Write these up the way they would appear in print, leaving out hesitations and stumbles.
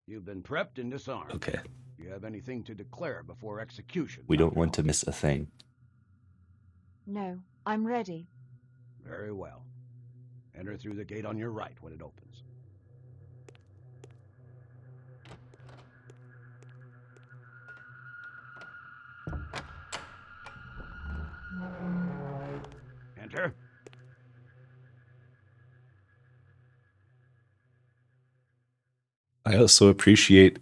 You've been prepped and disarmed. Okay. Do you have anything to declare before execution? We don't Dr. want to Holmes? miss a thing. No, I'm ready. Very well. Enter through the gate on your right when it opens. Enter. I also appreciate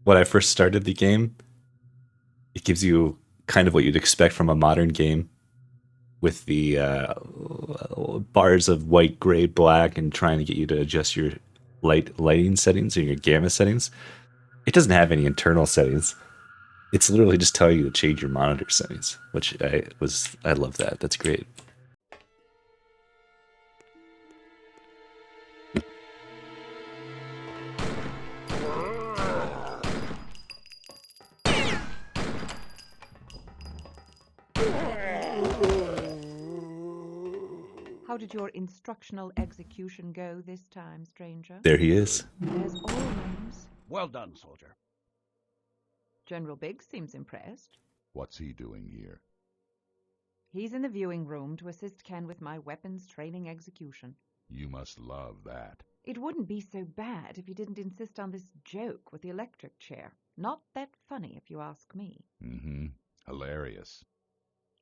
when I first started the game, it gives you kind of what you'd expect from a modern game with the bars of white, gray, black, and trying to get you to adjust your lighting settings or your gamma settings. It doesn't have any internal settings. It's literally just telling you to change your monitor settings, which I love that. That's great. How did your instructional execution go this time, stranger? There he is. As always. Well done, soldier. General Biggs seems impressed. What's he doing here? He's in the viewing room to assist Ken with my weapons training execution. You must love that. It wouldn't be so bad if he didn't insist on this joke with the electric chair. Not that funny, if you ask me. Mm-hmm. Hilarious.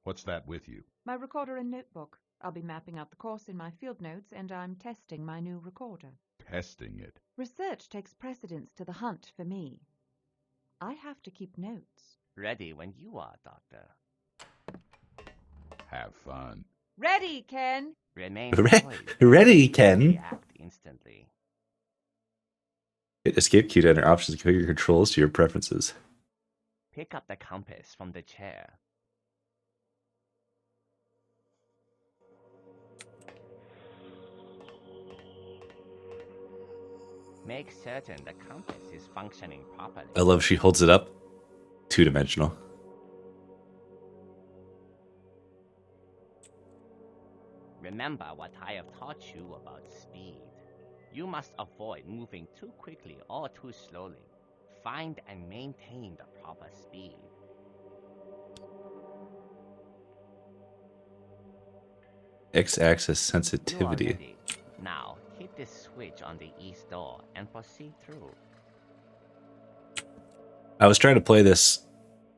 What's that with you? My recorder and notebook. I'll be mapping out the course in my field notes, and I'm testing my new recorder. Testing it. Research takes precedence to the hunt for me. I have to keep notes. Ready when you are, Doctor. Have fun. Ready, Ken! Remain poised. Ready, Ken. React instantly. Hit escape key to enter options to configure your controls to your preferences. Pick up the compass from the chair. Make certain the compass is functioning properly. I love she holds it up. Two-dimensional. Remember what I have taught you about speed. You must avoid moving too quickly or too slowly. Find and maintain the proper speed. X-axis You are sensitivity. ready. Now, hit this switch on the east door and proceed through. I was trying to play this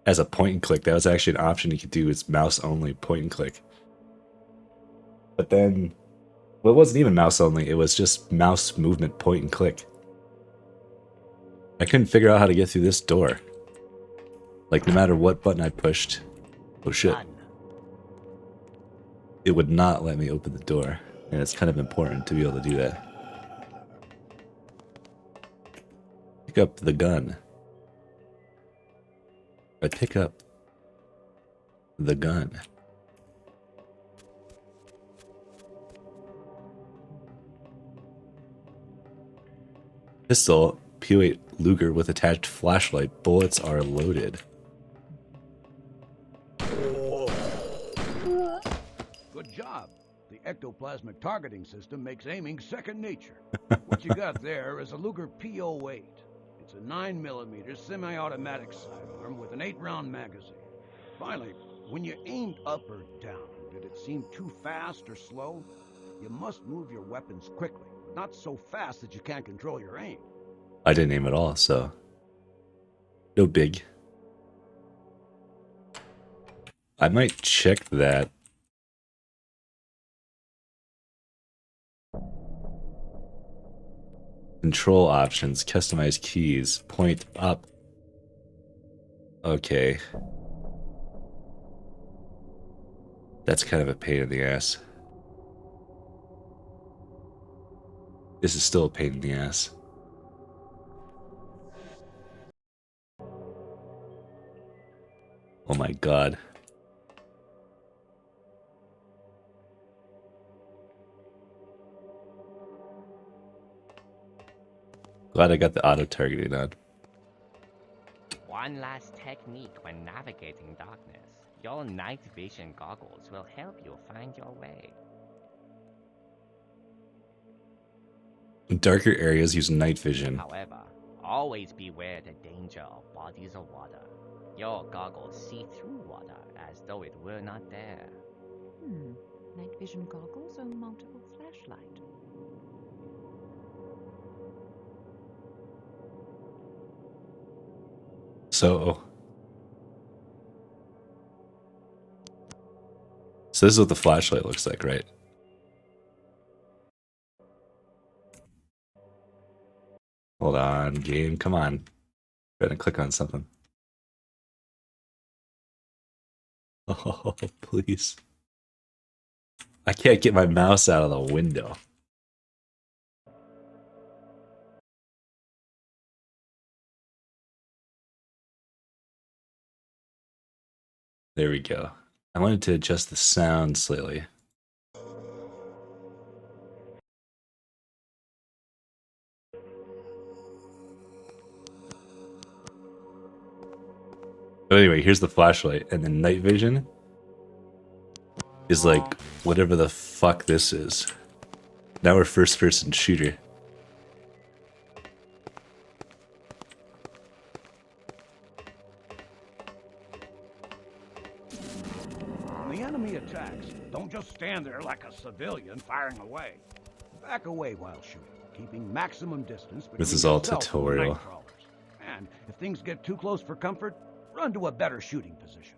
as a point and click. That was actually an option you could do. It's mouse only, point and click. But then, well, it wasn't even mouse only. It was just mouse movement, point and click. I couldn't figure out how to get through this door. Like, no matter what button I pushed. Oh shit. Done. It would not let me open the door. And it's kind of important to be able to do that. Pick up the gun. I pick up the gun. Pistol, P08 Luger with attached flashlight. Bullets are loaded. Good job. The ectoplasmic targeting system makes aiming second nature. What you got there is a Luger P08. It's a 9mm semi-automatic sidearm with an 8-round magazine. Finally, when you aimed up or down, did it seem too fast or slow? You must move your weapons quickly, but not so fast that you can't control your aim. I didn't aim at all, so no big. I might check that. Control options, customize keys, point up. Okay. That's kind of a pain in the ass. This is still a pain in the ass. Oh my god. Glad I got the auto targeting on. One last technique when navigating darkness. Your night vision goggles will help you find your way. darker areas use night vision. However, always beware the danger of bodies of water. Your goggles see through water as though it were not there. Night vision goggles or multiple flashlight? So this is what the flashlight looks like, right? Hold on, game, come on. Trying to click on something. Oh, please. I can't get my mouse out of the window. There we go. I wanted to adjust the sound slightly. But anyway, here's the flashlight, and then night vision is like whatever the fuck this is. Now we're first person shooter. When the enemy attacks, don't just stand there like a civilian firing away. Back away while shooting, keeping maximum distance between This is all yourself and the tutorial. night crawlers. And if things get too close for comfort, run to a better shooting position.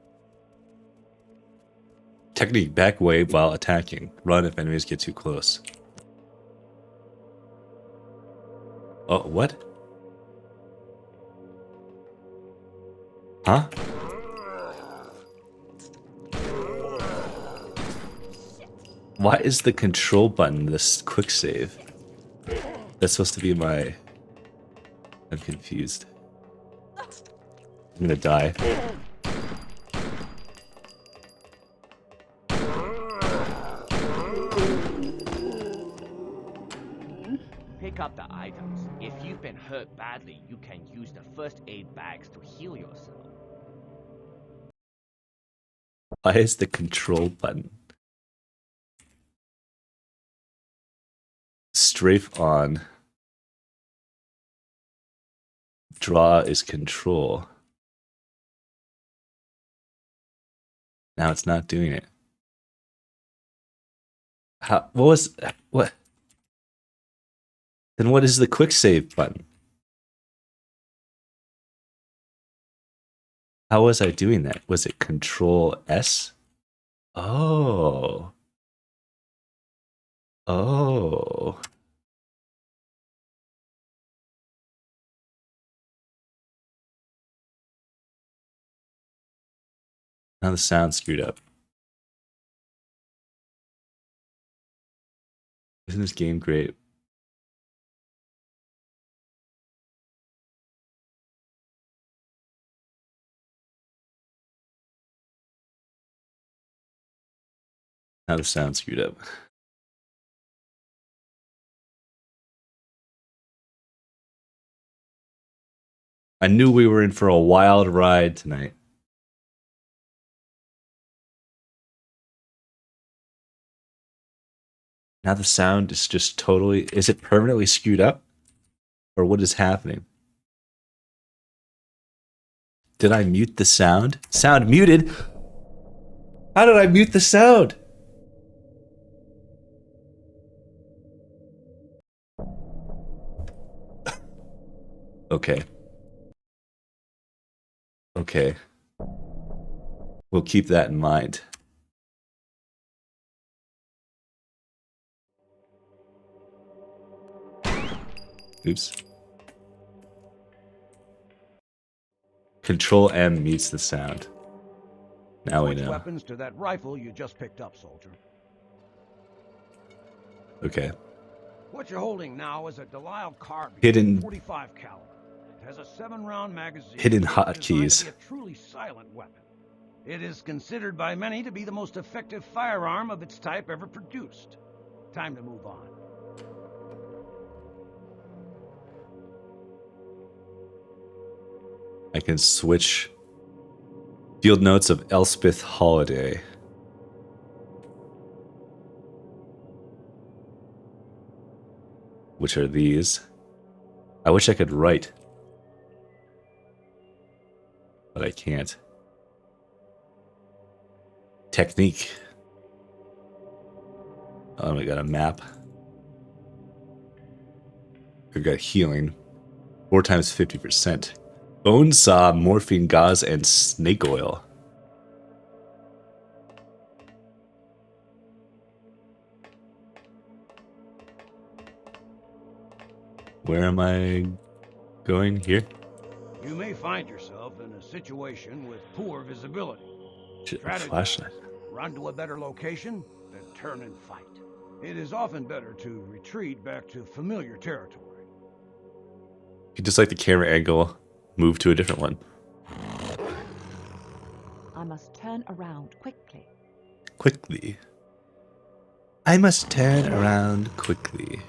Technique, back away while attacking. Run if enemies get too close. Oh, what? Huh? Why is the control button this quick save? That's supposed to be my... I'm confused. I'm gonna die. Pick up the items. If you've been hurt badly, you can use the first aid bags to heal yourself. Why is the control button? Strafe on. Draw is control. Now it's not doing it. How? What was? What? Then what is the quick save button? How was I doing that? Was it Control S? Oh. Oh. Now the sound screwed up. Isn't this game great? Now the sound screwed up. I knew we were in for a wild ride tonight. Now the sound is just totally... Is it permanently screwed up? Or what is happening? Did I mute the sound? Sound muted? How did I mute the sound? Okay. Okay. We'll keep that in mind. Oops. Control M mutes the sound. Now we Switch know. weapons to that rifle you just picked up, soldier. Okay. What you're holding now is a Delisle carbine, Hidden- 45 caliber. It has a 7-round magazine. Hidden and it's designed hotkeys. to be a truly silent weapon. It is considered by many to be the most effective firearm of its type ever produced. Time to move on. I can switch field notes of Elspeth Holiday. which are these. I wish I could write, but I can't. Technique. Oh, we got a map. We got healing. 4 times 50%. Bone saw, morphine gauze, and snake oil. Where am I going here? You may find yourself in a situation with poor visibility. Shit, Strategize. flashlight. Run to a better location, then turn and fight. It is often better to retreat back to familiar territory. You just like the camera angle, move to a different one. I must turn around quickly. Quickly. I must turn around quickly.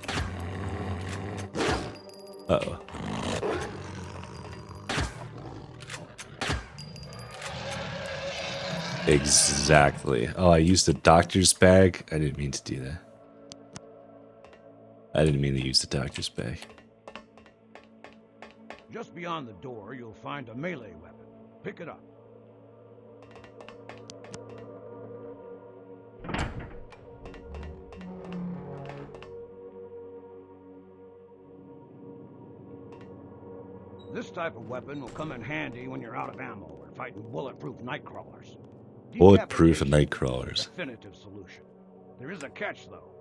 Uh-oh. Exactly. Oh, I used the doctor's bag. I didn't mean to do that. I didn't mean to use the doctor's bag. Just beyond the door, you'll find a melee weapon. Pick it up. This type of weapon will come in handy when you're out of ammo or fighting bulletproof nightcrawlers. Bulletproof Decapitation nightcrawlers. is the definitive solution. There is a catch, though.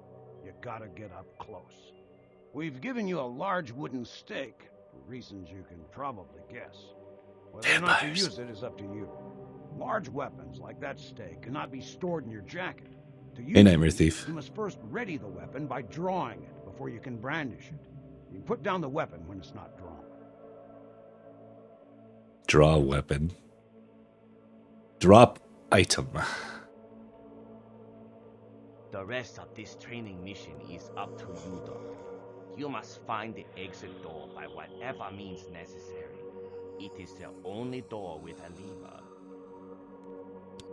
You gotta get up close. We've given you a large wooden stake, for reasons you can probably guess. Whether or not to Vampires. use it is up to you. Large weapons like that stake cannot be stored in your jacket. To use Hey, Nightmare it, Thief. you must first ready the weapon by drawing it before you can brandish it. You put down the weapon when it's not drawn. Draw weapon. Drop item. The rest of this training mission is up to you, Doctor. You must find the exit door by whatever means necessary. It is the only door with a lever.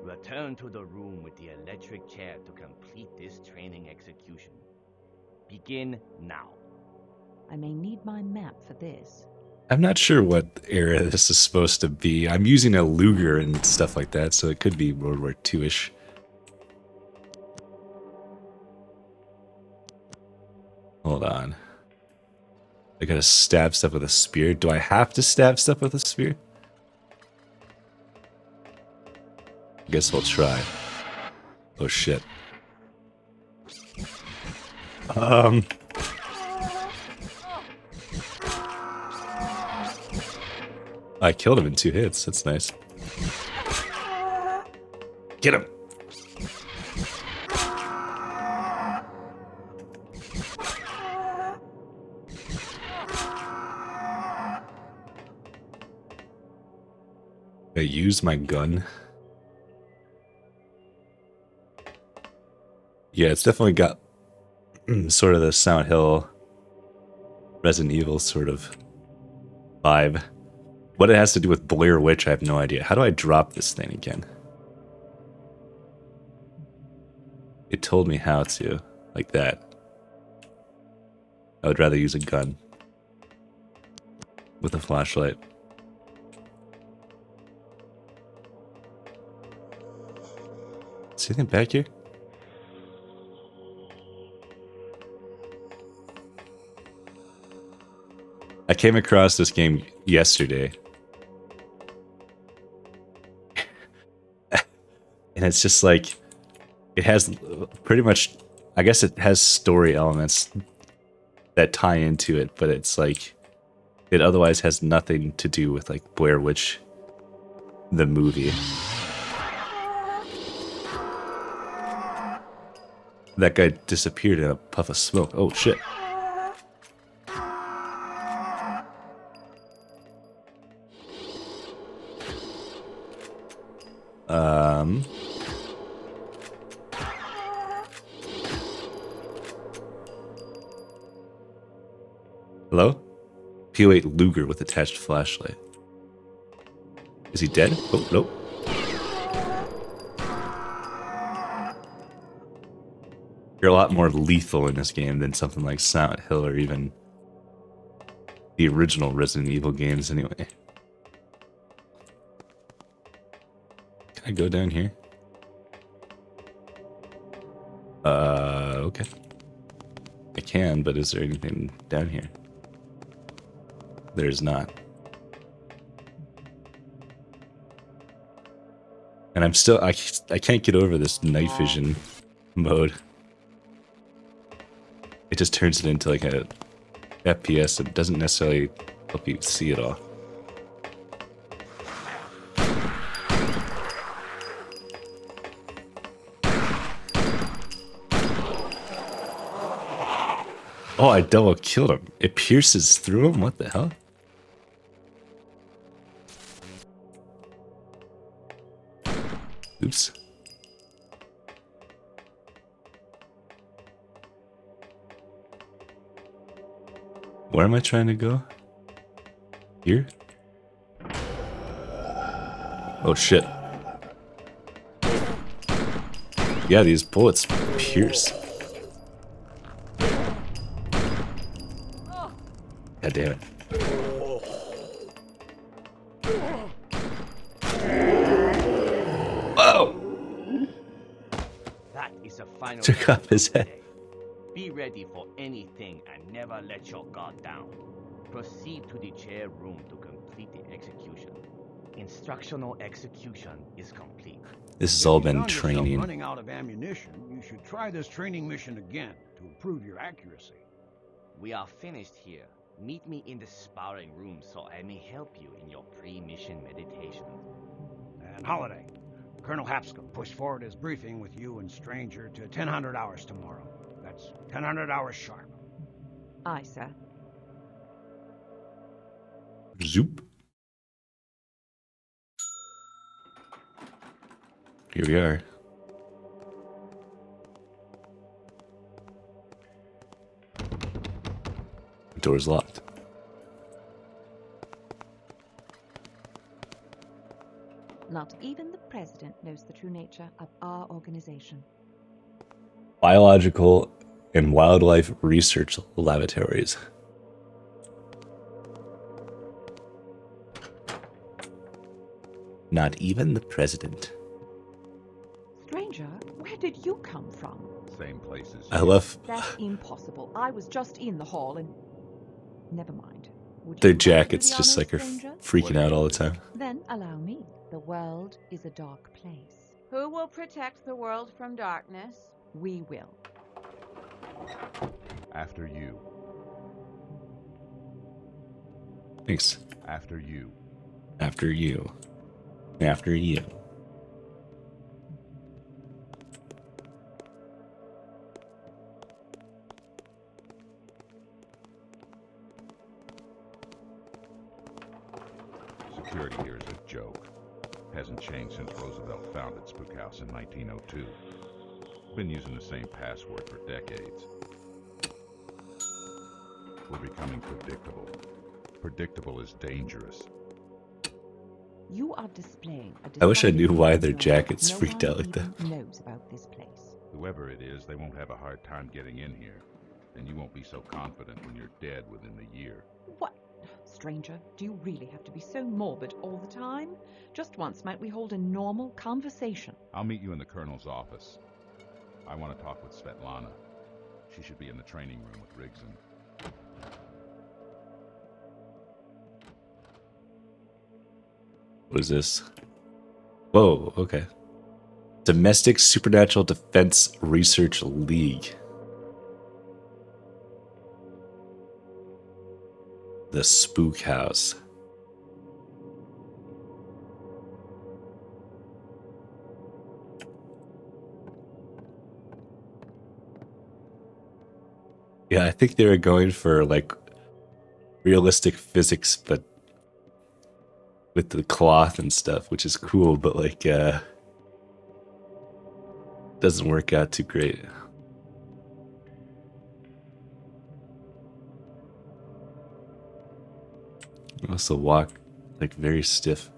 Return to the room with the electric chair to complete this training execution. Begin now. I may need my map for this. I'm not sure what era this is supposed to be. I'm using a Luger and stuff like that, so it could be World War II-ish. Hold on. I gotta stab stuff with a spear. Do I have to stab stuff with a spear? I guess we'll try. Oh shit. I killed him in 2 hits. That's nice. Get him! I use my gun. Yeah, it's definitely got sort of the Silent Hill, Resident Evil sort of vibe. What it has to do with Blair Witch, I have no idea. How do I drop this thing again? It told me how to, like that. I would rather use a gun with a flashlight. Is anything back here? I came across this game yesterday. And it's just like, it has pretty much, I guess it has story elements that tie into it, but it's like, it otherwise has nothing to do with like Blair Witch, the movie. That guy disappeared in a puff of smoke. Oh shit. Hello? P08 Luger with attached flashlight. Is he dead? Oh, nope. You're a lot more lethal in this game than something like Silent Hill or even the original Resident Evil games anyway. Can I go down here? Okay. I can, but is there anything down here? There's not. And I'm still, I can't get over this night vision mode. It just turns it into like a FPS and doesn't necessarily help you see it all. Oh, I double killed him. It pierces through him? What the hell? Oops. Where am I trying to go? Here? Oh shit. Yeah, these bullets pierce. God damn it. Whoa! That is a final. Took off his head. Be ready for anything and never let your guard down. Proceed to the chair room to complete the execution. Instructional execution is complete. This has If all you been found yourself training. running out of ammunition, you should try this training mission again to improve your accuracy. We are finished here. Meet me in the sparring room so I may help you in your pre-mission meditation. And Holiday, Colonel Hapscom pushed forward his briefing with you and Stranger to 1000 hours tomorrow. That's 1000 hours sharp. Aye, sir. Zoop. Here we are. The door's locked. Not even the president knows the true nature of our organization. Biological and Wildlife Research Laboratories. Not even the president. Stranger, where did you come from? Same places. I love That's impossible. I was just in the hall and... Never mind. Would their you like to jackets, be just honest, like are stranger? freaking out all the time. Then allow me. The world is a dark place. Who will protect the world from darkness? We will. After you. Thanks. After you. After you. After you. Security here is a joke. Hasn't changed since Roosevelt founded Spook House in 1902. Been using the same password for decades. We're becoming predictable. Predictable is dangerous. You are displaying a I wish I knew why their disguise jackets no freaked one out like that. even knows about this place. Whoever it is, they won't have a hard time getting in here. And you won't be so confident when you're dead within the year. What? Stranger, do you really have to be so morbid all the time? Just once might we hold a normal conversation? I'll meet you in the Colonel's office. I want to talk with Svetlana. She should be in the training room with Rigson. What is this? Whoa, okay. Domestic Supernatural Defense Research League. The Spook House. Yeah, I think they were going for like realistic physics, but with the cloth and stuff, which is cool, but like doesn't work out too great. Also walk like very stiff.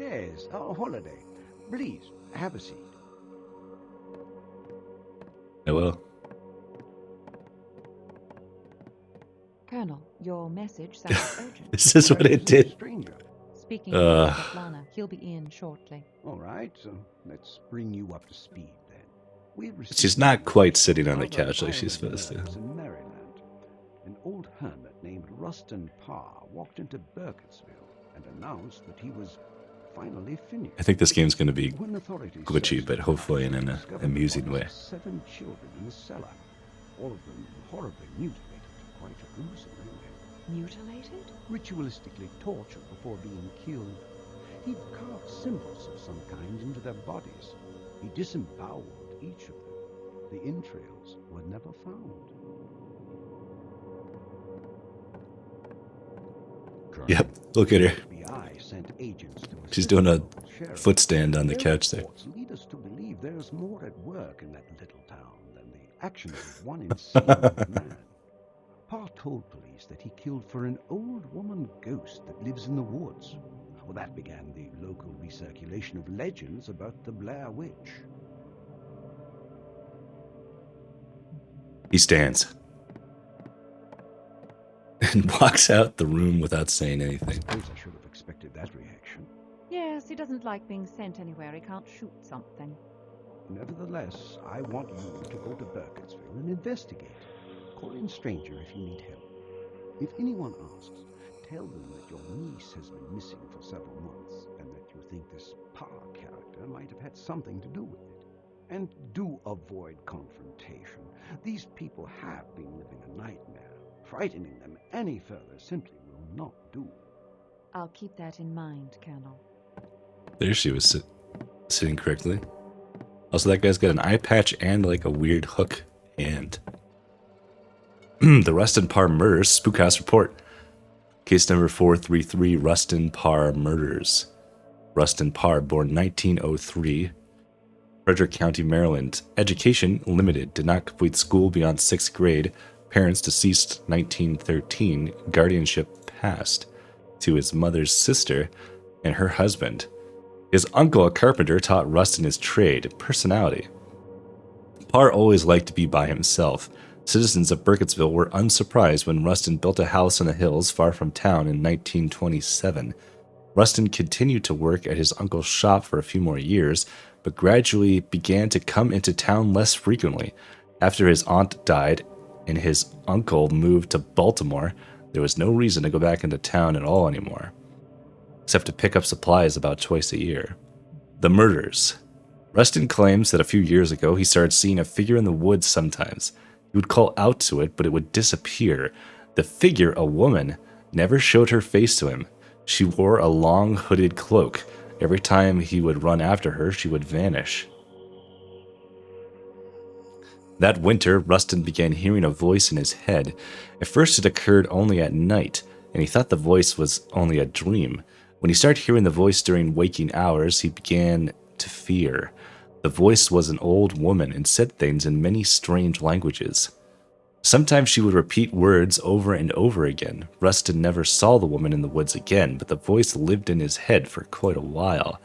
Yes, a holiday. Please, have a seat. I will. Colonel, your message sounds urgent. This is what it did. Stranger. Speaking with Svetlana, he'll be in shortly. All right, so let's bring you up to speed then. We've received She's not quite sitting on the other couch like she's violent supposed to. murders in Maryland. An old hermit named Rustin Parr walked into Burkittsville and announced that he was finally finished. I think this game's going to be When authorities glitchy, searched but the hopefully in house, an they discovered amusing the way. bodies of 7 children in the cellar, all of them horribly mutilated, quite gruesome, really. Mutilated? Ritualistically tortured before being killed. He'd carved symbols of some kind into their bodies. He disemboweled each of them. The entrails were never found. Colonel, Yep, look at her. FBI sent agents to She's assist doing a the sheriff. foot stand on the Their couch there. reports lead us to believe there's more at work in that little town than the actions of one insane man. Parr told police that he killed for an old woman ghost that lives in the woods. Well, that began the local recirculation of legends about the Blair Witch. He stands and walks out the room without saying anything. Suppose I should have expected that reaction. Yes, he doesn't like being sent anywhere he can't shoot something. Nevertheless, I want you to go to Burkittsville and investigate. Call in stranger if you need help. If anyone asks, tell them that your niece has been missing for several months and that you think this Parr character might have had something to do with it. And do avoid confrontation. These people have been living a nightmare. Frightening them any further simply will not do. I'll keep that in mind, Colonel. There she was sitting correctly. Also, that guy's got an eye patch and like a weird hook hand. The Rustin Parr murders. Spookhouse report. Case number 433, Rustin Parr murders. Rustin Parr, born 1903. Frederick County, Maryland. Education limited. Did not complete school beyond 6th grade. Parents deceased 1913. Guardianship passed to his mother's sister and her husband. His uncle, a carpenter, taught Rustin his trade. Personality. Parr always liked to be by himself. Citizens of Burkittsville were unsurprised when Rustin built a house in the hills far from town in 1927. Rustin continued to work at his uncle's shop for a few more years, but gradually began to come into town less frequently. After his aunt died and his uncle moved to Baltimore, there was no reason to go back into town at all anymore, except to pick up supplies about twice a year. The murders. Rustin claims that a few years ago he started seeing a figure in the woods sometimes. He would call out to it, but it would disappear. The figure, a woman, never showed her face to him. She wore a long hooded cloak. Every time he would run after her, she would vanish. That winter, Rustin began hearing a voice in his head. At first it occurred only at night, and he thought the voice was only a dream. When he started hearing the voice during waking hours, he began to fear. The voice was an old woman and said things in many strange languages. Sometimes she would repeat words over and over again. Rustin never saw the woman in the woods again, but the voice lived in his head for quite a while.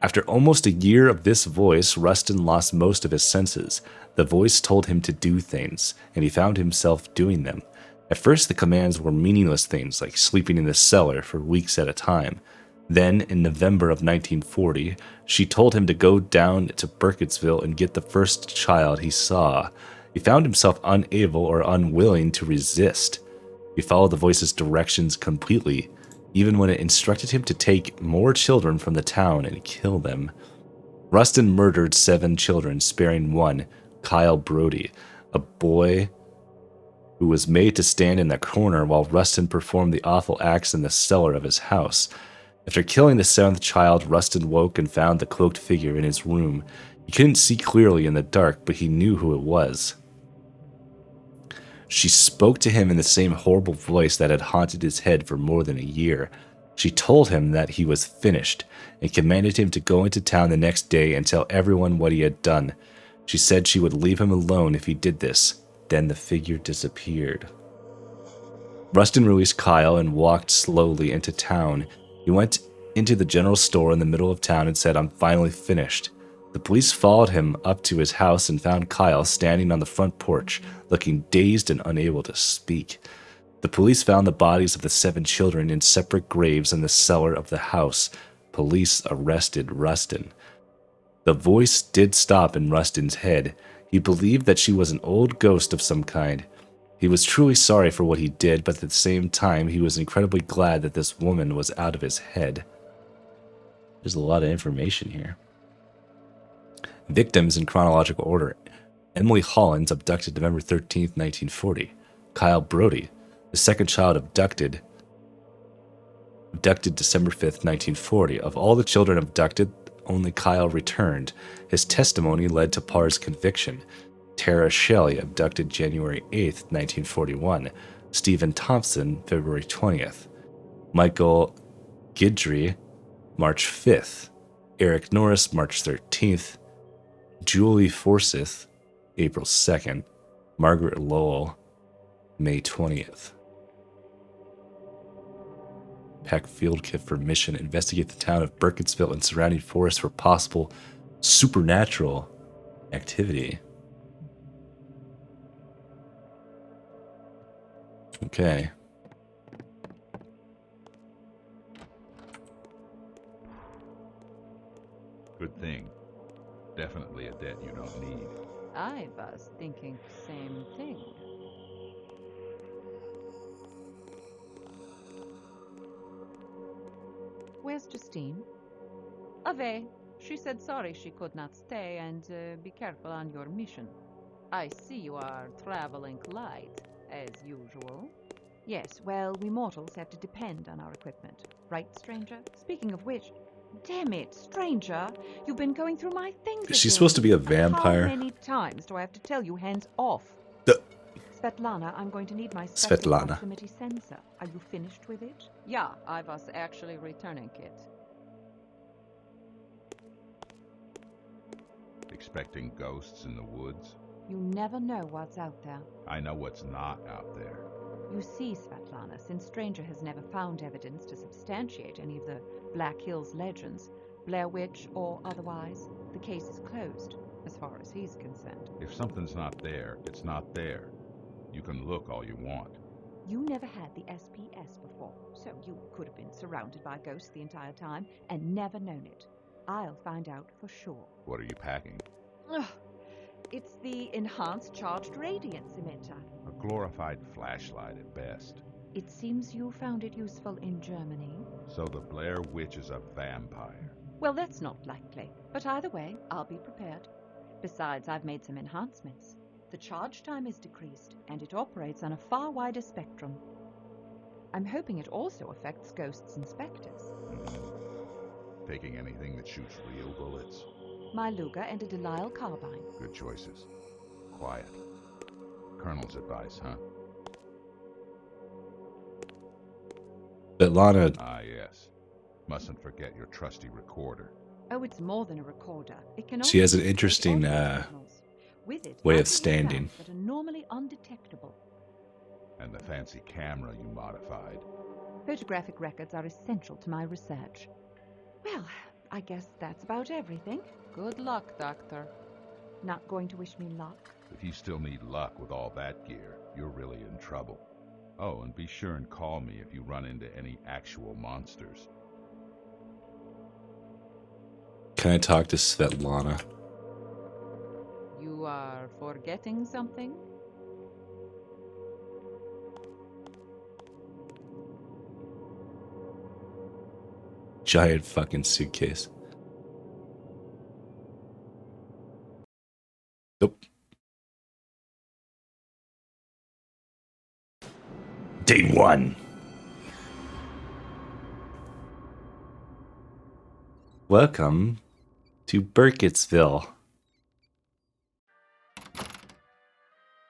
After almost a year of this voice, Rustin lost most of his senses. The voice told him to do things, and he found himself doing them. At first, the commands were meaningless things, like sleeping in the cellar for weeks at a time. Then, in November of 1940, she told him to go down to Burkittsville and get the first child he saw. He found himself unable or unwilling to resist. He followed the voice's directions completely, even when it instructed him to take more children from the town and kill them. Rustin murdered 7 children, sparing one, Kyle Brody, a boy who was made to stand in the corner while Rustin performed the awful acts in the cellar of his house. After killing the 7th child, Rustin woke and found the cloaked figure in his room. He couldn't see clearly in the dark, but he knew who it was. She spoke to him in the same horrible voice that had haunted his head for more than a year. She told him that he was finished and commanded him to go into town the next day and tell everyone what he had done. She said she would leave him alone if he did this. Then the figure disappeared. Rustin released Kyle and walked slowly into town. He went into the general store in the middle of town and said, "I'm finally finished." The police followed him up to his house and found Kyle standing on the front porch, looking dazed and unable to speak. The police found the bodies of the 7 children in separate graves in the cellar of the house. Police arrested Rustin. The voice did stop in Rustin's head. He believed that she was an old ghost of some kind. He was truly sorry for what he did, but at the same time, he was incredibly glad that this woman was out of his head. There's a lot of information here. Victims in chronological order. Emily Hollins, abducted November 13th, 1940. Kyle Brody, the second child abducted December 5th, 1940. Of all the children abducted, only Kyle returned. His testimony led to Parr's conviction. Tara Shelley, abducted January 8th, 1941. Stephen Thompson, February 20th. Michael Guidry, March 5th. Eric Norris, March 13th. Julie Forsyth, April 2nd. Margaret Lowell, May 20th. Pack field kit for mission. Investigate the town of Burkittsville and surrounding forests for possible supernatural activity. Okay. Good thing. Definitely a debt you don't need. I was thinking same thing. Where's Justine? Away. She said sorry she could not stay and be careful on your mission. I see you are traveling light, as usual. Yes, well, we mortals have to depend on our equipment. Right, stranger? Speaking of which, damn it, stranger, you've been going through my things Is she again. supposed to be a vampire? How many times do I have to tell you hands off? The- Svetlana, I'm going to need my special Svetlana. proximity sensor. Are you finished with it? Yeah, I was actually returning it. Expecting ghosts in the woods? You never know what's out there. I know what's not out there. You see, Svetlana, since Stranger has never found evidence to substantiate any of the Black Hills legends, Blair Witch or otherwise, the case is closed, as far as he's concerned. If something's not there, it's not there. You can look all you want. You never had the SPS before, so you could have been surrounded by ghosts the entire time and never known it. I'll find out for sure. What are you packing? Ugh. It's the Enhanced Charged Radiance emitter. A glorified flashlight at best. It seems you found it useful in Germany. So the Blair Witch is a vampire. Well, that's not likely. But either way, I'll be prepared. Besides, I've made some enhancements. The charge time is decreased, and it operates on a far wider spectrum. I'm hoping it also affects ghosts and specters. Taking anything that shoots real bullets. My Luger and a Delisle carbine. Good choices. Quiet. Colonel's advice, huh? Svetlana, Ah, yes. Mustn't forget your trusty recorder. Oh, it's more than a recorder. It can She has an also interesting, audio signals. With it, way I of can hear standing. sounds that are normally undetectable. And the fancy camera you modified. Photographic records are essential to my research. Well, I guess that's about everything. Good luck, Doctor. Not going to wish me luck? If you still need luck with all that gear, you're really in trouble. Oh, and be sure and call me if you run into any actual monsters. can I talk to Svetlana? You are forgetting something? Giant fucking suitcase. Nope. Day 1. Welcome to Burkittsville.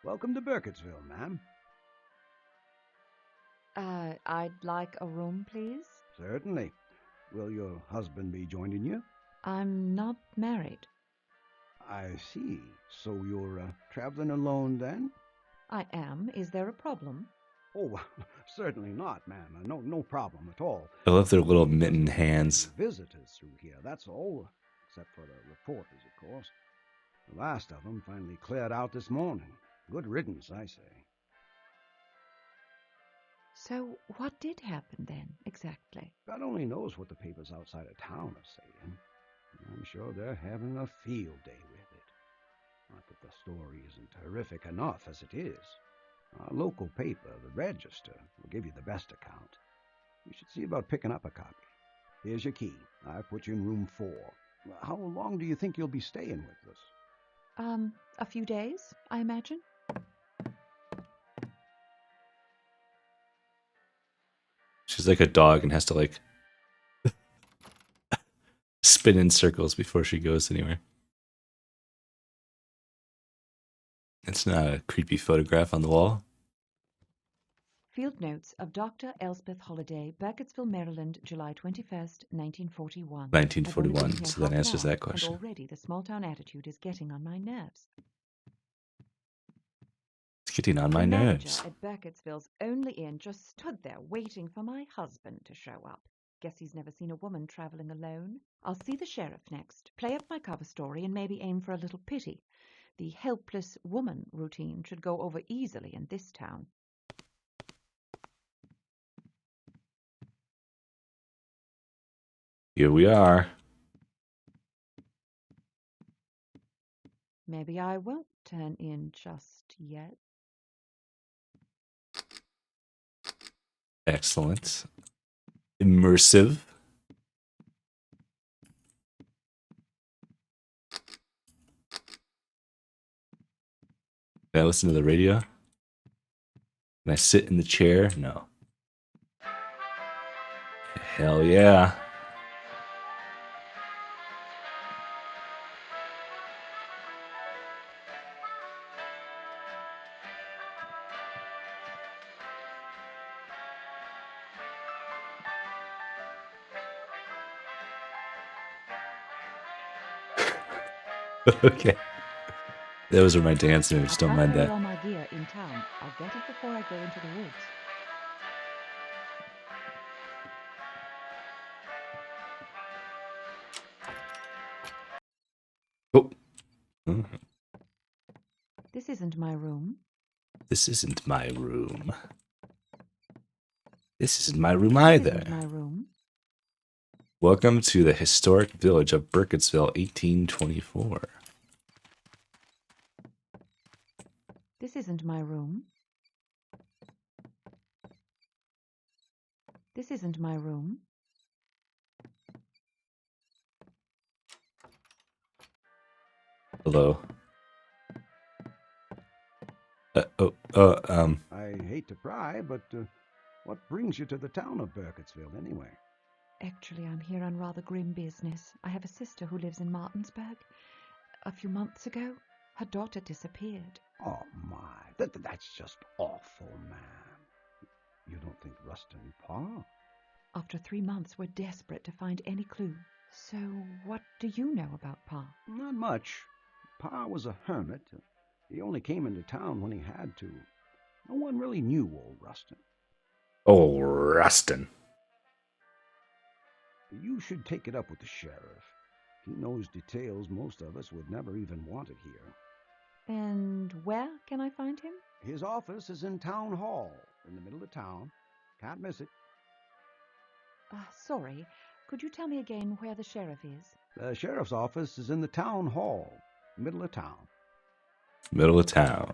Welcome to Burkittsville, ma'am. I'd like a room, please. Certainly. Will your husband be joining you? I'm not married. I see. So you're traveling alone then? I am. Is there a problem? Oh, certainly not, ma'am. No problem at all. I love their little We just mitten don't want hands. any visitors through here, that's all. Except for the reporters, of course. The last of them finally cleared out this morning. Good riddance, I say. So, what did happen then, exactly? God only knows what the papers outside of town are saying. I'm sure they're having a field day with it. Not that the story isn't terrific enough as it is. Our local paper, the Register, will give you the best account. You should see about picking up a copy. Here's your key. I've put you in room 4. How long do you think you'll be staying with us? A few days, I imagine. She's like a dog and has to like spin in circles before she goes anywhere. It's not a creepy photograph on the wall. Field notes of Dr. Elspeth Holliday, Burkittsville, Maryland, July 21st, 1941. 1941, so that answers that question. And already the small-town attitude is getting on my nerves. It's getting on my the nerves. manager at Burkittsville's only inn just stood there waiting for my husband to show up. Guess he's never seen a woman traveling alone. I'll see the sheriff next, play up my cover story, and maybe aim for a little pity. The helpless woman routine should go over easily in this town. Here we are. Maybe I won't turn in just yet. Excellent. Immersive. Can I listen to the radio? Can I sit in the chair? No. Hell yeah. Okay. Those are my dance moves. Don't mind that. All my gear in town. I'll get it before I go into the woods. Oh. This isn't my room. This isn't my room. This isn't my room either. This isn't my room. Welcome to the historic village of Burkittsville, 1824. This isn't my room. This isn't my room. Hello. I hate to pry, but what brings you to the town of Burkittsville anyway? Actually, I'm here on rather grim business. I have a sister who lives in Martinsburg. A few months ago, her daughter disappeared. Oh, my. That's just awful, ma'am. You don't think Rustin Parr? After 3 months, we're desperate to find any clue. So, what do you know about Pa? Not much. Pa was a hermit. He only came into town when he had to. No one really knew old Rustin. Oh, Rustin. You should take it up with the sheriff. He knows details most of us would never even want to hear. And where can I find him? His office is in Town Hall, in the middle of town. Can't miss it. Sorry. Could you tell me again where the sheriff is? The sheriff's office is in the Town Hall, middle of town. Middle of town.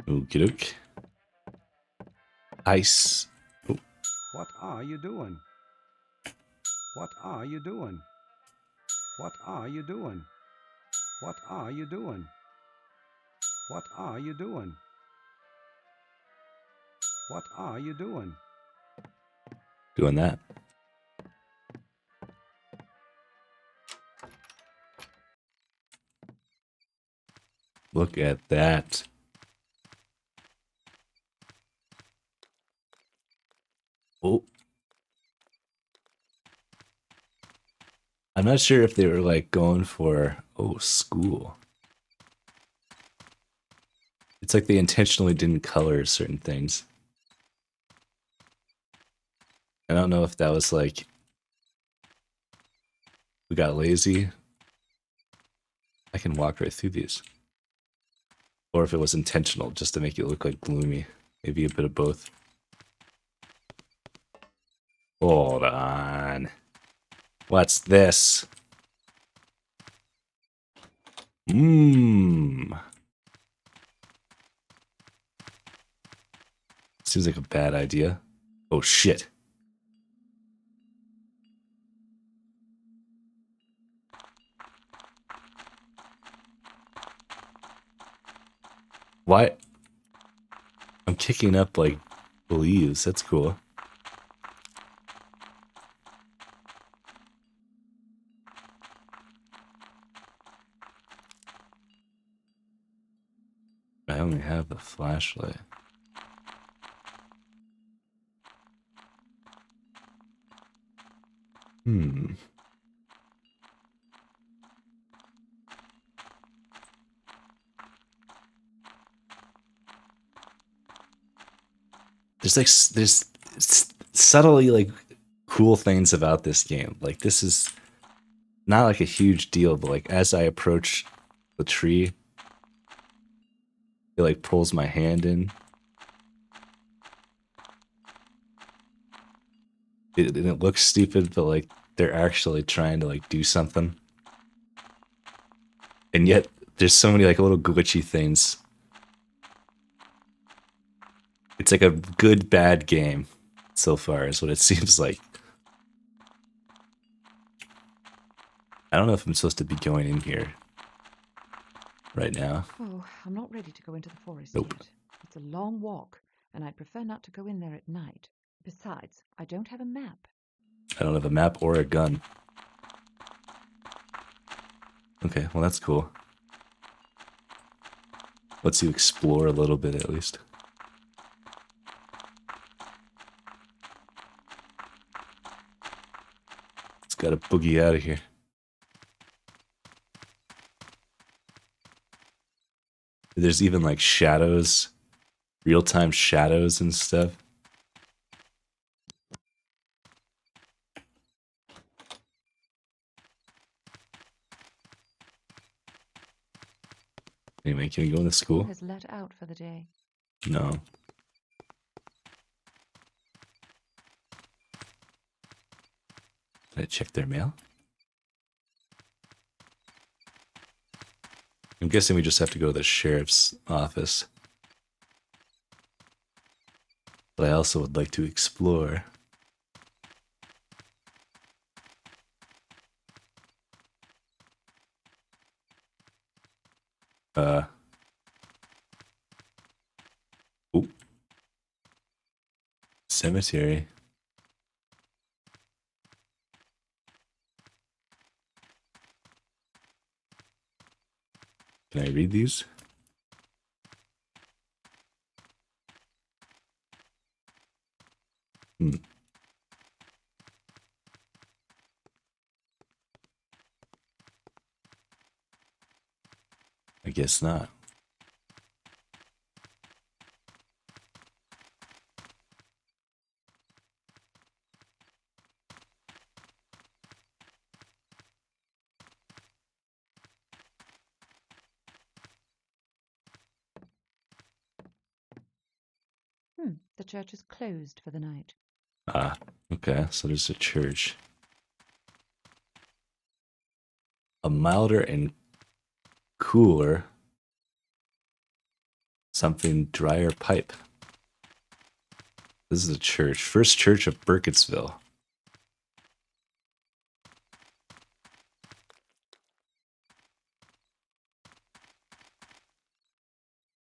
Okie doke. Ice. Oh. What are you doing? What are you doing? What are you doing? What are you doing? What are you doing? What are you doing? Doing that. Look at that. Oh. I'm not sure if they were like going for, oh, school. It's like they intentionally didn't color certain things. I don't know if that was like we got lazy. I can walk right through these. Or if it was intentional just to make it look like gloomy. Maybe a bit of both. Hold on. What's this? Mmm. Seems like a bad idea. Oh shit. Why? I'm kicking up like leaves. That's cool. I only have the flashlight. Hmm. There's subtly like cool things about this game. Like this is not like a huge deal, but like as I approach the tree, it like pulls my hand in. And it looks stupid, but like they're actually trying to like do something. And yet there's so many like little glitchy things. It's like a good bad game so far is what it seems like. I don't know if I'm supposed to be going in here right now. Oh, I'm not ready to go into the forest Nope. yet. It's a long walk, and I'd prefer not to go in there at night. Besides, I don't have a map. I don't have a map or a gun. Okay, well that's cool. Lets you explore a little bit at least. It's got to boogie out of here. There's even like shadows, real-time shadows and stuff. Anyway, can we go into school? Has let out for the day. No. Did I check their mail? I'm guessing we just have to go to the sheriff's office. But I also would like to explore. Ooh. Cemetery. Can I read these? I guess not. The church is closed for the night. Ah, okay, so there's a church. A milder and cooler, something drier pipe. This is a church. First Church of Burkittsville.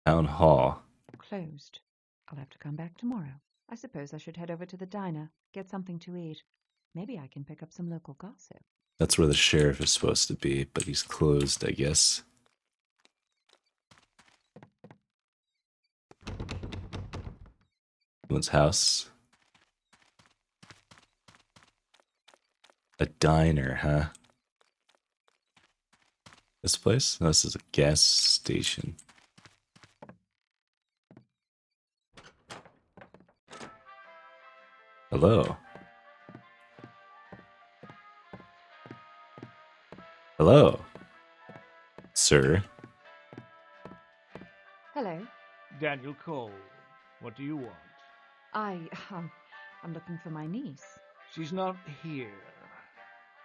Town Hall. Closed. I'll have to come back tomorrow. I suppose I should head over to the diner, get something to eat. Maybe I can pick up some local gossip. That's where the sheriff is supposed to be, but he's closed, I guess. Someone's house. A diner, huh? This place? No, this is a gas station. Hello. Hello, sir. Hello. Daniel Cole, what do you want? I'm looking for my niece. She's not here.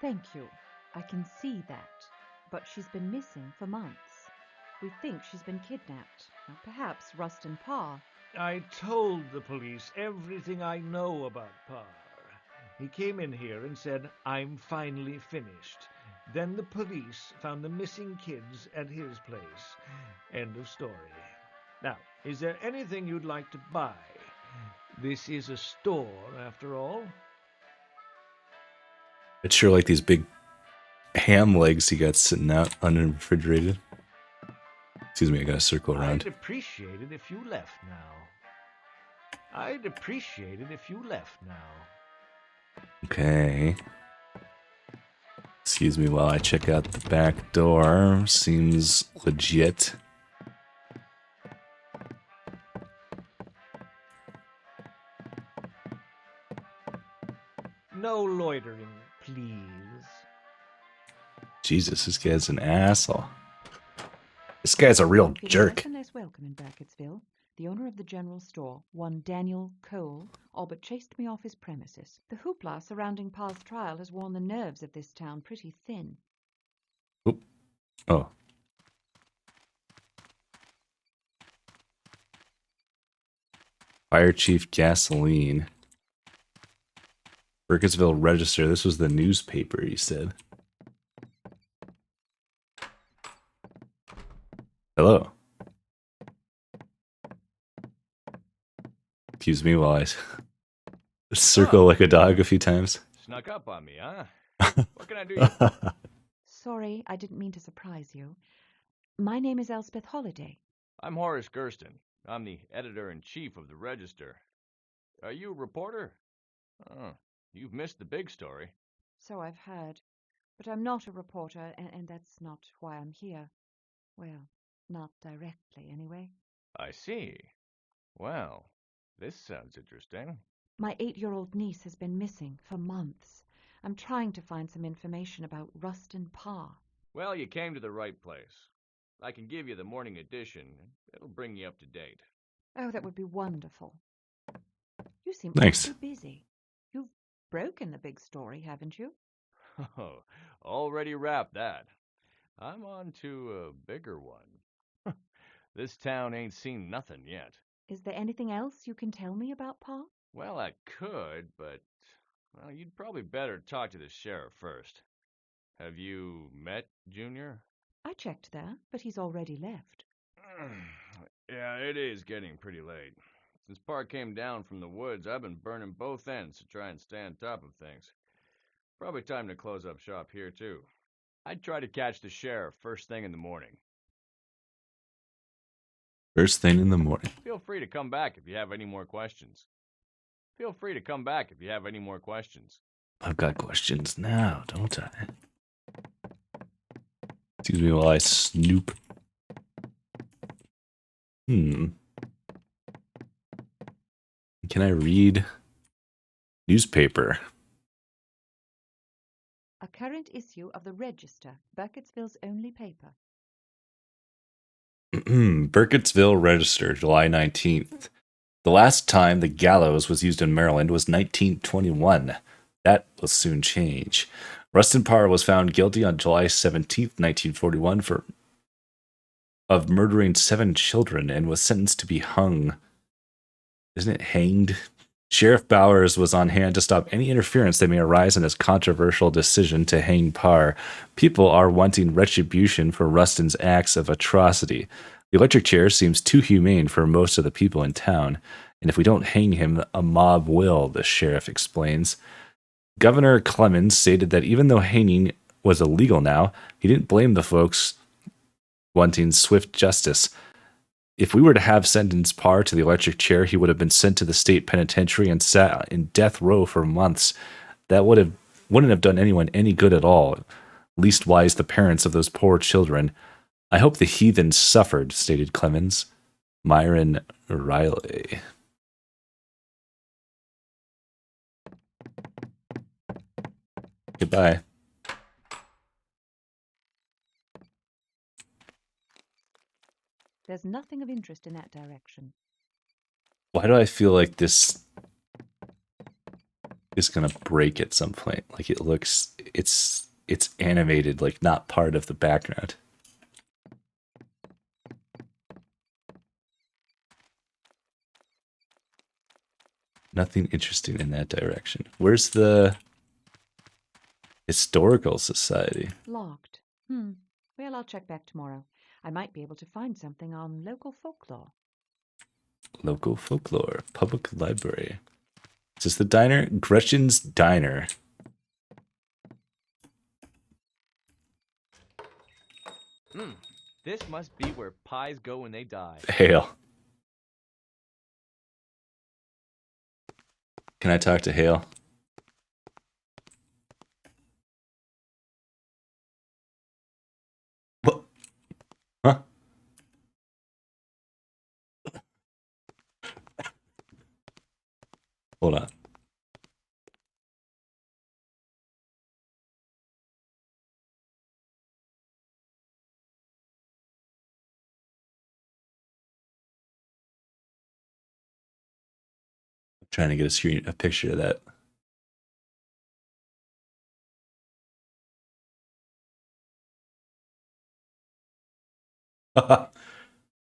Thank you. I can see that. But she's been missing for months. We think she's been kidnapped. Or perhaps Rustin Parr. I told the police everything I know about Parr. He came in here and said, "I'm finally finished." Then the police found the missing kids at his place. End of story. Now, is there anything you'd like to buy? This is a store, after all. It's sure like these big ham legs he got sitting out unrefrigerated. Excuse me, I gotta circle around. I'd appreciate it if you left now. I'd appreciate it if you left now. Okay. Excuse me while I check out the back door. Seems legit. No loitering, please. Jesus, this guy's an asshole. This guy's a real jerk. Less and less welcome in Burkittsville. The owner of the general store, one Daniel Cole, all but chased me off his premises. The hoopla surrounding Parr's trial has worn the nerves of this town pretty thin. Oop. Oh. Fire Chief Gasoline. Burkittsville Register. This was the newspaper, he said. Hello. Excuse me while I circle like a dog a few times. Snuck up on me, huh? What can I do? Sorry, I didn't mean to surprise you. My name is Elspeth Holliday. I'm Horace Gersten. I'm the editor-in-chief of the Register. Are you a reporter? Oh, you've missed the big story. So I've heard. But I'm not a reporter, and that's not why I'm here. Well, not directly, anyway. I see. Well, this sounds interesting. My 8-year-old niece has been missing for months. I'm trying to find some information about Rustin Parr. Well, you came to the right place. I can give you the morning edition. It'll bring you up to date. Oh, that would be wonderful. You seem Thanks. awfully busy. You've broken the big story, haven't you? Oh, already wrapped that. I'm on to a bigger one. This town ain't seen nothing yet. Is there anything else you can tell me about Parr? Well, I could, but well, you'd probably better talk to the sheriff first. Have you met Junior? I checked there, but he's already left. Yeah, it is getting pretty late. Since Parr came down from the woods, I've been burning both ends to try and stay on top of things. Probably time to close up shop here, too. I'd try to catch the sheriff first thing in the morning. First thing in the morning. Feel free to come back if you have any more questions. I've got questions now, don't I? Excuse me while I snoop. Can I read newspaper? A current issue of the Register, Burkittsville's only paper. Burkittsville Register, July 19th. The last time the gallows was used in Maryland was 1921. That will soon change. Rustin Parr was found guilty on July 17th, 1941 of murdering 7 children and was sentenced to be hung. Isn't it hanged? Sheriff Bowers was on hand to stop any interference that may arise in his controversial decision to hang Parr. People are wanting retribution for Rustin's acts of atrocity. The electric chair seems too humane for most of the people in town, and if we don't hang him, a mob will, the sheriff explains. Governor Clemens stated that even though hanging was illegal now, he didn't blame the folks wanting swift justice. If we were to have sentenced Parr to the electric chair, he would have been sent to the state penitentiary and sat in death row for months. That wouldn't have done anyone any good at all. Leastwise the parents of those poor children. I hope the heathens suffered, stated Clemens. Myron Riley. Goodbye. There's nothing of interest in that direction. Why do I feel like this is gonna break at some point? Like it looks, it's animated, like not part of the background. Nothing interesting in that direction. Where's the Historical Society? Locked. Well, I'll check back tomorrow. I might be able to find something on local folklore. Local folklore. Public library. Is this the diner? Gretchen's Diner. This must be where pies go when they die. Hale. Can I talk to Hale? What? Huh? Hold on. I'm trying to get a picture of that.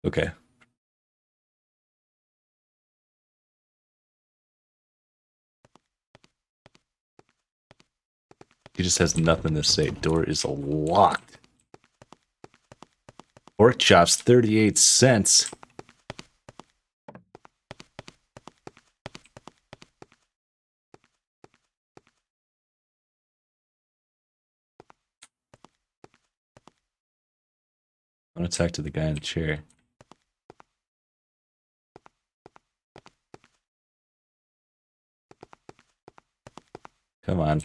Okay. He just has nothing to say. Door is locked. Pork chops, 38 cents. I want to talk to the guy in the chair. Come on.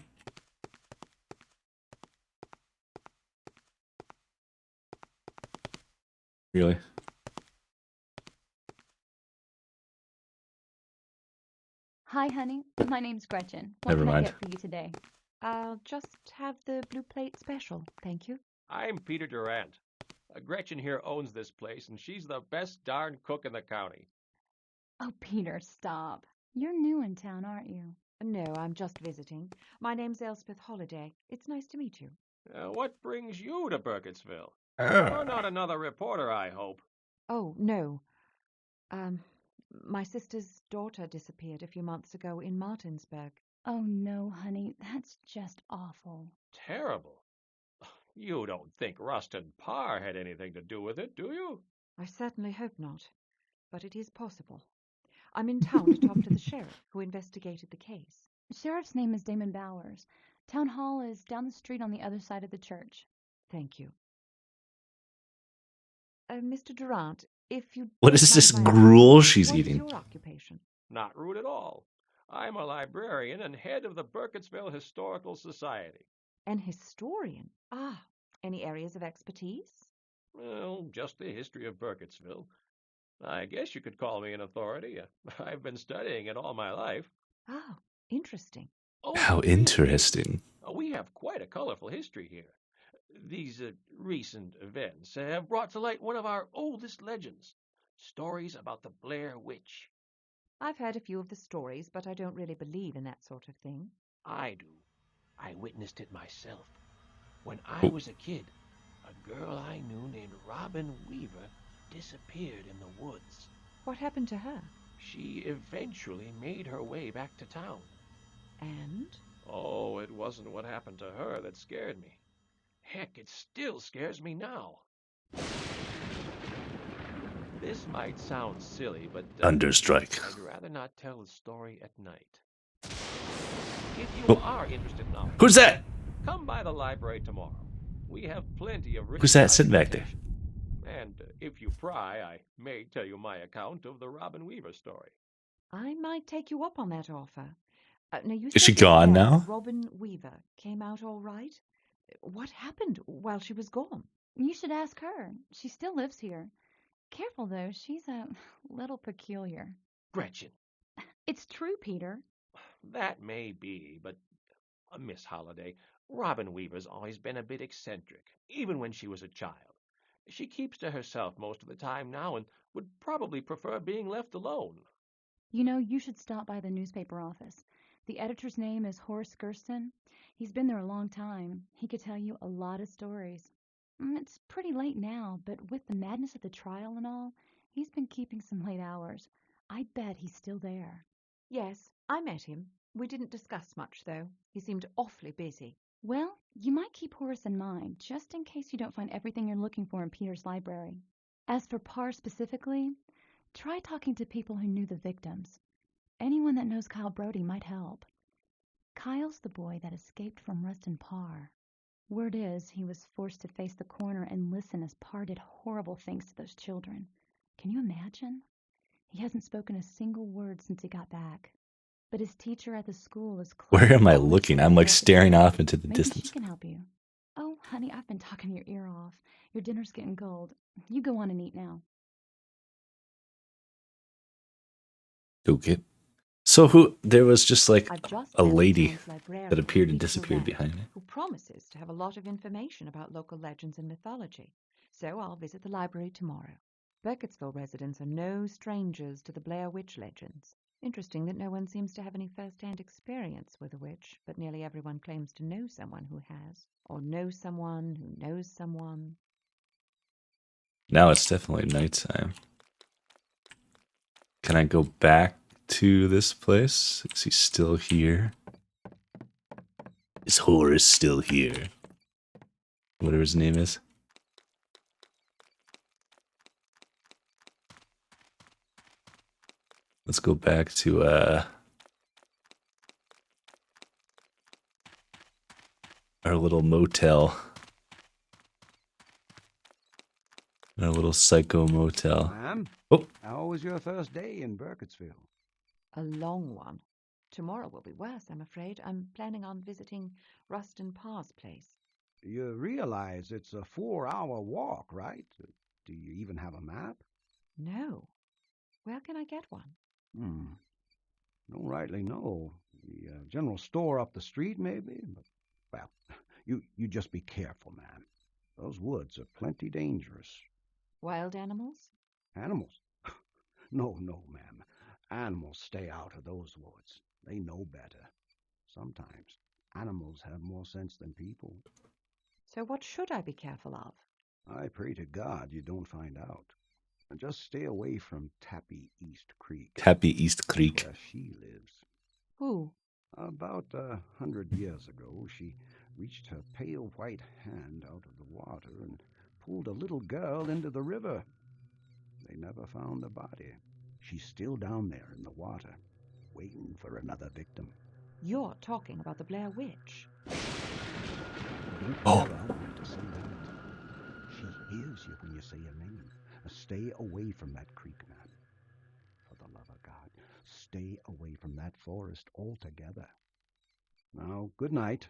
Really? Hi, honey. My name's Gretchen. What Never can I mind. get for you today? I'll just have the blue plate special, thank you. I'm Peter Durant. Gretchen here owns this place, and she's the best darn cook in the county. Oh, Peter, stop. You're new in town, aren't you? No, I'm just visiting. My name's Elspeth Holliday. It's nice to meet you. What brings you to Burkittsville? You're not another reporter, I hope. Oh, no. My sister's daughter disappeared a few months ago in Martinsburg. Oh, no, honey. That's just awful. Terrible. You don't think Rustin Parr had anything to do with it, do you? I certainly hope not, but it is possible. I'm in town to talk to the sheriff who investigated the case. The sheriff's name is Damon Bowers. Town hall is down the street on the other side of the church. Thank you. Mr. Durant, if you... What is this gruel she's what eating? What is your occupation? Not rude at all. I'm a librarian and head of the Burkittsville Historical Society. An historian? Ah, any areas of expertise? Well, just the history of Burkittsville. I guess you could call me an authority. I've been studying it all my life. Ah, interesting. Oh, How interesting. we have quite a colorful history here. These recent events have brought to light one of our oldest legends, stories about the Blair Witch. I've heard a few of the stories, but I don't really believe in that sort of thing. I do. I witnessed it myself. When I was a kid, a girl I knew named Robin Weaver disappeared in the woods. What happened to her? She eventually made her way back to town. And? Oh, it wasn't what happened to her that scared me. Heck, it still scares me now. This might sound silly, but... Thunderstrike. I'd rather not tell the story at night. If you are interested in knowledge... Who's that? Come by the library tomorrow. We have plenty of... Who's that sitting back there? And if you pry, I may tell you my account of the Robin Weaver story. I might take you up on that offer. Now, you Is she said that gone now? Robin Weaver came out all right? What happened while she was gone? You should ask her. She still lives here. Careful, though. She's a little peculiar. Gretchen, It's true, Peter. that may be, but Miss Holliday, Robin Weaver's always been a bit eccentric, even when she was a child. She keeps to herself most of the time now and would probably prefer being left alone. You know, you should stop by the newspaper office. The editor's name is Horace Gersten. He's been there a long time. He could tell you a lot of stories. It's pretty late now, but with the madness of the trial and all, he's been keeping some late hours. I bet he's still there. Yes, I met him. We didn't discuss much, though. He seemed awfully busy. Well, you might keep Horace in mind, just in case you don't find everything you're looking for in Peter's library. As for Parr specifically, try talking to people who knew the victims. Anyone that knows Kyle Brody might help. Kyle's the boy that escaped from Rustin Parr. Word is he was forced to face the coroner and listen as Parr did horrible things to those children. Can you imagine? He hasn't spoken a single word since he got back. But his teacher at the school is close. Where am I looking? I'm like staring off into the Maybe distance. she can help you. Oh, honey, I've been talking your ear off. Your dinner's getting cold. You go on and eat now. Okay. So there was just like I've just a met lady town's librarian, that appeared and Peter disappeared Durant, behind me. who promises to have a lot of information about local legends and mythology. So I'll visit the library tomorrow. Burkittsville residents are no strangers to the Blair witch legends. Interesting that no one seems to have any first-hand experience with a witch, but nearly everyone claims to know someone who has, or knows someone who knows someone. Now it's definitely nighttime. Can I go back to this place? Is he still here? Is Horace still here? Whatever his name is. Let's go back to our little motel. Our little psycho motel. Ma'am? Oh. How was your first day in Burkittsville? A long one. Tomorrow will be worse, I'm afraid. I'm planning on visiting Rustin Parr's place. You realize it's a 4-hour walk, right? Do you even have a map? No. Where can I get one? Don't rightly know. The general store up the street, maybe? But, well, you just be careful, ma'am. Those woods are plenty dangerous. Wild animals? Animals? No, ma'am. Animals stay out of those woods. They know better. Sometimes animals have more sense than people. So what should I be careful of? I pray to God you don't find out. And just stay away from Tappy East Creek. Tappy East Creek. Where she lives. Who? About 100 years ago, she reached her pale white hand out of the water and pulled a little girl into the river. They never found the body. She's still down there in the water, waiting for another victim. You're talking about the Blair Witch. Don't ever want to say that. She hears you when you say her name. Stay away from that creek, man. For the love of God, stay away from that forest altogether. Now, good night.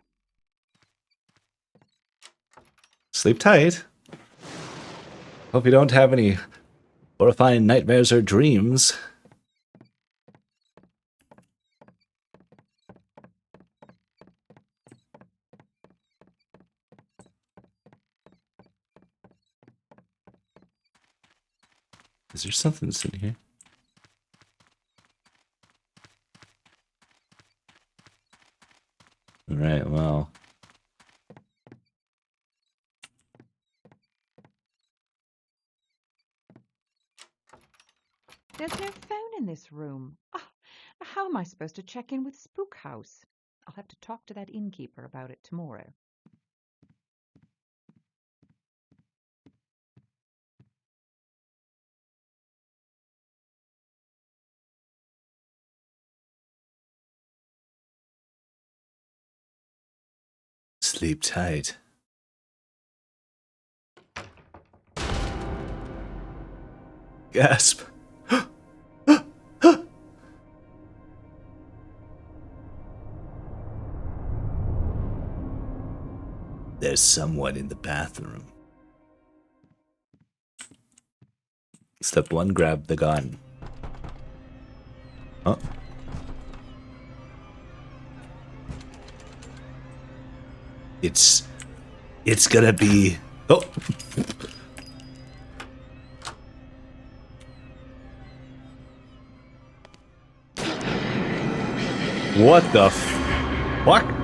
Sleep tight. Hope you don't have any horrifying nightmares or dreams. Is there something that's in here? Alright, well. There's no phone in this room. How am I supposed to check in with Spook House? I'll have to talk to that innkeeper about it tomorrow. Sleep tight. Gasp. There's someone in the bathroom. Step 1, grab the gun. Oh. It's gonna be... Oh! What the fuck?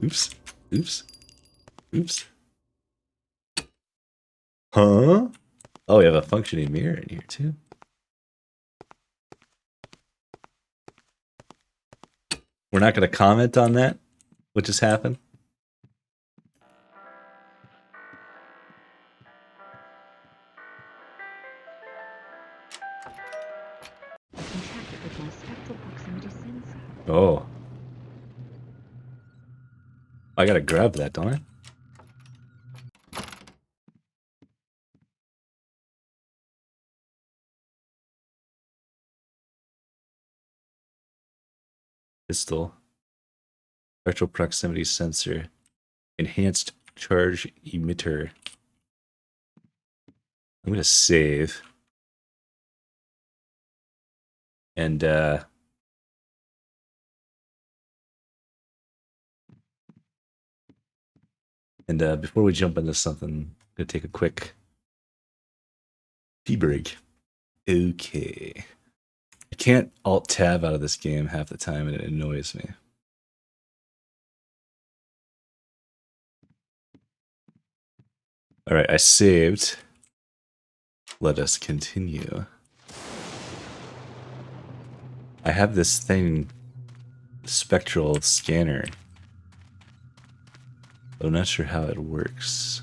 Oops. Oops. Oops. Huh? Oh, we have a functioning mirror in here, too. We're not going to comment on that, what just happened. I can track it with my spectral proximity sensor. Oh. I gotta grab that, don't I? Pistol. Spectral proximity sensor. Enhanced charge emitter. I'm gonna save. And before we jump into something, I'm gonna take a quick tea break. Okay. I can't alt-tab out of this game half the time and it annoys me. Alright, I saved. Let us continue. I have this thing, spectral scanner. But I'm not sure how it works.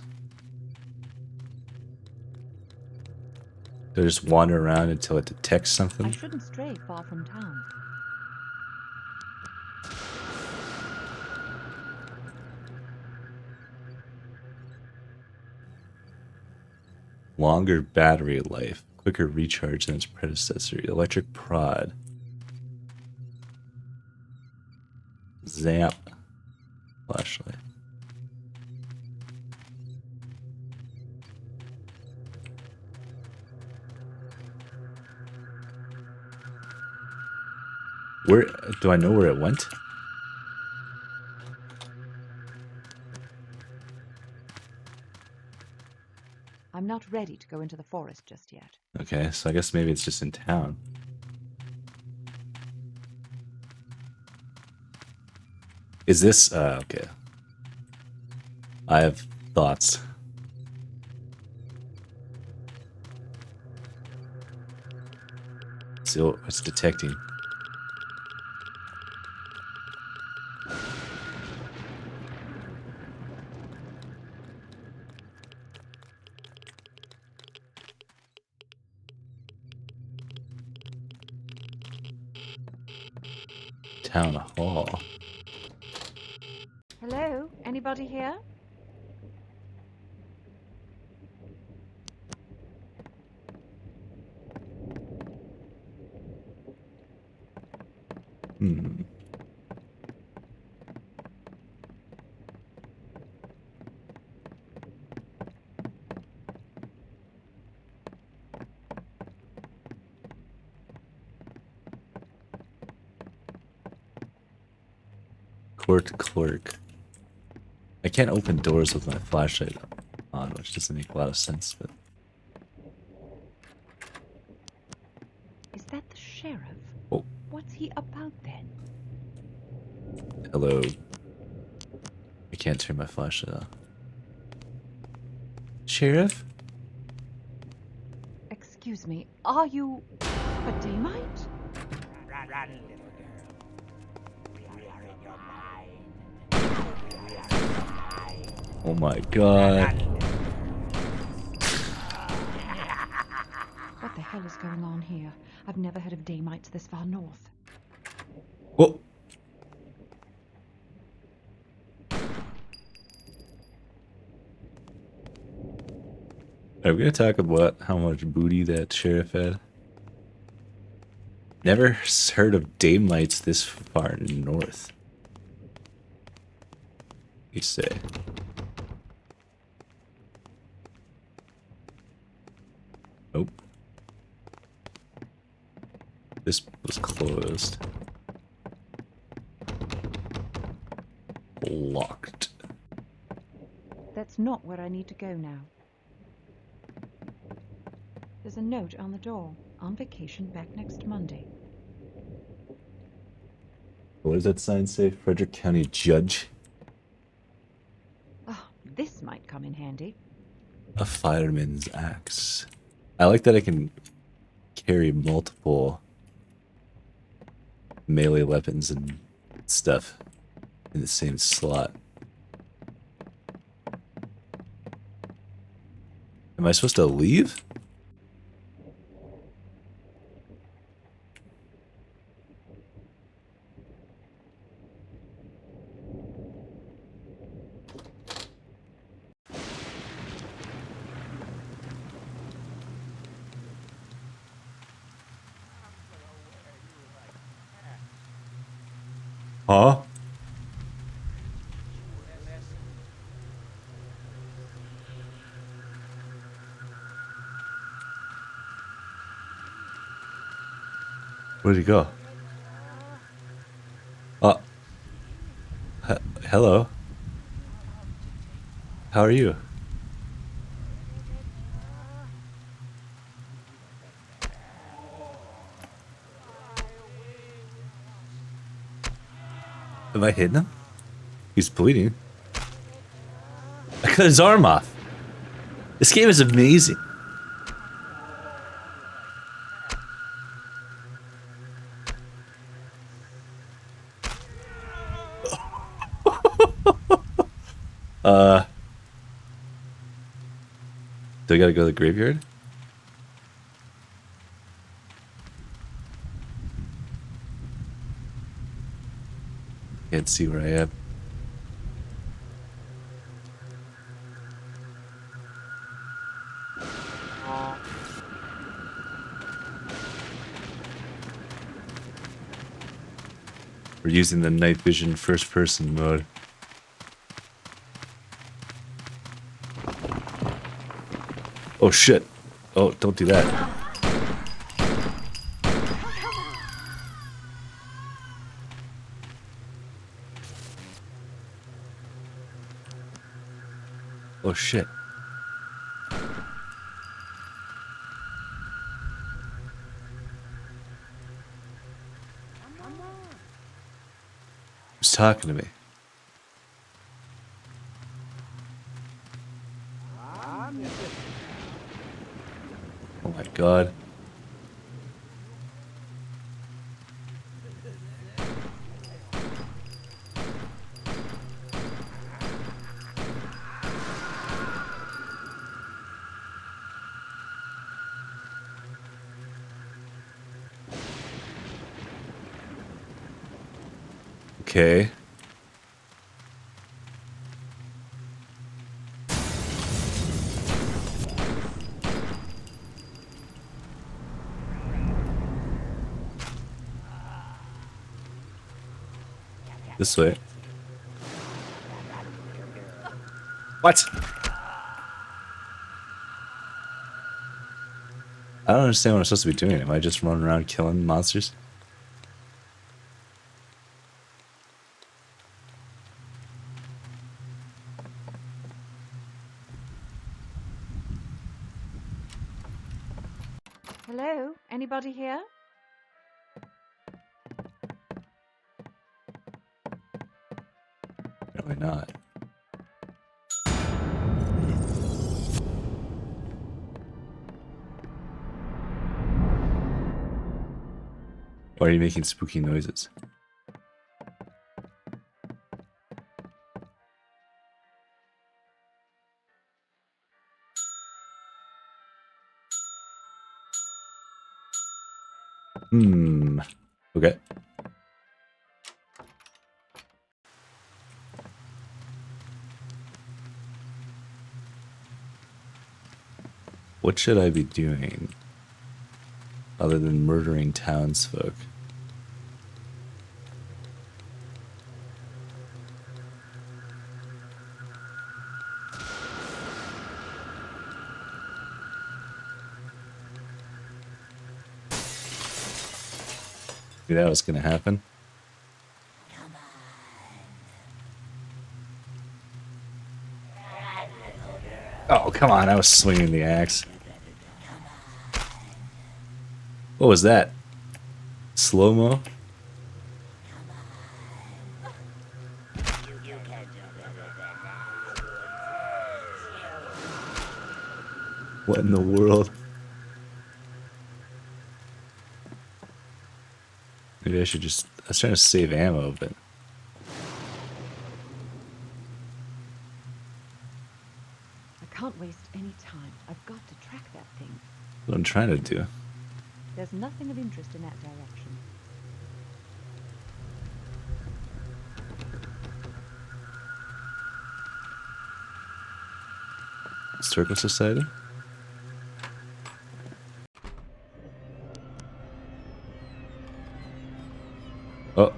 Do I just wander around until it detects something? I shouldn't stray far from town. Longer battery life, quicker recharge than its predecessor. Electric prod. Zap. Flashlight. Where do I know where it went? I'm not ready to go into the forest just yet. Okay, so I guess maybe it's just in town. Is this okay. I have thoughts. So it's detecting. Town hall. Hello? Anybody here? Hmm. Court clerk. I can't open doors with my flashlight on, which doesn't make a lot of sense, but... Is that the sheriff? Oh. What's he about then? Hello. I can't turn my flashlight on. Sheriff? Excuse me, are you a Damite? Run, little girl. We are in your mind. Oh my god. What the hell is going on here? I've never heard of Damites this far north. Oh. Are we gonna talk about how much booty that sheriff had? Never heard of dame lights this far north. You say? Nope. This was closed. Locked. That's not where I need to go now. There's a note on the door. On vacation back next Monday. What does that sign say? Frederick County Judge? Oh, this might come in handy. A fireman's axe. I like that I can carry multiple melee weapons and stuff in the same slot. Am I supposed to leave? Huh? Where'd he go? Hello. How are you? Am I hitting him? He's bleeding. I cut his arm off. This game is amazing. Do I gotta go to the graveyard? Can't see where I am. We're using the night vision first person mode. Oh shit. Oh, don't do that. Oh shit. Who's talking to me? Oh my god. Okay. This way. What? I don't understand what I'm supposed to be doing. Am I just running around killing monsters? Hello? Anybody here? Apparently not. Why are you making spooky noises? Okay. What should I be doing? other than murdering townsfolk. Knew that was gonna happen. Oh, come on, I was swinging the axe. What was that? Slow-mo? What in the world? Maybe I should just... I was trying to save ammo, but... I can't waste any time. I've got to track that thing. What I'm trying to do. There's nothing of interest in that direction. Circle Society? Oh.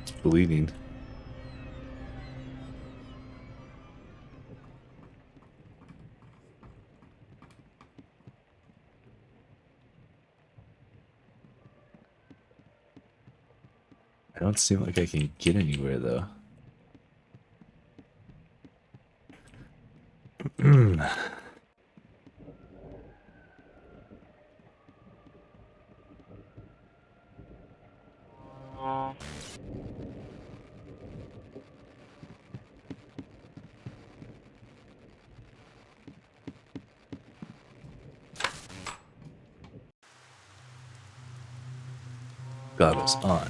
It's bleeding. I don't seem like I can get anywhere, though. Goggles on.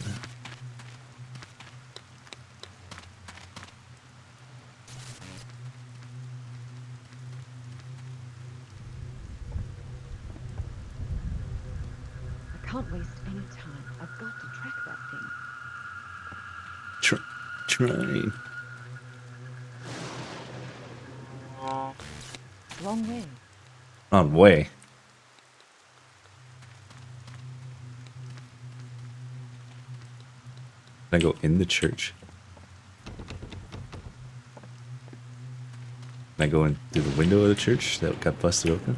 I can't waste any time. I've got to track that thing. Trying. Wrong way. Wrong way. Can I go in the church? Can I go in through the window of the church that got busted open?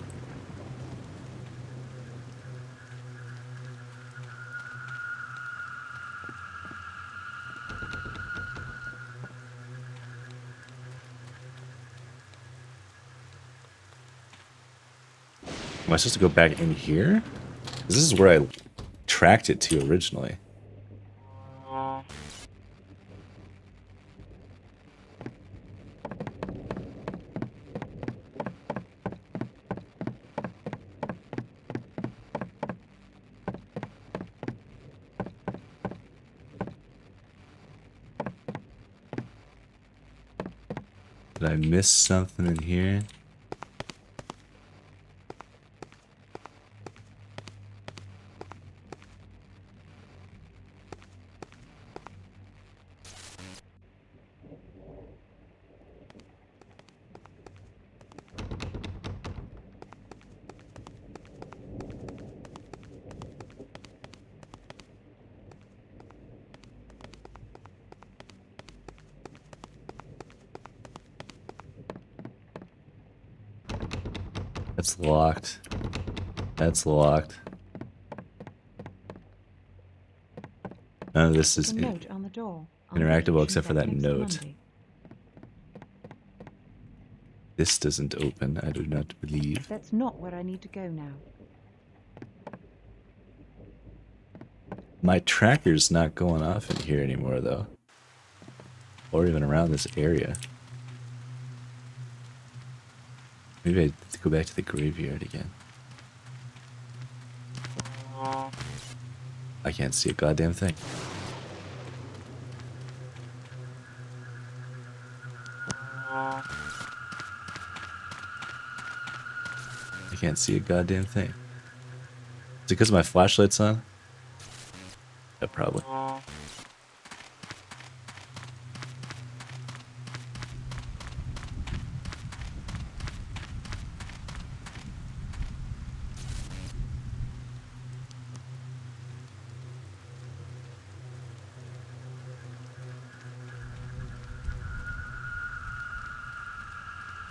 Am I supposed to go back in here? This is where I tracked it to originally. Did I miss something in here? That's locked. That's locked. None of this is A note on the door. interactable except for that Next note. Monday. This doesn't open, I do not believe. That's not where I need to go now. My tracker's not going off in here anymore, though. Or even around this area. Maybe I have to go back to the graveyard again. I can't see a goddamn thing. I can't see a goddamn thing. Is it because my flashlight's on? Yeah, probably.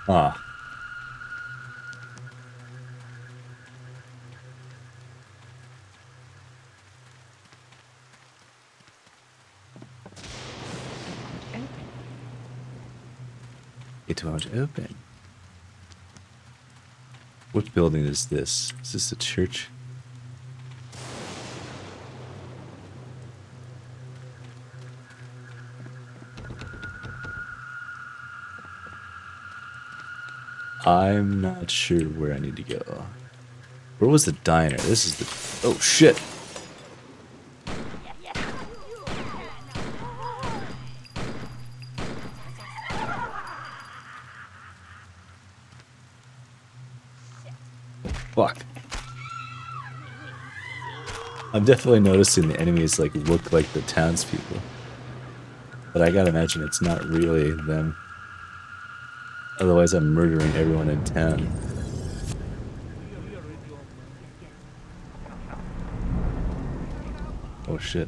Ah. It won't open. What building is this? Is this a church? I'm not sure where I need to go. Where was the diner? This is the... Oh, shit! Fuck. I'm definitely noticing the enemies like look like the townspeople. But I gotta imagine it's not really them. Otherwise I'm murdering everyone in town. Oh shit.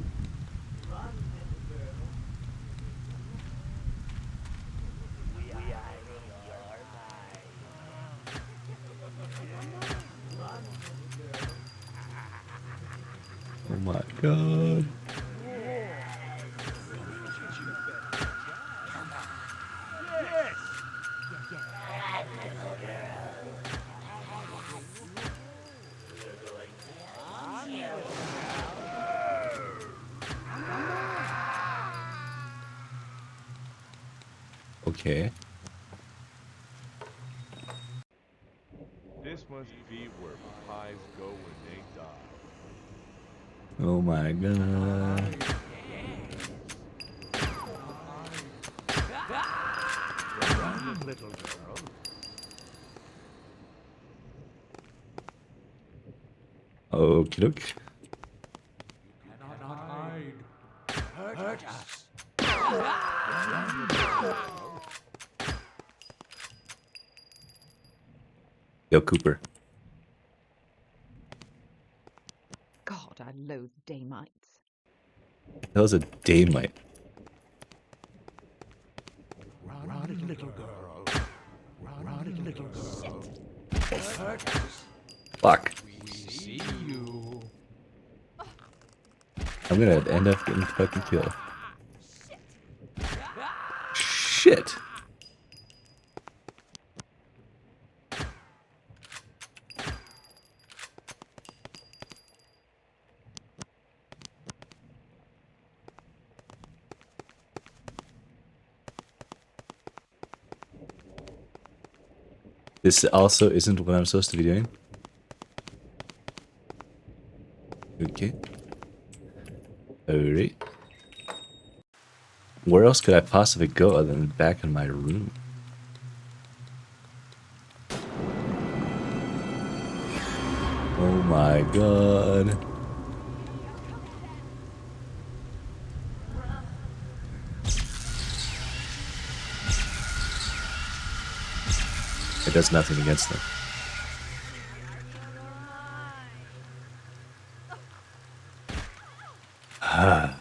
Oh my god. Okay. This must be where pies go when they die. Oh my god. Run, little girl. Okie doke. Cannot hide. Hurt us. Yo, Cooper. God, I loathe daymites. That was a daymite. Run, little girl. Run, little girl. Hurt us. Fuck. We see you. I'm gonna end up getting fucking killed. Shit. This also isn't what I'm supposed to be doing. Okay. Alright. Where else could I possibly go other than back in my room? Oh my god. It does nothing against them. Ah.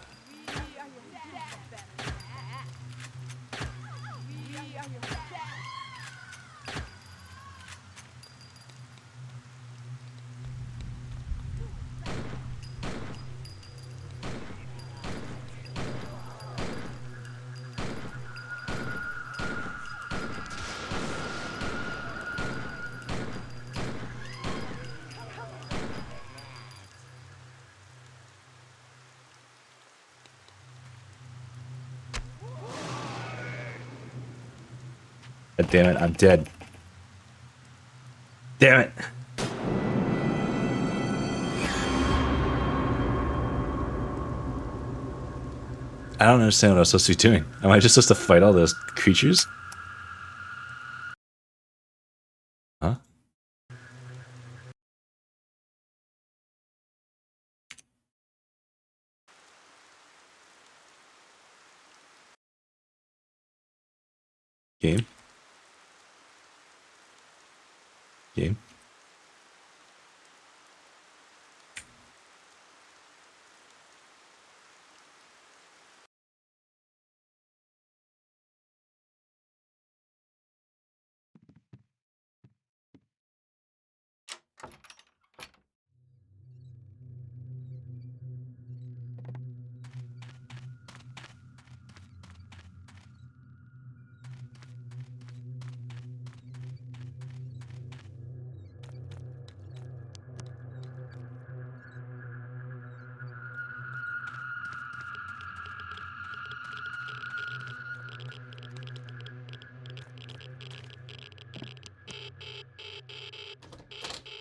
God damn it, I'm dead. Damn it. I don't understand what I was supposed to be doing. Am I just supposed to fight all those creatures? Huh? Game? Game?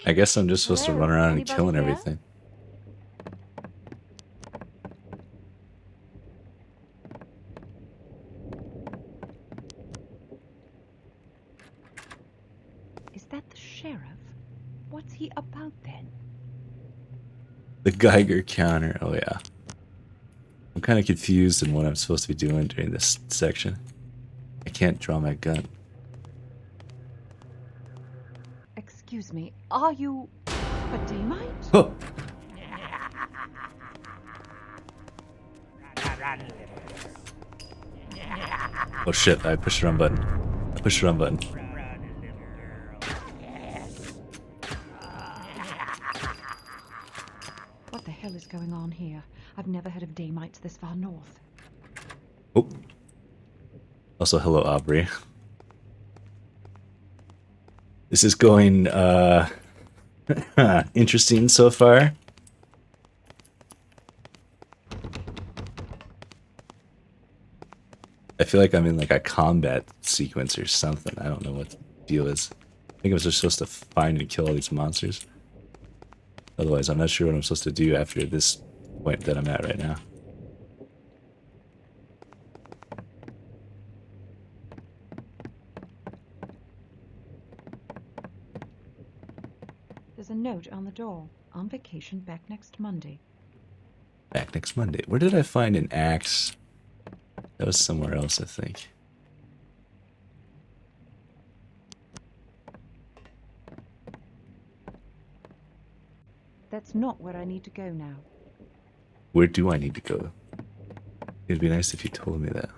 I guess I'm just supposed to Hello? run around and Anybody killing there? everything. Is that the sheriff? What's he about then? The Geiger counter. Oh yeah. I'm kind of confused in what I'm supposed to be doing during this section. I can't draw my gun. Excuse me, are you a Damite? Oh! Run, little girl. Oh shit, I pushed the wrong button. I pushed the wrong button. Run, little girl. What the hell is going on here? I've never heard of Damites this far north. Oh. Also, hello, Aubrey. This is going, interesting so far. I feel like I'm in like a combat sequence or something. I don't know what the deal is. I think I was just supposed to find and kill all these monsters. Otherwise, I'm not sure what I'm supposed to do after this point that I'm at right now. There's a note on the door. On vacation back next Monday. Back next Monday. Where did I find an axe? That was somewhere else, I think. That's not where I need to go now. Where do I need to go? It'd be nice if you told me that.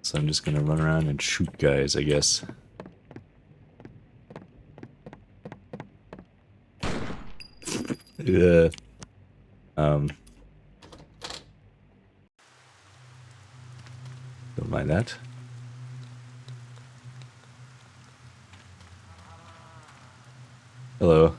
So I'm just gonna run around and shoot guys, I guess. Don't mind that. Hello.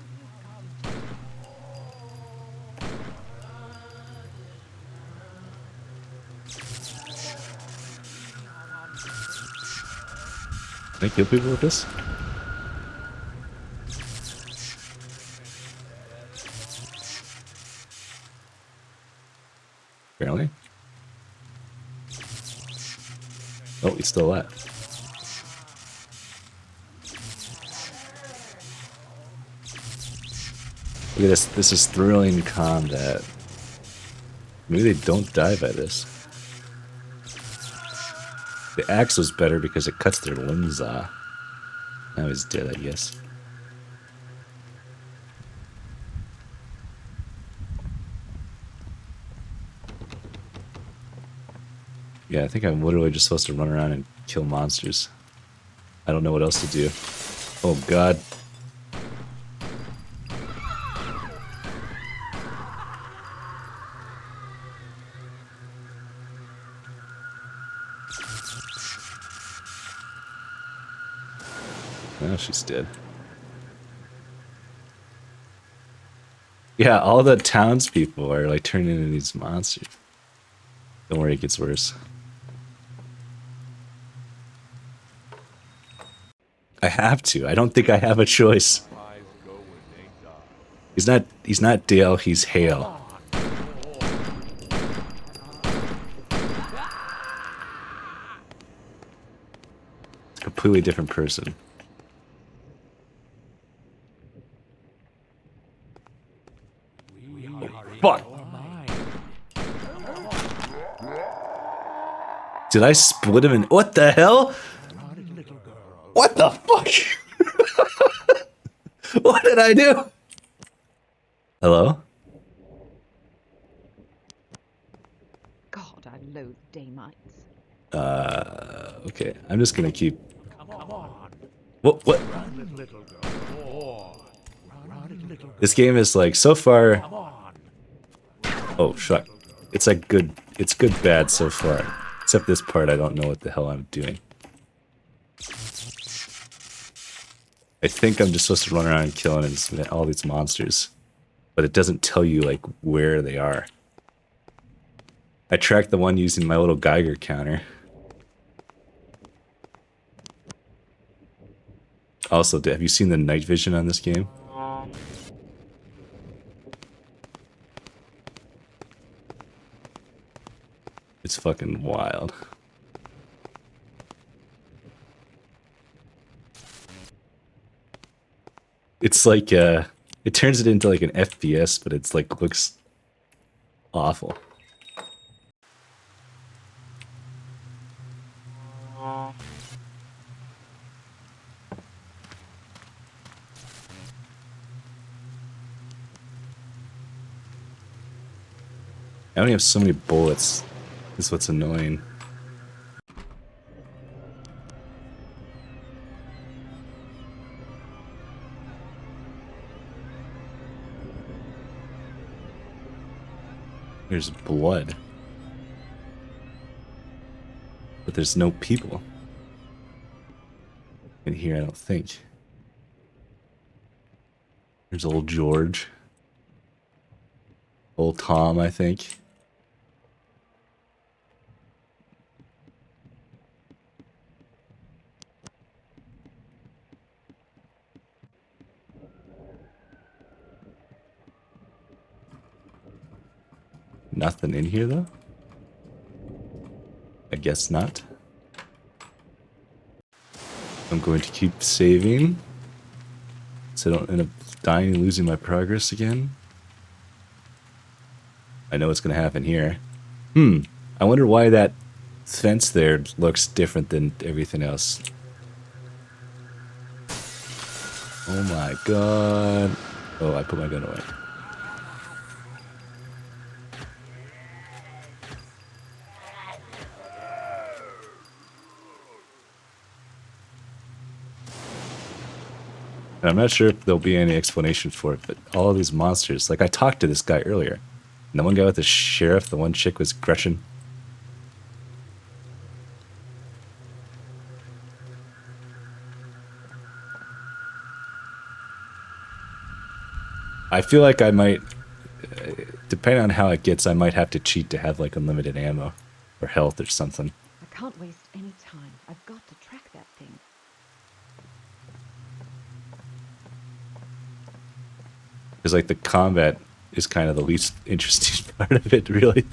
Can I kill people with this? Apparently. Oh, he's still alive. Look at this. This is thrilling combat. Maybe they don't die by this. The axe was better because it cuts their limbs off. Now he's dead, I guess. Yeah, I think I'm literally just supposed to run around and kill monsters. I don't know what else to do. Oh god. Now she's dead. Yeah, all the townspeople are like turning into these monsters. Don't worry, it gets worse. I have to. I don't think I have a choice. He's not Dale, he's Hale. Completely different person. Fuck! Did I split him in? What the hell? What the fuck? What did I do? Hello? God, I loathe Damites. Okay. I'm just gonna keep... Come on. What? Run, little girl. Run, little girl. This game is like, so far... Come on. Oh, shuck. It's like good... It's good bad so far. Except this part, I don't know what the hell I'm doing. I think I'm just supposed to run around killing all these monsters. But it doesn't tell you, like, where they are. I tracked the one using my little Geiger counter. Also, have you seen the night vision on this game? It's fucking wild. It's like, it turns it into like an FPS, but it's like, looks awful. I only have so many bullets. That's what's annoying. There's blood. But there's no people in here, I don't think. There's old George. Old Tom, I think. Nothing in here, though? I guess not. I'm going to keep saving, so I don't end up dying and losing my progress again. I know what's going to happen here. I wonder why that fence there looks different than everything else. Oh my god. Oh, I put my gun away. And I'm not sure if there'll be any explanation for it, but all of these monsters, like I talked to this guy earlier, and the one guy with the sheriff, the one chick was Gretchen. I feel like I might, depending on how it gets, I might have to cheat to have like unlimited ammo or health or something. I can't waste any time. I've got to track that thing. Because like the combat is kind of the least interesting part of it, really.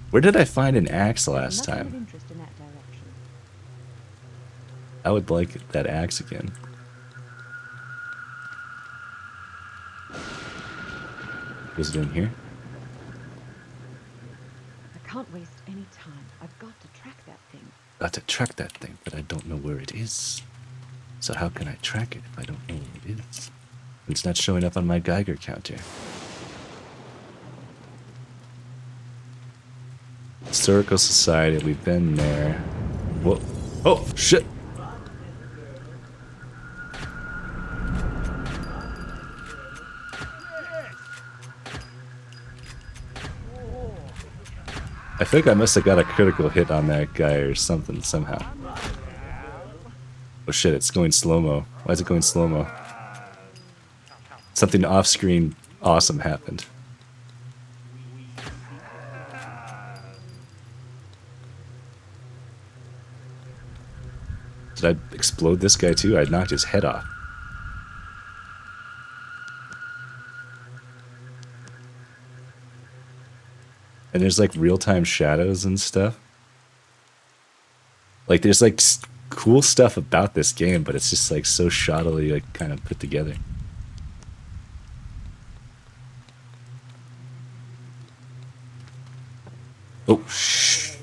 Where did I find an axe last Nothing of time? interest in that direction. I would like that axe again. Was it in here? I can't waste any time. I've got to track that thing. Got to track that thing, but I don't know where it is. So how can I track it if I don't know where it is? It's not showing up on my Geiger counter. Historical Society, we've been there. Whoa. Oh, shit! I think I must have got a critical hit on that guy or something, somehow. Oh shit, it's going slow-mo. Why is it going slow-mo? Something off-screen awesome happened. Did I explode this guy too? I knocked his head off. And there's like real-time shadows and stuff. Like there's like cool stuff about this game, but it's just like so shoddily like kind of put together. Oh shh.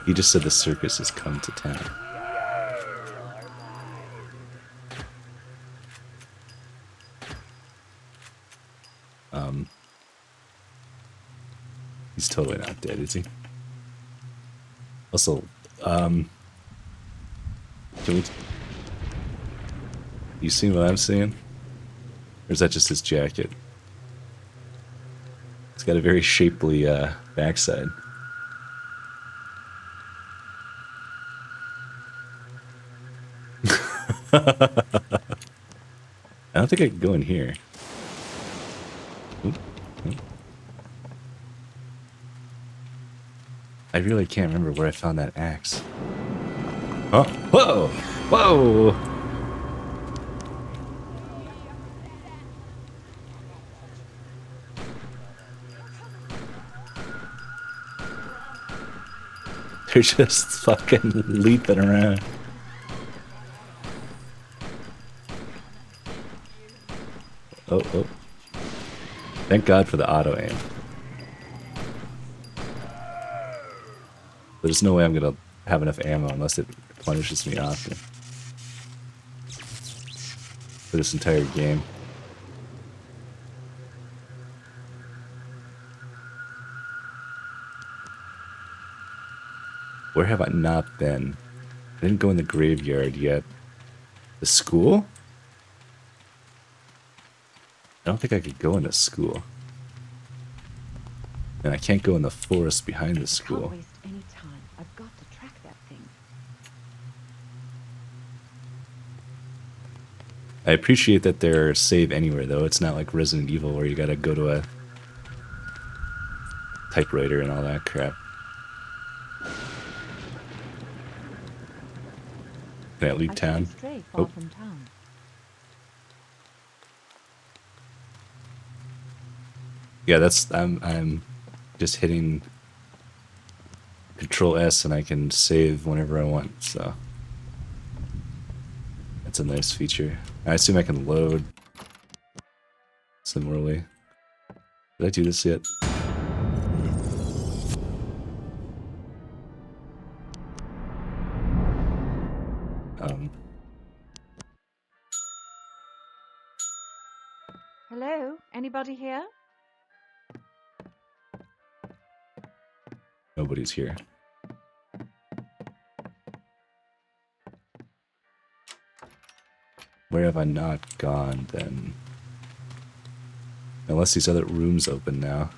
He just said the circus has come to town. He's totally not dead, is he? Also, can we... You seen what I'm seeing? Or is that just his jacket? It's got a very shapely backside. I don't think I can go in here. I really can't remember where I found that axe. Oh, whoa! Whoa! They're just fucking leaping around. Oh, oh. Thank God for the auto aim. There's no way I'm gonna have enough ammo unless it punishes me often. For this entire game. Where have I not been? I didn't go in the graveyard yet. The school? I don't think I could go into school. And I can't go in the forest behind the school. Can't waste any time. I've got to track that thing. I appreciate that they're save anywhere though. It's not like Resident Evil where you gotta go to a typewriter and all that crap. Can I leave town? Far from town. Yeah, that's I'm just hitting Control S and I can save whenever I want, so that's a nice feature. I assume I can load similarly. Did I do this yet? Hello? Anybody here? Nobody's here. Where have I not gone then? Unless these other rooms open now.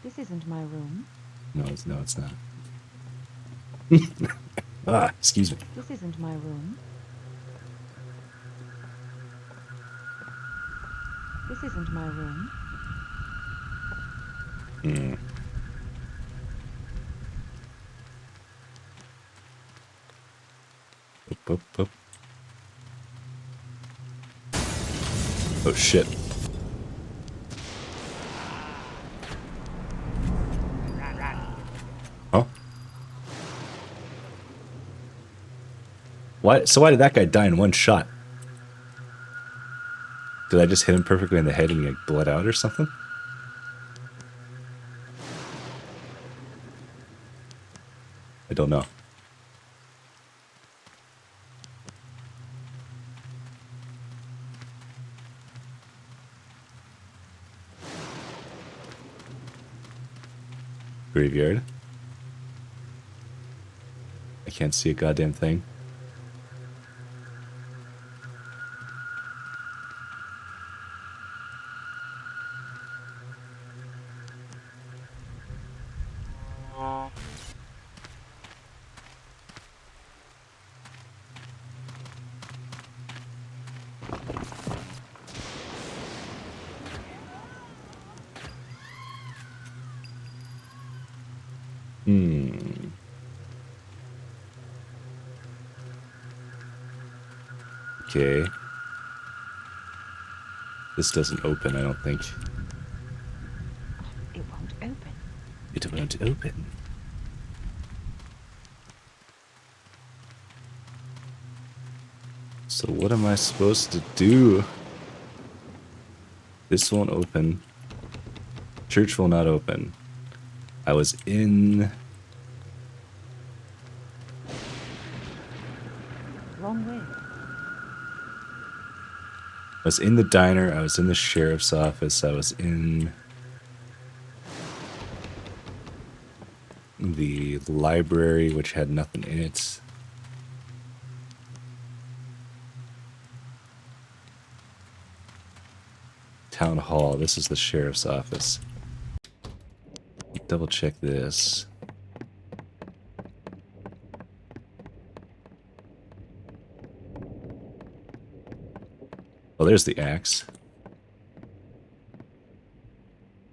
This isn't my room. No, it's not. Ah, excuse me. This isn't my room. This isn't my room. Hmm. Up, up, up. Oh shit. Huh? Why? So why did that guy die in one shot? Did I just hit him perfectly in the head and he like bled out or something? I don't know. Graveyard. I can't see a goddamn thing. Okay. This doesn't open, I don't think. It won't open. It won't open. So what am I supposed to do? This won't open. Church will not open. I was in... Wrong way. I was in the diner, I was in the sheriff's office, I was in the library, which had nothing in it. Town hall, this is the sheriff's office. Double check this. Oh, there's the axe.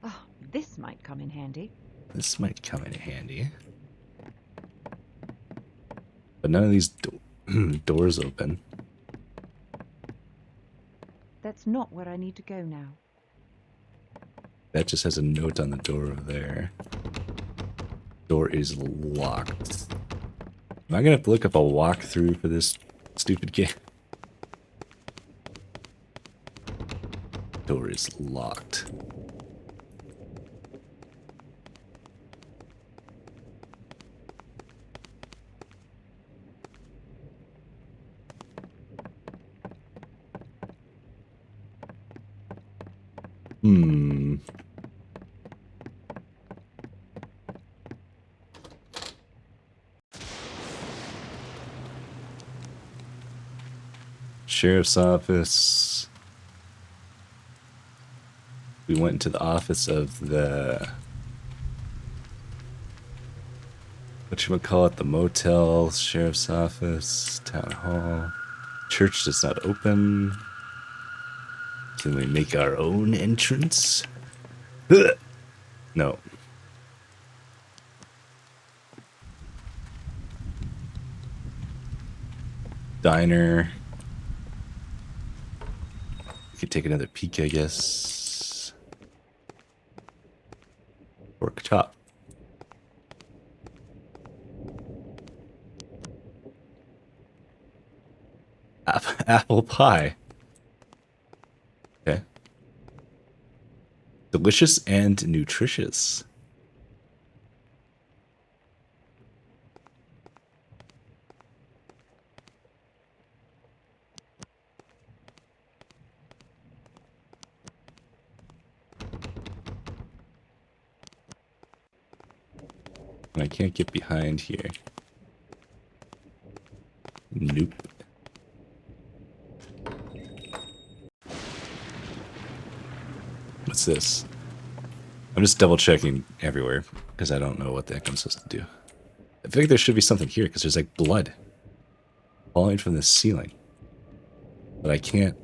Oh, this might come in handy. This might come in handy. But none of these doors open. That's not where I need to go now. That just has a note on the door over there. Door is locked. Am I gonna have to look up a walkthrough for this stupid game? Door is locked. Sheriff's office. We went into the office of the whatchamacallit, the motel, sheriff's office, town hall. Church does not open. Can we make our own entrance? Ugh. No. Diner. We could take another peek, I guess. Pork chop. Apple pie. Okay. Delicious and nutritious. And I can't get behind here. Nope. What's this? I'm just double checking everywhere because I don't know what the heck I'm supposed to do. I feel like there should be something here because there's like blood falling from the ceiling. But I can't.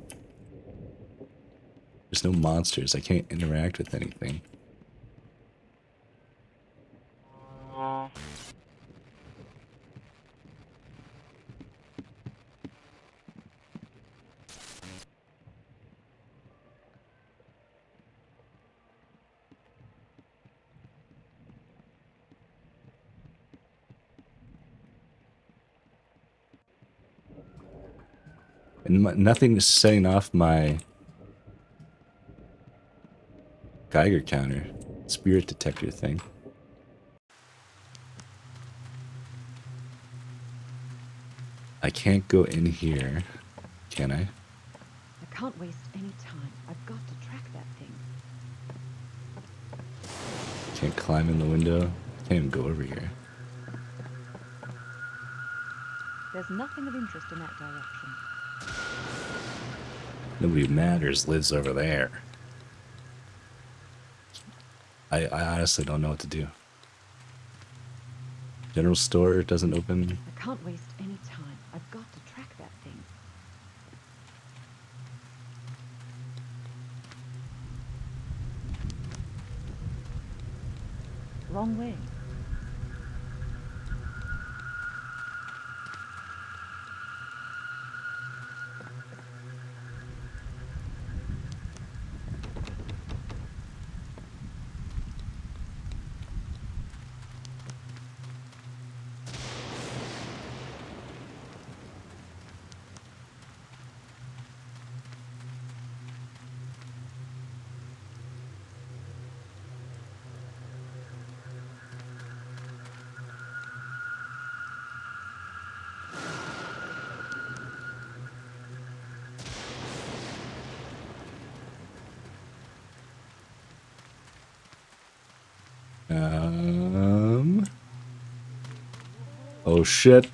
There's no monsters. I can't interact with anything. And nothing is setting off my Geiger counter, spirit detector thing. I can't go in here, can I? I can't waste any time. I've got to track that thing. Can't climb in the window. Can't even go over here. There's nothing of interest in that direction. Nobody who matters lives over there. I honestly don't know what to do. General store doesn't open. I can't waste any time. I've got to track that thing. Wrong way. Oh shit.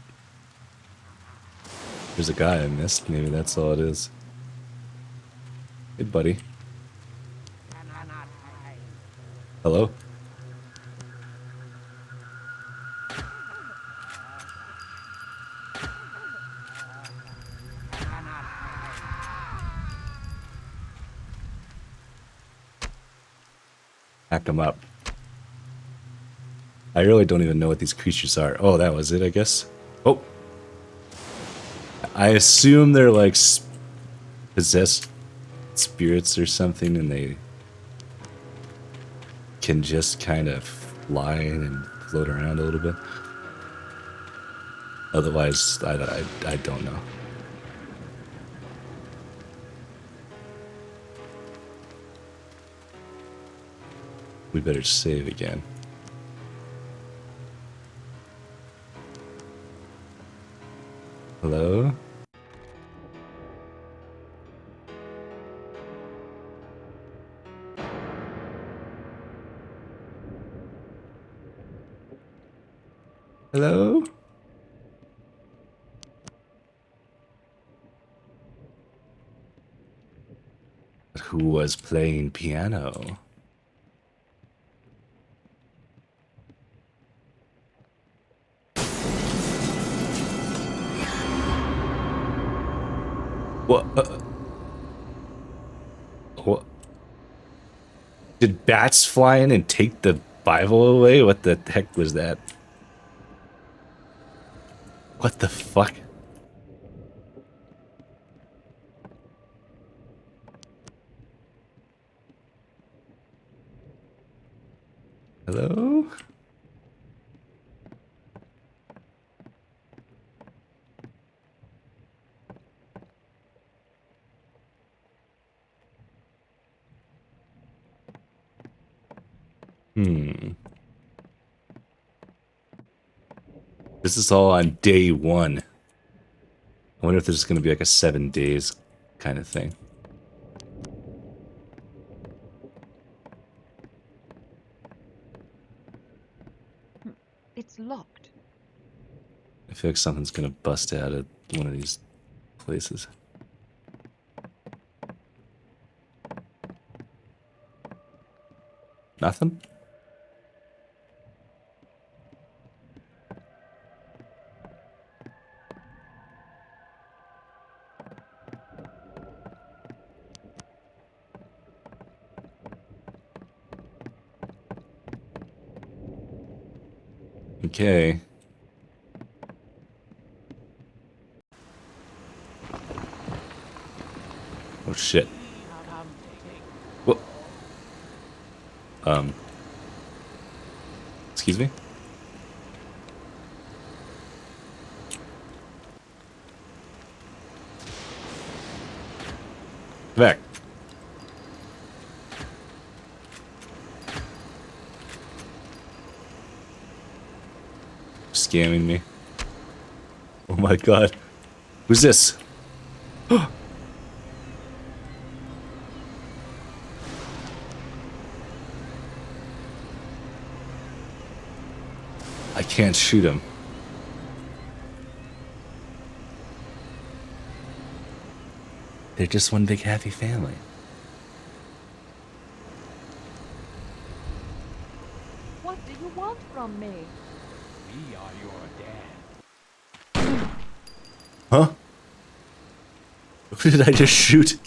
There's a guy I missed. Maybe that's all it is. Hey, buddy. Hello? Hack him up. I really don't even know what these creatures are. Oh, that was it, I guess. Oh. I assume they're like possessed spirits or something, and they can just kind of fly and float around a little bit. Otherwise, I don't know. We better save again. Hello? Hello? Who was playing piano? What? What? Did bats fly in and take the Bible away? What the heck was that? What the fuck? Hello? This is all on day 1. I wonder if this is going to be like a 7 days kind of thing. It's locked. I feel like something's going to bust out at one of these places. Nothing? Okay. Oh shit. What? Excuse me? Back. Scamming me. Oh my god. Who's this? I can't shoot him. They're just one big happy family. What do you want from me? We are your dad. Huh? Who did I just shoot?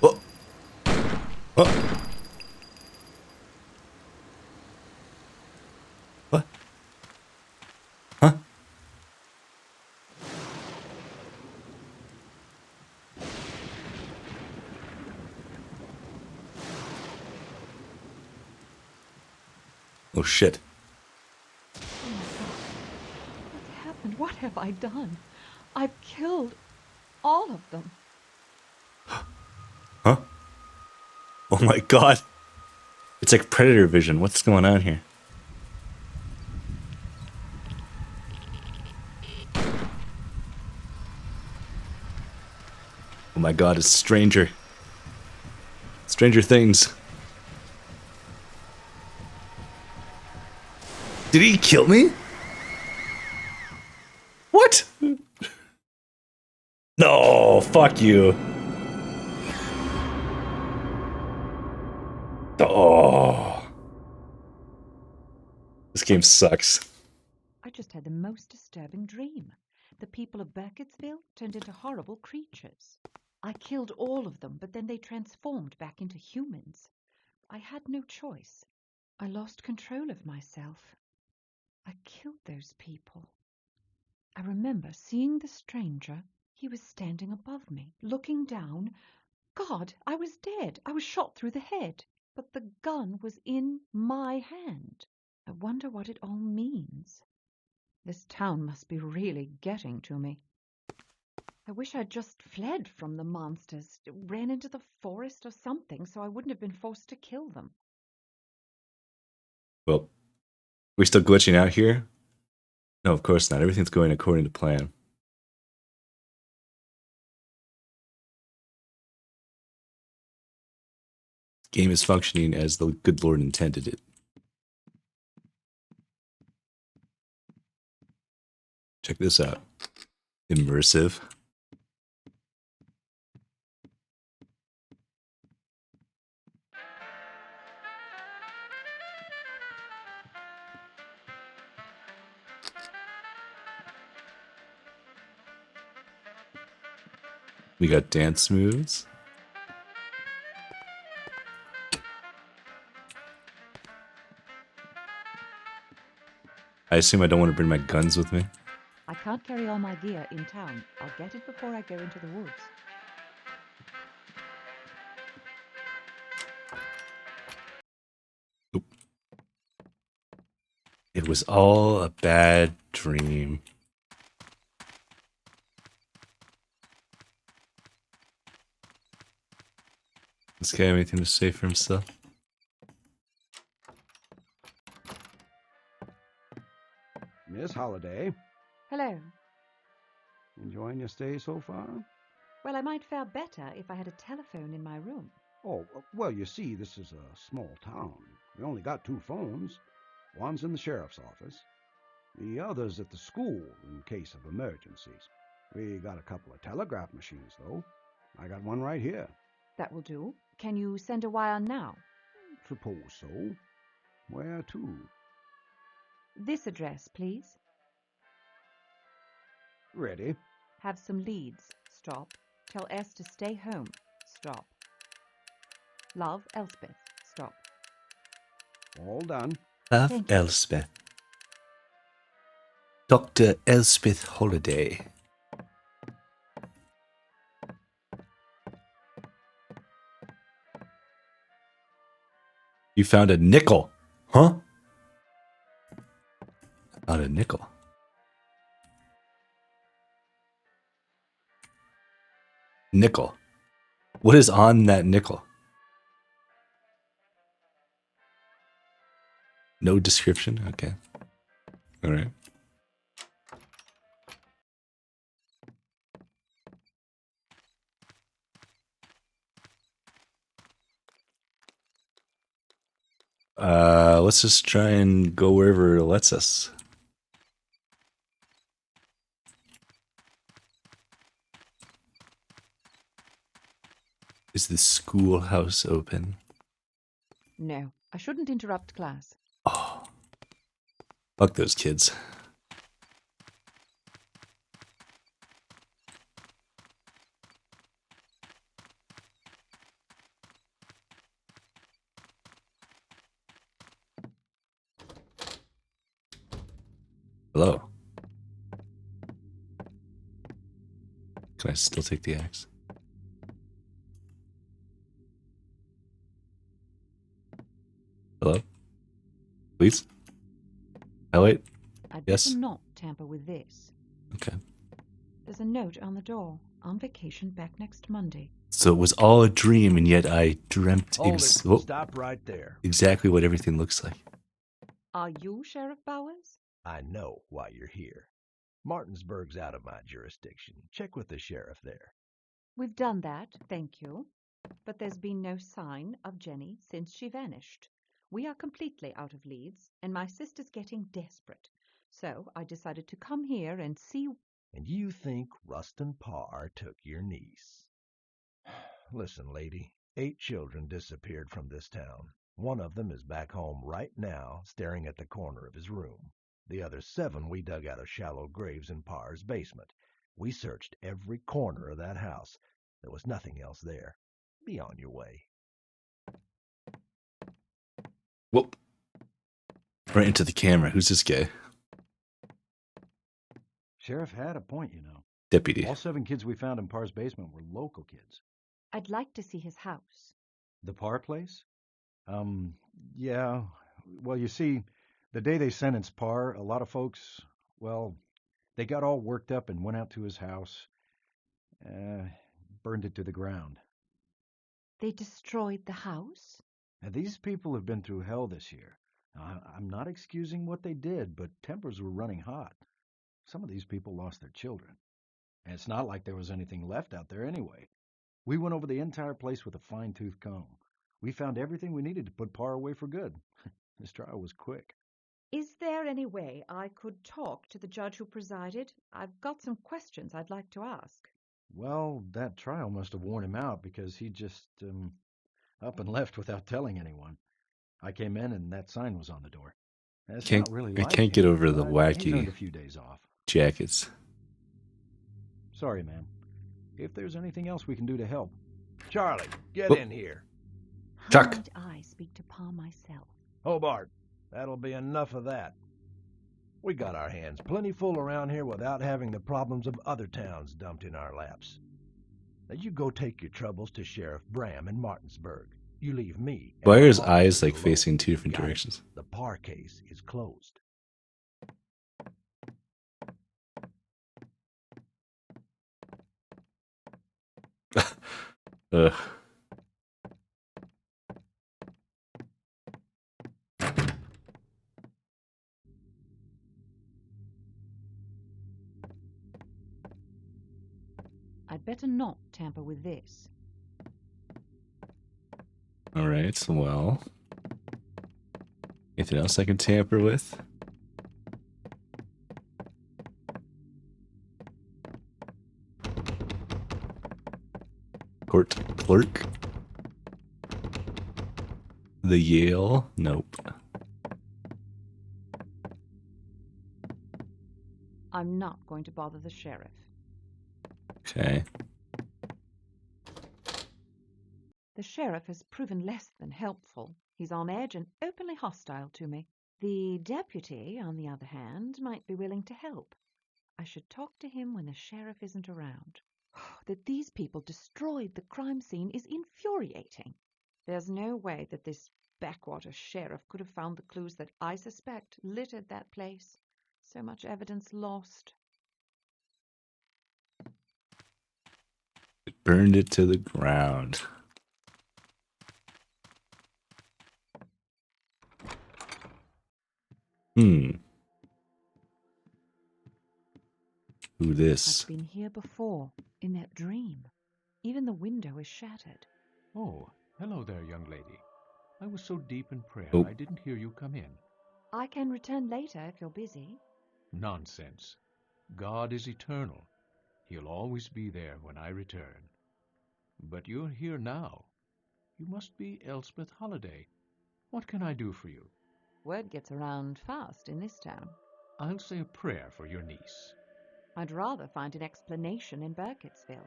Oh. Oh. What? Huh? Oh shit. Oh my God. What's happened? What have I done? I've killed all of them. Huh? Oh my god. It's like predator vision. What's going on here? Oh my god, it's Stranger. Stranger Things. Did he kill me? What? No, fuck you. Oh. This game sucks. I just had the most disturbing dream. The people of Burkittsville turned into horrible creatures. I killed all of them, but then they transformed back into humans. I had no choice. I lost control of myself. I killed those people. I remember seeing the stranger. He was standing above me, looking down. God, I was dead. I was shot through the head. But the gun was in my hand. I wonder what it all means. This town must be really getting to me. I wish I'd just fled from the monsters, ran into the forest or something so I wouldn't have been forced to kill them. Well, we're still glitching out here? No, of course not. Everything's going according to plan. Game is functioning as the good Lord intended it. Check this out. Immersive. We got dance moves. I assume I don't want to bring my guns with me. I can't carry all my gear in town. I'll get it before I go into the woods. Oop. It was all a bad dream. This guy have anything to say for himself? Miss Holliday, Hello. enjoying your stay so far? Well, I might fare better if I had a telephone in my room. Oh, well, you see, this is a small town. We only got 2 phones. One's in the sheriff's office. The other's at the school in case of emergencies. We got a couple of telegraph machines, though. I got one right here. That will do. Can you send a wire now? Suppose so. Where to? This address, please. Ready. Have some leads. Stop. Tell S to stay home. Stop. Love, Elspeth. Stop. All done. Love Thank you. Elspeth. Dr. Elspeth Holliday. You found a nickel. Huh? I found a nickel. Nickel. What is on that nickel? No description? Okay. All right. Let's just try and go wherever it lets us. Is the schoolhouse open? No, I shouldn't interrupt class. Oh. Fuck those kids. Hello. Can I still take the axe? Hello? Please? Highlight? I'd Yes? better not tamper with this. Okay. There's a note on the door. On vacation back next Monday. So it was all a dream, and yet I dreamt Hold it. Stop right there. exactly what everything looks like. Are you Sheriff Bowers? I know why you're here. Martinsburg's out of my jurisdiction. Check with the sheriff there. We've done that, thank you. But there's been no sign of Jenny since she vanished. We are completely out of leads, and my sister's getting desperate. So I decided to come here and see. And you think Rustin Parr took your niece? Listen, lady, 8 children disappeared from this town. One of them is back home right now, staring at the corner of his room. The other 7 we dug out of shallow graves in Parr's basement. We searched every corner of that house. There was nothing else there. Be on your way. Whoop. Right into the camera. Who's this guy? Sheriff had a point, you know. Deputy. All 7 kids we found in Parr's basement were local kids. I'd like to see his house. The Parr place? Yeah. Well, you see, the day they sentenced Parr, a lot of folks, well, they got all worked up and went out to his house. Burned it to the ground. They destroyed the house? Now, these people have been through hell this year. I'm not excusing what they did, but tempers were running hot. Some of these people lost their children. And it's not like there was anything left out there anyway. We went over the entire place with a fine-tooth comb. We found everything we needed to put Parr away for good. This trial was quick. Is there any way I could talk to the judge who presided? I've got some questions I'd like to ask. Well, that trial must have worn him out because he just, up and left without telling anyone. I came in and that sign was on the door. That's not really I like can't get him, over the but he's earned wacky a few days off. jackets. Sorry, ma'am. If there's anything else we can do to help. Charlie, get in here. Chuck. How might I speak to Pa myself? Hobart, that'll be enough of that. We got our hands plenty full around here without having the problems of other towns dumped in our laps. Now you go take your troubles to Sheriff Bram in Martinsburg. You leave me. Why are his eyes like facing 2 different directions? The Parr case is closed. Ugh. I'd better not tamper with this. Alright, well. Anything else I can tamper with? Court clerk? The Yale? Nope. I'm not going to bother the sheriff. Okay. The sheriff has proven less than helpful. He's on edge and openly hostile to me. The deputy, on the other hand, might be willing to help. I should talk to him when the sheriff isn't around. That these people destroyed the crime scene is infuriating. There's no way that this backwater sheriff could have found the clues that I suspect littered that place. So much evidence lost. It burned it to the ground. Who this? I've been here before, in that dream. Even the window is shattered. Oh, hello there, young lady. I was so deep in prayer Oh. I didn't hear you come in. I can return later if you're busy. Nonsense. God is eternal. He'll always be there when I return. But you're here now. You must be Elspeth Holliday. What can I do for you? Word gets around fast in this town. I'll say a prayer for your niece. I'd rather find an explanation in Burkittsville.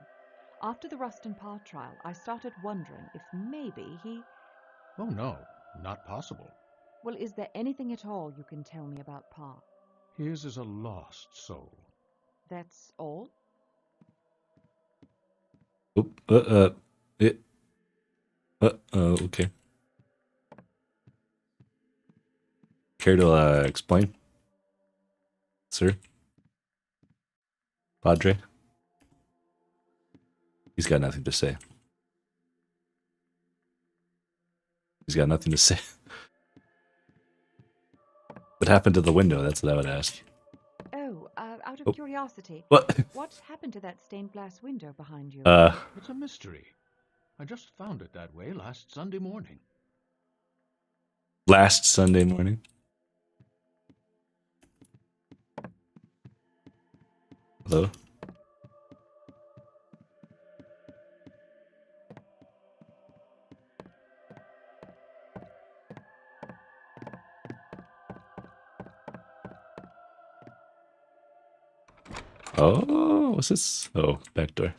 After the Rustin Parr trial, I started wondering if maybe he... Oh, no, not possible. Well, is there anything at all you can tell me about Parr? His is a lost soul. That's all? Okay. Care to explain, sir? Padre? He's got nothing to say. He's got nothing to say. What happened to the window? That's what I would ask. Oh, out of curiosity. What? What happened to that stained glass window behind you? It's a mystery. I just found it that way last Sunday morning. Last Sunday morning? Hello? Oh, what's this? Oh, back door.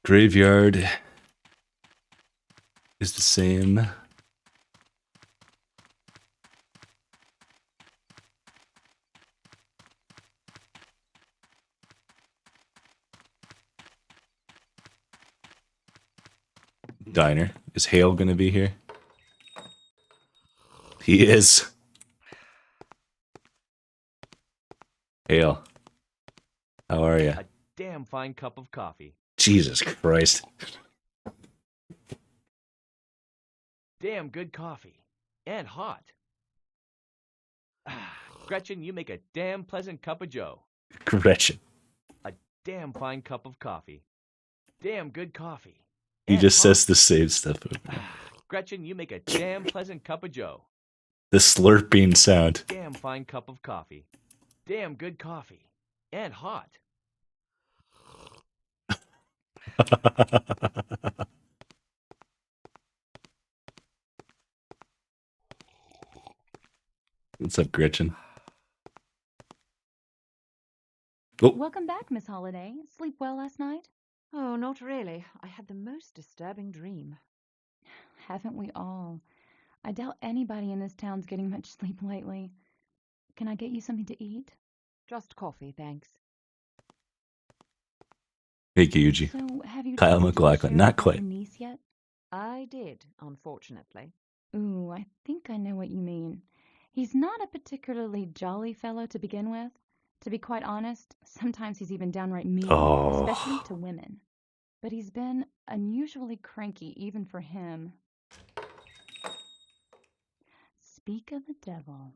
Graveyard. is the same. Diner. Is Hale gonna be here? He is. Hale. How are you? A damn fine cup of coffee. Jesus Christ. Damn good coffee. And hot. Gretchen, you make a damn pleasant cup of joe. Gretchen. A damn fine cup of coffee. Damn good coffee. He And just hot. says the same stuff. Gretchen, you make a damn pleasant cup of joe. The slurping sound. Damn fine cup of coffee. Damn good coffee. And hot. What's up, Gretchen? Oh. Welcome back, Miss Holiday. Sleep well last night? Oh, not really. I had the most disturbing dream. Haven't we all? I doubt anybody in this town's getting much sleep lately. Can I get you something to eat? Just coffee, thanks. Hey, Yuji. So, have you Kyle talked to the MacLachlan. sheriff Not about quite. your niece yet? I did, unfortunately. Ooh, I think I know what you mean. He's not a particularly jolly fellow to begin with. To be quite honest, sometimes he's even downright mean, especially to women. But he's been unusually cranky even for him. Speak of the devil.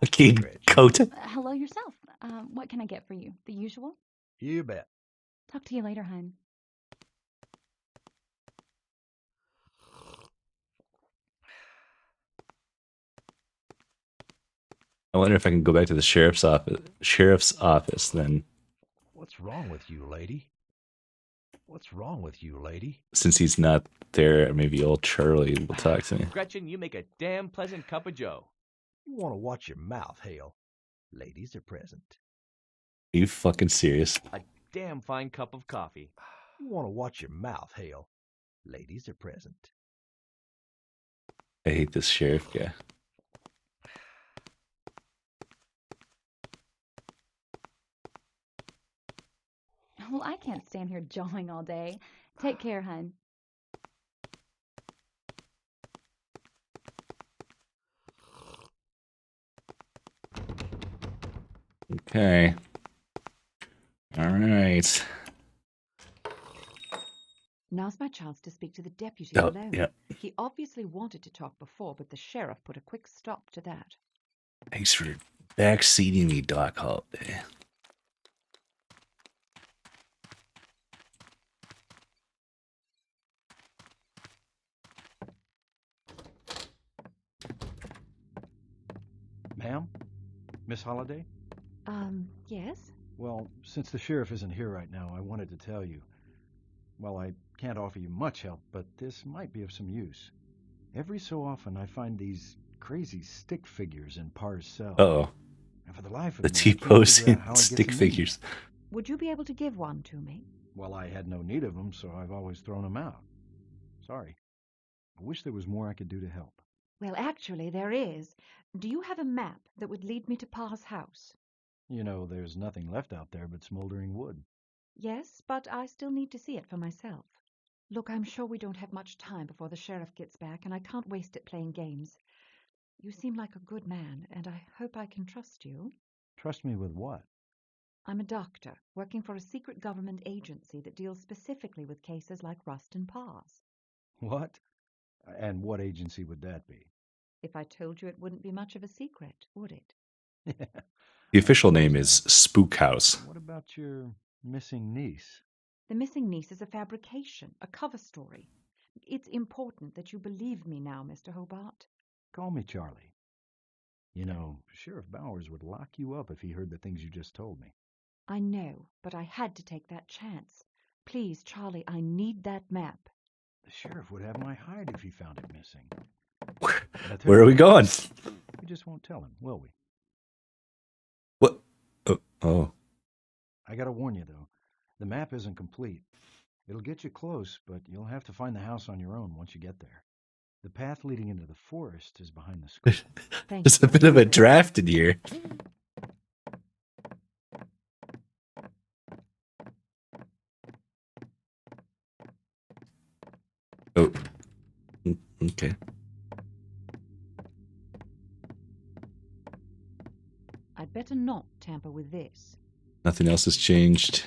Fucking coat. Hello yourself. What can I get for you? The usual? You bet. Talk to you later, hon. I wonder if I can go back to the sheriff's office then. What's wrong with you, lady? What's wrong with you, lady? Since he's not there, maybe old Charlie will talk to me. Gretchen, you make a damn pleasant cup of joe. You want to watch your mouth, Hale. Ladies are present. Are you fucking serious? A damn fine cup of coffee. You want to watch your mouth, Hale. Ladies are present. I hate this sheriff guy. Well, I can't stand here jawing all day. Take care, hon. Okay. All right. Now's my chance to speak to the deputy Oh, alone. yeah. He obviously wanted to talk before, but the sheriff put a quick stop to that. Thanks for backseating me, Doc Holiday. Ma'am? Miss Holiday? Yes? Well, since the sheriff isn't here right now, I wanted to tell you. Well, I can't offer you much help, but this might be of some use. Every so often, I find these crazy stick figures in Parr's cell. Uh-oh. And for the life of The me, I can't figure T-posing out how I get stick to figures. Would you be able to give one to me? Well, I had no need of them, so I've always thrown them out. Sorry. I wish there was more I could do to help. Well, actually, there is. Do you have a map that would lead me to Parr's house? You know, there's nothing left out there but smoldering wood. Yes, but I still need to see it for myself. Look, I'm sure we don't have much time before the sheriff gets back, and I can't waste it playing games. You seem like a good man, and I hope I can trust you. Trust me with what? I'm a doctor, working for a secret government agency that deals specifically with cases like Rustin Parr's. What? And what agency would that be? If I told you, it wouldn't be much of a secret, would it? The official name is Spook House. What about your missing niece? The missing niece is a fabrication, a cover story. It's important that you believe me now, Mr. Hobart. Call me Charlie. You know, Sheriff Bowers would lock you up if he heard the things you just told me. I know, but I had to take that chance. Please, Charlie, I need that map. The sheriff would have my hide if he found it missing. Where are we going? We just won't tell him, will we? What? Oh. I gotta warn you, though. The map isn't complete. It'll get you close, but you'll have to find the house on your own once you get there. The path leading into the forest is behind the school. There's a bit of a draft in here. Oh. Okay. I'd better not tamper with this. Nothing else has changed.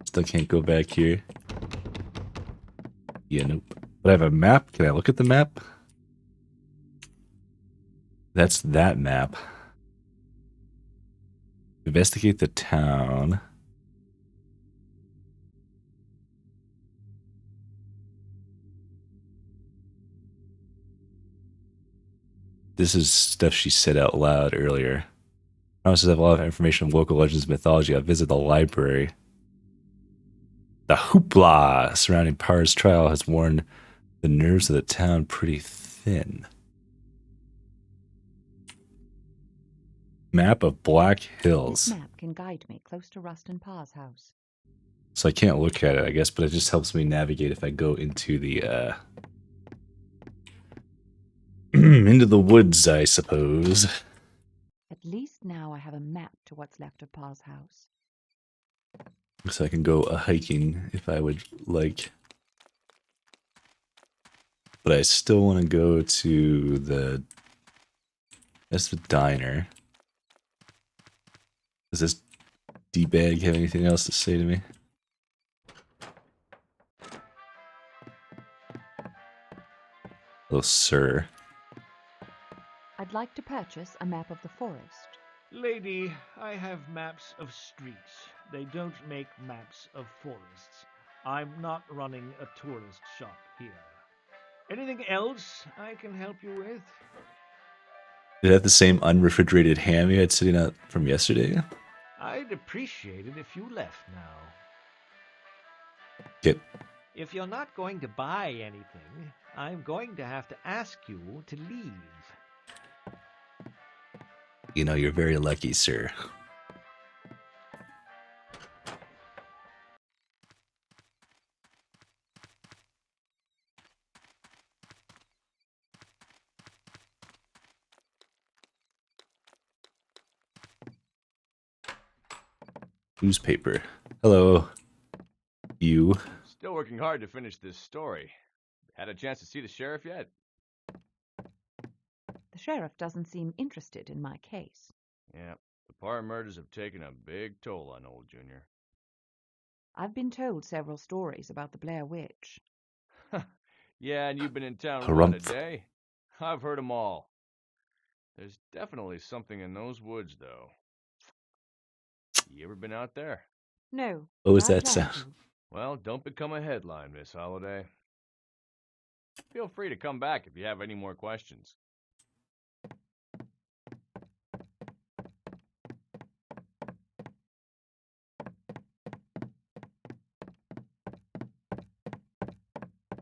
Still can't go back here. Yeah, nope. But I have a map. Can I look at the map? That's that map. Investigate the town. This is stuff she said out loud earlier. Promises have a lot of information on local legends and mythology. I'll visit the library. The hoopla surrounding Parr's trial has worn the nerves of the town pretty thin. Map of Black Hills. This map can guide me close to Rustin Parr's house. So I can't look at it, I guess, but it just helps me navigate if I go into the into the woods, I suppose. At least now I have a map to what's left of Parr's house. So I can go hiking if I would like. But I still want to go to the... That's the diner. Does this D-bag have anything else to say to me? Hello, sir. I'd like to purchase a map of the forest. Lady, I have maps of streets. They don't make maps of forests. I'm not running a tourist shop here. Anything else I can help you with? Did it have the same unrefrigerated ham you had sitting out from yesterday? I'd appreciate it if you left now. Get. If you're not going to buy anything, I'm going to have to ask you to leave. You know, you're very lucky, sir. Newspaper. Hello. You. Still working hard to finish this story. Had a chance to see the sheriff yet? The sheriff doesn't seem interested in my case. Yeah, the Parr murders have taken a big toll on old Junior. I've been told several stories about the Blair Witch. Yeah, and you've been in town Harumph. what, a day? I've heard them all. There's definitely something in those woods, though. You ever been out there? No. What was that sound? Well, don't become a headline, Miss Holliday. Feel free to come back if you have any more questions.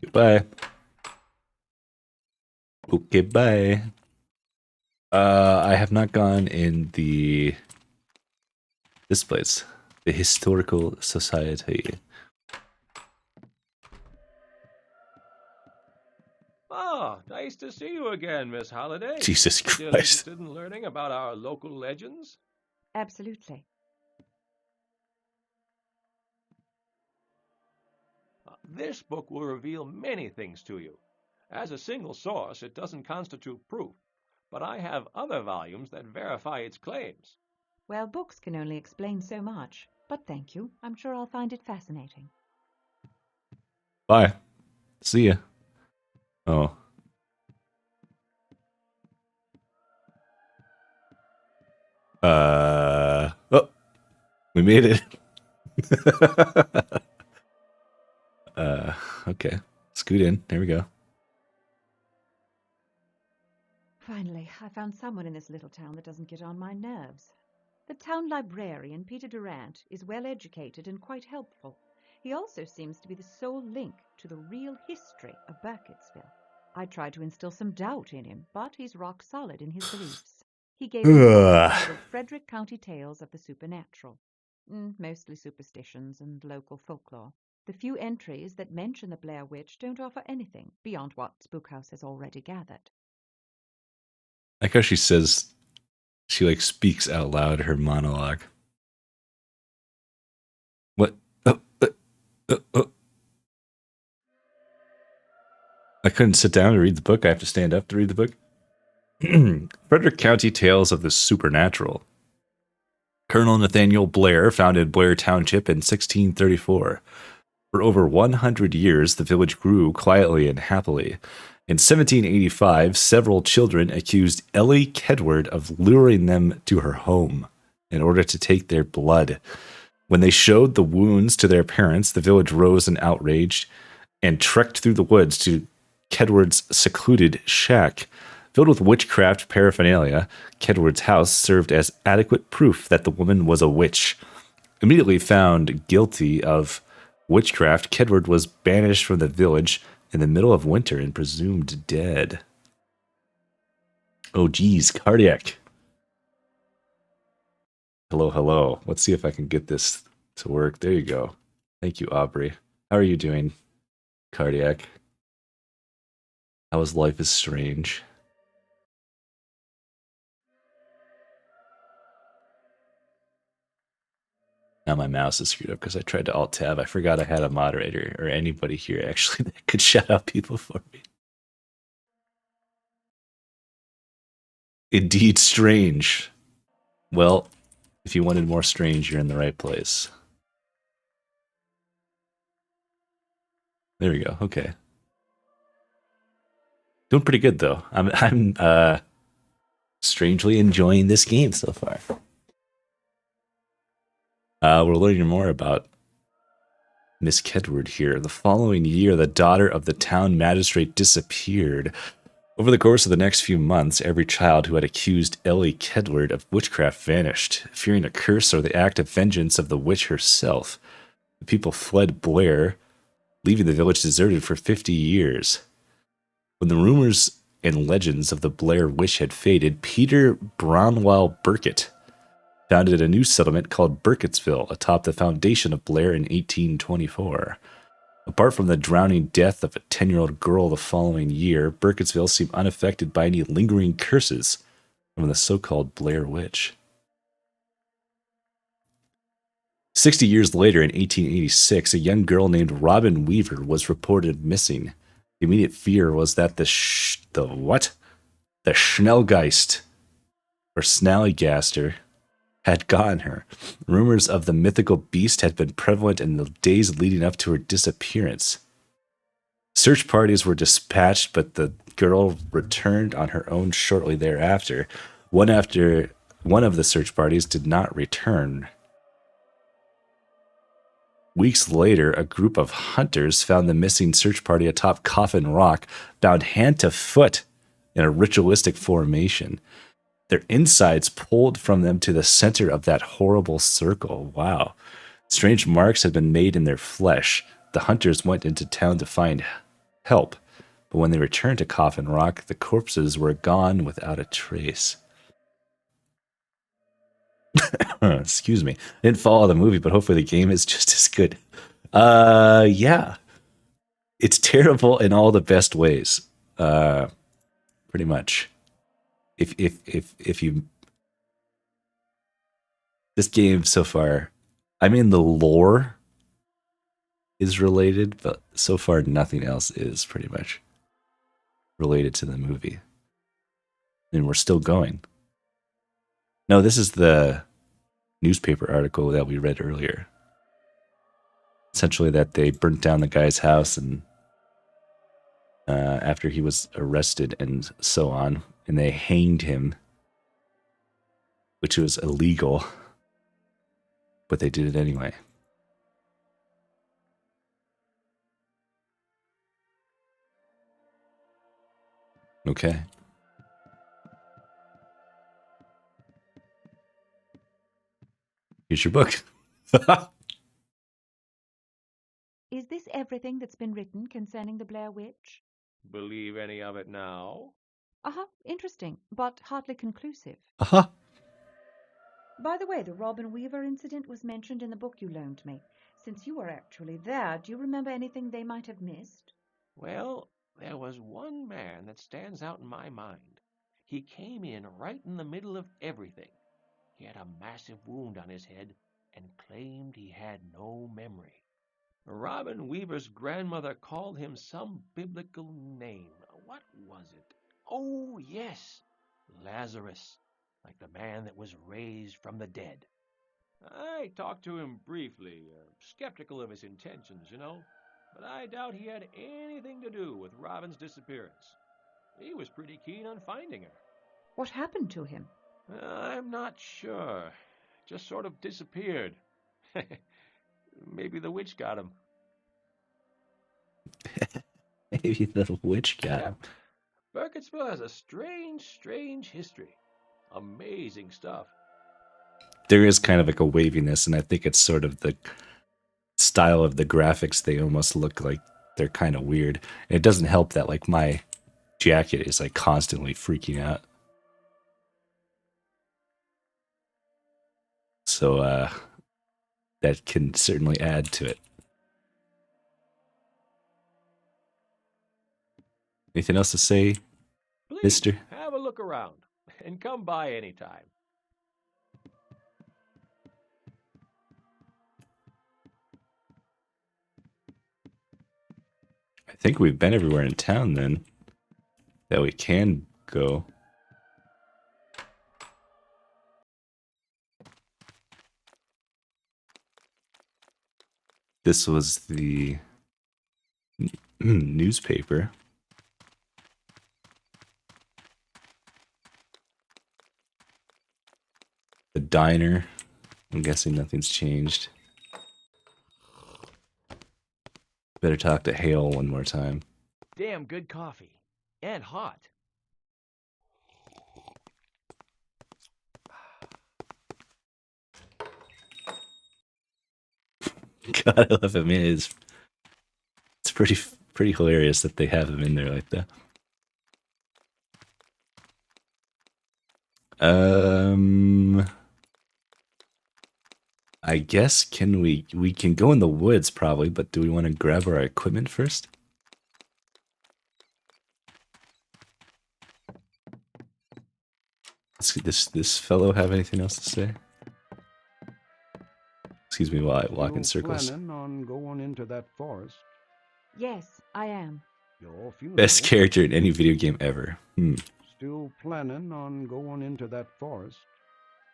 Goodbye. Okay, bye. I have not gone in this place, the Historical Society. Ah, nice to see you again, Miss Holliday. Jesus Still Christ. interested in learning about our local legends? Absolutely. This book will reveal many things to you. As a single source, it doesn't constitute proof, but I have other volumes that verify its claims. Well, books can only explain so much, but thank you. I'm sure I'll find it fascinating. Bye. See ya. Oh. Oh, we made it. Okay. Scoot in. There we go. Finally, I found someone in this little town that doesn't get on my nerves. The town librarian, Peter Durant, is well educated and quite helpful. He also seems to be the sole link to the real history of Burkittsville. I tried to instill some doubt in him, but he's rock solid in his beliefs. He gave me the Frederick County Tales of the Supernatural. Mostly superstitions and local folklore. The few entries that mention the Blair Witch don't offer anything beyond what Spookhouse has already gathered. Like how she says, she like speaks out loud her monologue. What? Oh. I couldn't sit down to read the book. I have to stand up to read the book. Frederick County Tales of the Supernatural. Colonel Nathaniel Blair founded Blair Township in 1634. For over 100 years, the village grew quietly and happily. In 1785, several children accused Ellie Kedward of luring them to her home in order to take their blood. When they showed the wounds to their parents, the village rose in outrage and trekked through the woods to Kedward's secluded shack. Filled with witchcraft paraphernalia, Kedward's house served as adequate proof that the woman was a witch. Immediately found guilty of witchcraft, Kedward was banished from the village in the middle of winter and presumed dead. Oh, geez, cardiac. Hello. Let's see if I can get this to work. There you go. Thank you, Aubrey. How are you doing, cardiac? How is life is strange? Now my mouse is screwed up because I tried to Alt-Tab. I forgot I had a moderator or anybody here actually that could shout out people for me. Indeed strange. Well, if you wanted more strange, you're in the right place. There we go. Okay. Doing pretty good though. I'm strangely enjoying this game so far. We're learning more about Miss Kedward here. The following year, the daughter of the town magistrate disappeared. Over the course of the next few months, every child who had accused Ellie Kedward of witchcraft vanished, fearing a curse or the act of vengeance of the witch herself. The people fled Blair, leaving the village deserted for 50 years. When the rumors and legends of the Blair Witch had faded, Peter Bronwell Burkett founded a new settlement called Burkittsville atop the foundation of Blair in 1824. Apart from the drowning death of a 10-year-old girl the following year, Burkittsville seemed unaffected by any lingering curses from the so-called Blair Witch. 60 years later, in 1886, a young girl named Robin Weaver was reported missing. The immediate fear was that the Schnellgeist, or Snallygaster, had gotten her. Rumors of the mythical beast had been prevalent in the days leading up to her disappearance. Search parties were dispatched, but the girl returned on her own shortly thereafter. One of the search parties did not return. Weeks later, a group of hunters found the missing search party atop Coffin Rock, bound hand to foot in a ritualistic formation. Their insides pulled from them to the center of that horrible circle. Wow. Strange marks had been made in their flesh. The hunters went into town to find help, but when they returned to Coffin Rock, the corpses were gone without a trace. Excuse me. I didn't follow the movie, but hopefully the game is just as good. Yeah. It's terrible in all the best ways. Pretty much. If you, this game so far, I mean the lore is related, but so far nothing else is pretty much related to the movie. And we're still going. No, this is the newspaper article that we read earlier. Essentially that they burnt down the guy's house and after he was arrested and so on, and they hanged him, which was illegal, but they did it anyway. Okay. Here's your book. Is this everything that's been written concerning the Blair Witch? Believe any of it now? Interesting, but hardly conclusive. By the way, the Robin Weaver incident was mentioned in the book you loaned me. Since you were actually there, do you remember anything they might have missed? Well, there was one man that stands out in my mind. He came in right in the middle of everything. He had a massive wound on his head and claimed he had no memory. Robin Weaver's grandmother called him some biblical name. What was it? Oh, yes, Lazarus, like the man that was raised from the dead. I talked to him briefly, skeptical of his intentions, but I doubt he had anything to do with Robin's disappearance. He was pretty keen on finding her. What happened to him? I'm not sure. Just sort of disappeared. Maybe the witch got him. Maybe the witch got him. Burkittsville has a strange history. Amazing stuff. There is kind of like a waviness, and I think it's sort of the style of the graphics. They almost look like they're kind of weird. And it doesn't help that like my jacket is like constantly freaking out. So that can certainly add to it. Anything else to say, Please, mister? Have a look around and come by anytime. I think we've been everywhere in town then that we can go. This was the newspaper. The diner. I'm guessing nothing's changed. Better talk to Hale one more time. Damn good coffee. And hot. God, I love him. It's pretty hilarious that they have him in there like that. I guess we can go in the woods probably, but do we want to grab our equipment first? This fellow have anything else to say? Excuse me while I walk in circles. Planning on going into that forest? Yes, I am. Your funeral? Best character in any video game ever. Still planning on going into that forest?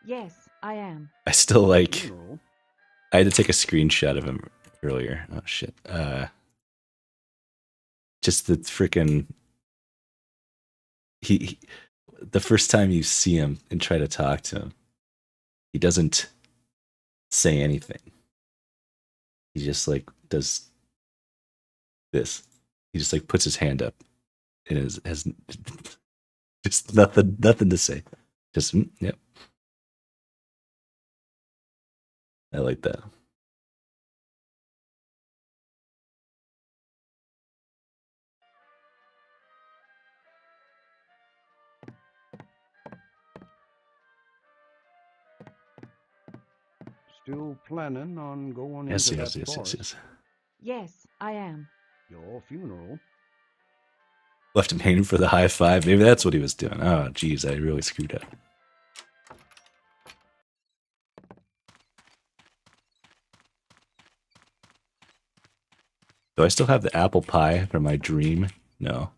Yes, I am. I still like... I had to take a screenshot of him earlier. Oh, shit. Just the freaking... He the first time you see him and try to talk to him, he doesn't say anything. He just, like, does this. He just, like, puts his hand up and has just nothing to say. Just, yep. I like that. Still planning on going into that forest? Yes. Yes, I am. Your funeral? Left him hanging for the high five. Maybe that's what he was doing. Oh, geez, I really screwed up. Do I still have the apple pie from my dream? No.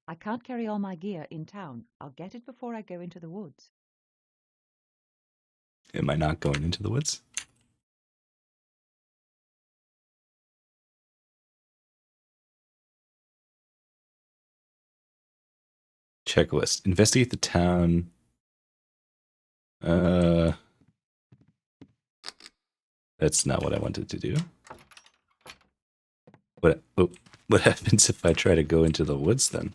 I can't carry all my gear in town. I'll get it before I go into the woods. Am I not going into the woods? Checklist. Investigate the town. That's not what I wanted to do. What happens if I try to go into the woods then?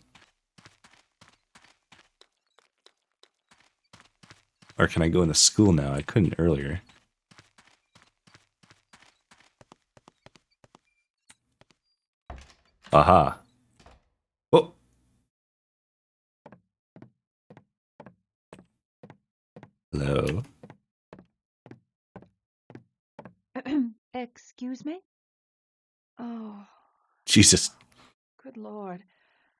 Or can I go into school now? I couldn't earlier. Aha. Oh. Hello. Excuse me? Oh, Jesus. good Lord.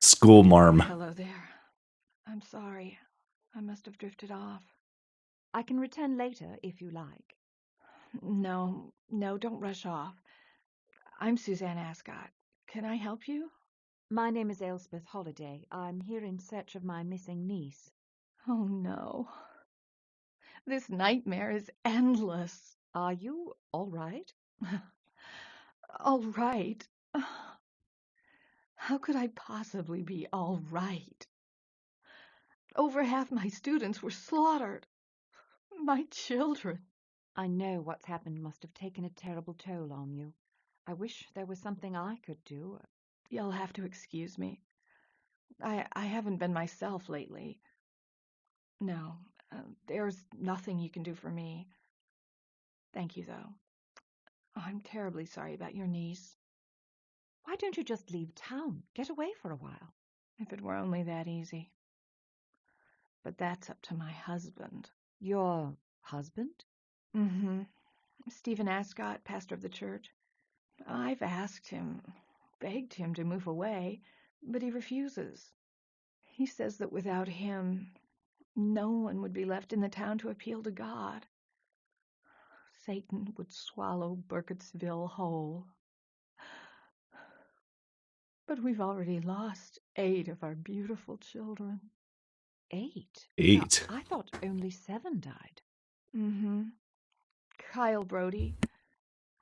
School marm. Hello there. I'm sorry. I must have drifted off. I can return later if you like. No, don't rush off. I'm Suzanne Ascot. Can I help you? My name is Elspeth Holliday. I'm here in search of my missing niece. Oh, no. This nightmare is endless. Are you all right? All right? How could I possibly be all right? Over half my students were slaughtered. My children. I know what's happened must have taken a terrible toll on you. I wish there was something I could do. You'll have to excuse me. I haven't been myself lately. No, there's nothing you can do for me. Thank you, though. I'm terribly sorry about your niece. Why don't you just leave town? Get away for a while. If it were only that easy. But that's up to my husband. Your husband? Mm-hmm. Stephen Ascot, pastor of the church. I've asked him, begged him to move away, but he refuses. He says that without him, no one would be left in the town to appeal to God. Satan would swallow Burkittsville whole. But we've already lost 8 of our beautiful children. 8? 8. I thought only 7 died. Mm-hmm. Kyle Brody.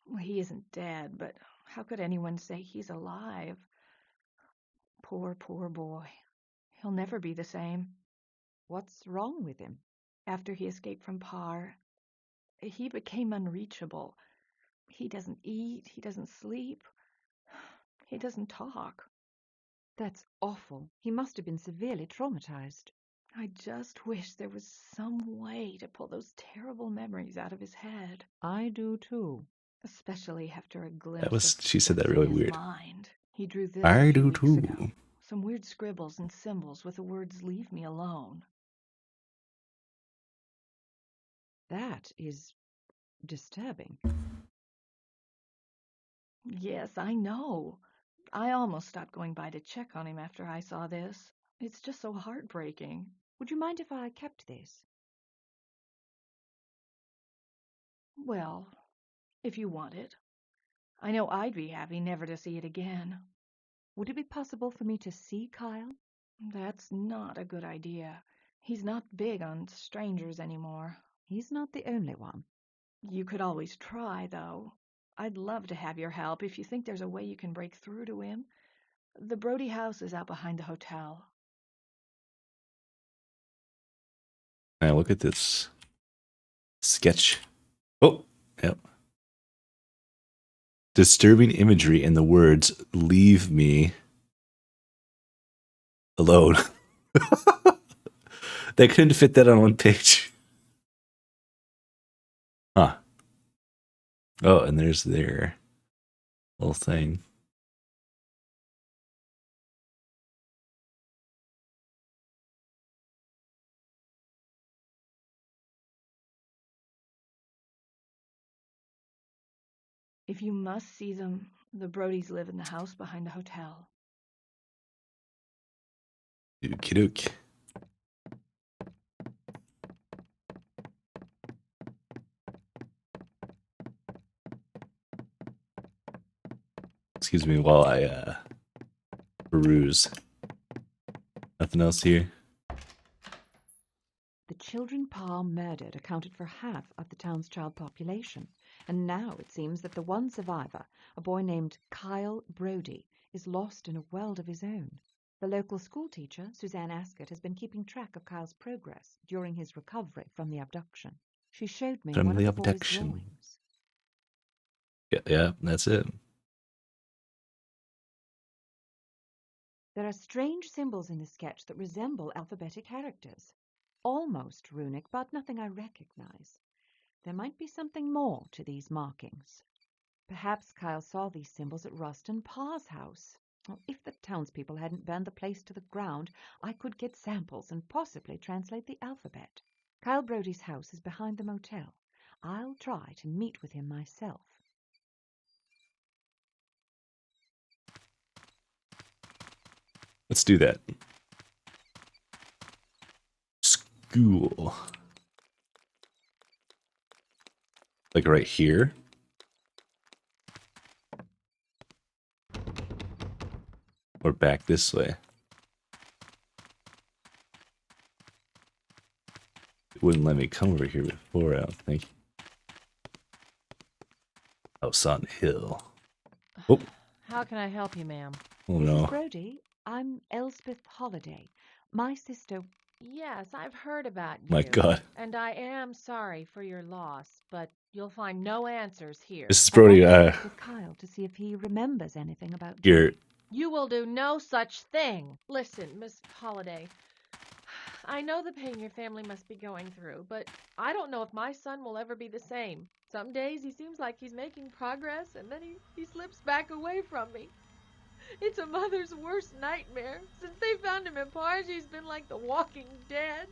Well, he isn't dead, but how could anyone say he's alive? Poor boy. He'll never be the same. What's wrong with him? After he escaped from Parr, he became unreachable. He doesn't eat, he doesn't sleep, he doesn't talk. That's awful. He must have been severely traumatized. I just wish there was some way to pull those terrible memories out of his head. I do too. Especially after a glimpse of She said that what's really in his weird. mind. He drew this I a few do weeks too. ago. Some weird scribbles and symbols with the words, "Leave me alone." That is disturbing. Yes, I know. I almost stopped going by to check on him after I saw this. It's just so heartbreaking. Would you mind if I kept this? Well, if you want it. I know I'd be happy never to see it again. Would it be possible for me to see Kyle? That's not a good idea. He's not big on strangers anymore. He's not the only one. You could always try, though. I'd love to have your help if you think there's a way you can break through to him. The Brody house is out behind the hotel. Now look at this sketch. Oh, yep. Disturbing imagery in the words, "Leave me alone." They couldn't fit that on one page. Huh. Oh, and there's their little thing. If you must see them, the Brodys live in the house behind the hotel. Okie doke. Excuse me while I peruse. Nothing else here? The children Parr murdered accounted for half of the town's child population, and now it seems that the one survivor, a boy named Kyle Brody, is lost in a world of his own. The local schoolteacher, Suzanne Ascot, has been keeping track of Kyle's progress during his recovery from the abduction. She showed me From one the of the boy's abduction. drawings. Yeah, that's it. There are strange symbols in the sketch that resemble alphabetic characters. Almost runic, but nothing I recognize. There might be something more to these markings. Perhaps Kyle saw these symbols at Rustin Parr's house. Well, if the townspeople hadn't burned the place to the ground, I could get samples and possibly translate the alphabet. Kyle Brody's house is behind the motel. I'll try to meet with him myself. Let's do that. School. Like right here? Or back this way? It wouldn't let me come over here before, I don't think. House on hill. Oh, How can I help you, ma'am? oh Mrs. no. Brody, I'm Elspeth Holliday. My sister... Yes, I've heard about you. My God. And I am sorry for your loss, but you'll find no answers here. Mrs. Brody, with Kyle to see if he remembers anything about you're... You will do no such thing. Listen, Miss Holliday, I know the pain your family must be going through, but I don't know if my son will ever be the same. Some days he seems like he's making progress, and then he slips back away from me. It's a mother's worst nightmare. Since they found him in Parr, he's been like the walking dead.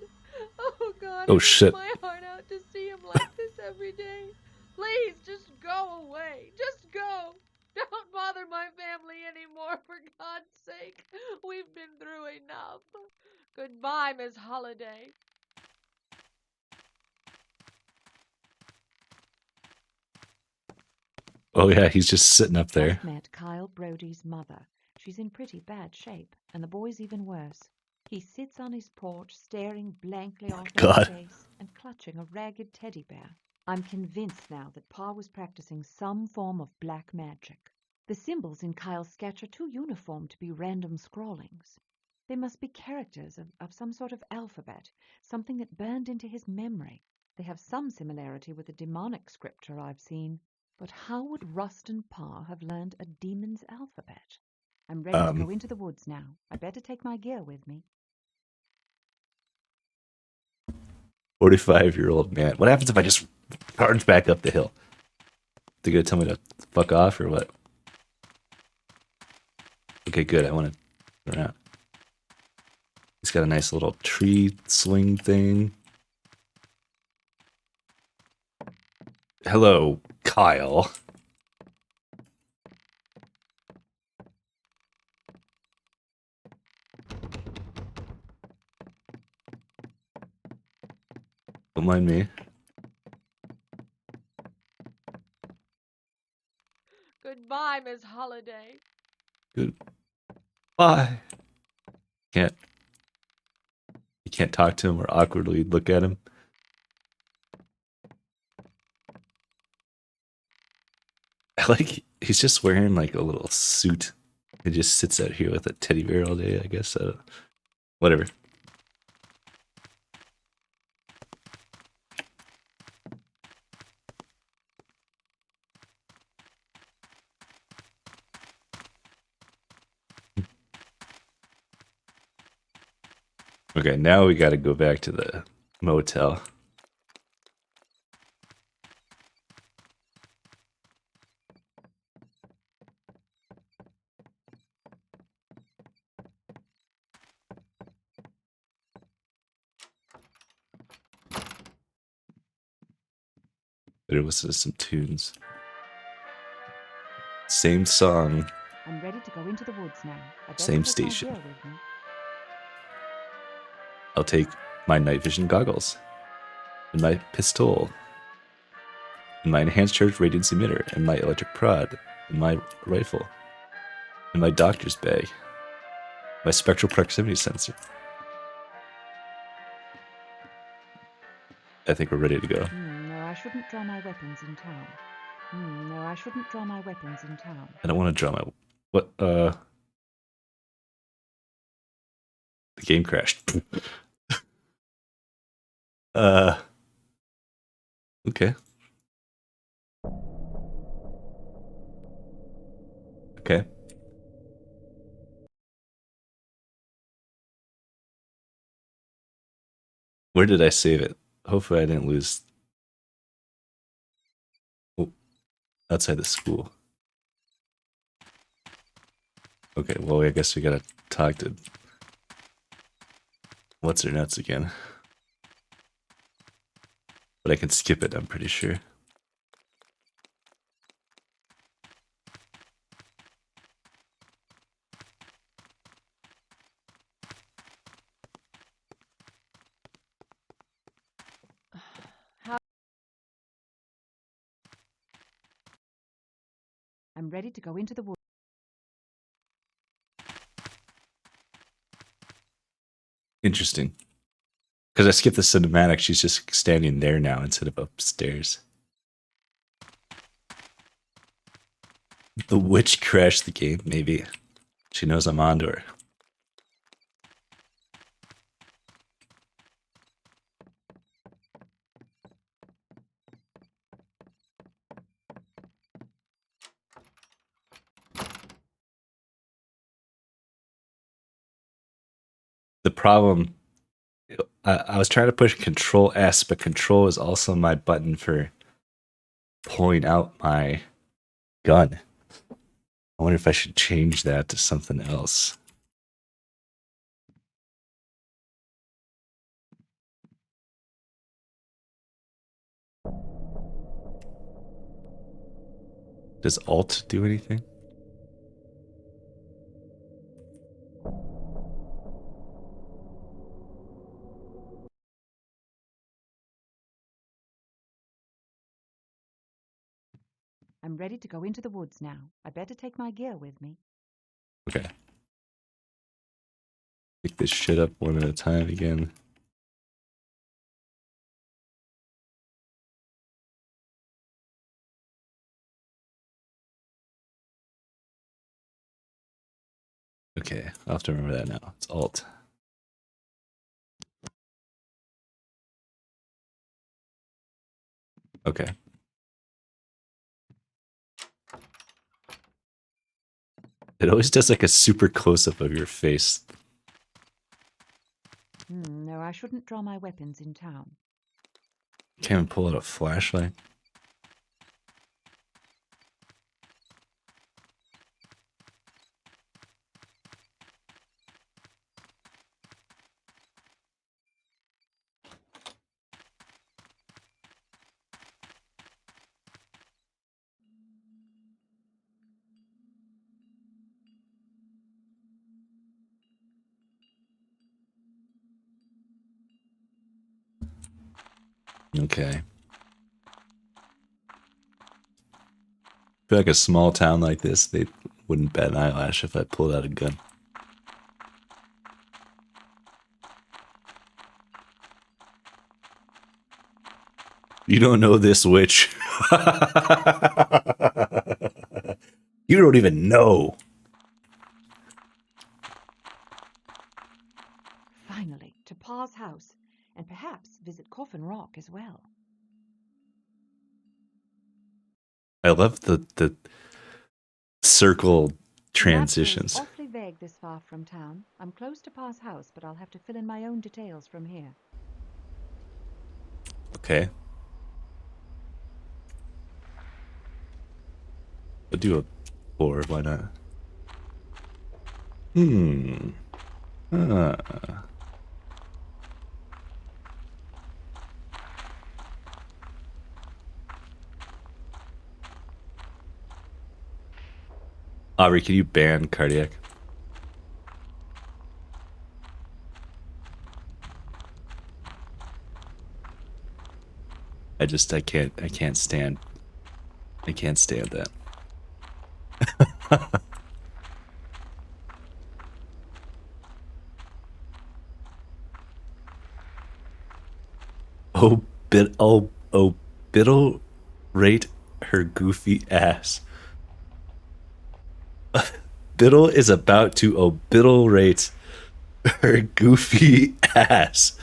Oh, God, Oh, it shit. breaks my heart out to see him like this every day. Please, just go away. Just go. Don't bother my family anymore, for God's sake. We've been through enough. Goodbye, Miss Holliday. Oh yeah, he's just sitting up there. Just met Kyle Brody's mother. She's in pretty bad shape, and the boy's even worse. He sits on his porch, staring blankly off into God. space and clutching a ragged teddy bear. I'm convinced now that Pa was practicing some form of black magic. The symbols in Kyle's sketch are too uniform to be random scrawlings. They must be characters of some sort of alphabet, something that burned into his memory. They have some similarity with the demonic scripture I've seen. But how would Rustin Parr have learned a demon's alphabet? I'm ready to go into the woods now. I better take my gear with me. 45-year-old man. What happens if I just charge back up the hill? They're gonna tell me to fuck off or what? Okay, good. I want to turn around. He's got a nice little tree swing thing. Hello, Kyle. Don't mind me. Goodbye, Miss Holliday. Goodbye. You can't talk to him or awkwardly look at him. I like he's just wearing like a little suit. He just sits out here with a teddy bear all day, I guess. Whatever. Okay, now we got to go back to the motel. There was some tunes. Same song. I'm ready to go into the woods now. I better Same take station. my gear with me. I'll take my night vision goggles, and my pistol, and my enhanced charge radiance emitter, and my electric prod, and my rifle, and my doctor's bag, my spectral proximity sensor. I think we're ready to go. No, I shouldn't draw my weapons in town. No, I shouldn't draw my weapons in town. I don't want to draw my... What, The game crashed. Okay. Okay. Where did I save it? Hopefully I didn't lose... Oh, outside the school. Okay, well, I guess we gotta talk to what's her nuts again. But I can skip it, I'm pretty sure. I'm ready to go into the woods. Interesting. Because I skipped the cinematic, she's just standing there now instead of upstairs. The witch crashed the game, maybe. She knows I'm onto her. The problem, I was trying to push Control S, but Control is also my button for pulling out my gun. I wonder if I should change that to something else. Does Alt do anything? I'm ready to go into the woods now. I better take my gear with me. Okay. Pick this shit up one at a time again. Okay, I'll have to remember that now. It's Alt. Okay. It always does like a super close-up of your face. No, I shouldn't draw my weapons in town. Can't even pull out a flashlight. Okay. I feel like a small town like this, they wouldn't bat an eyelash if I pulled out a gun. You don't know this witch. You don't even know. Finally, to Parr's house, and perhaps visit Coffin Rock as well. I love the circle transitions. The map is awfully vague this far from town. I'm close to Parr's house, but I'll have to fill in my own details from here. Okay. I'll do a 4, why not? Aubrey, can you ban cardiac? I can't stand that. Biddle rate her goofy ass. Biddle is about to obliterate her goofy ass.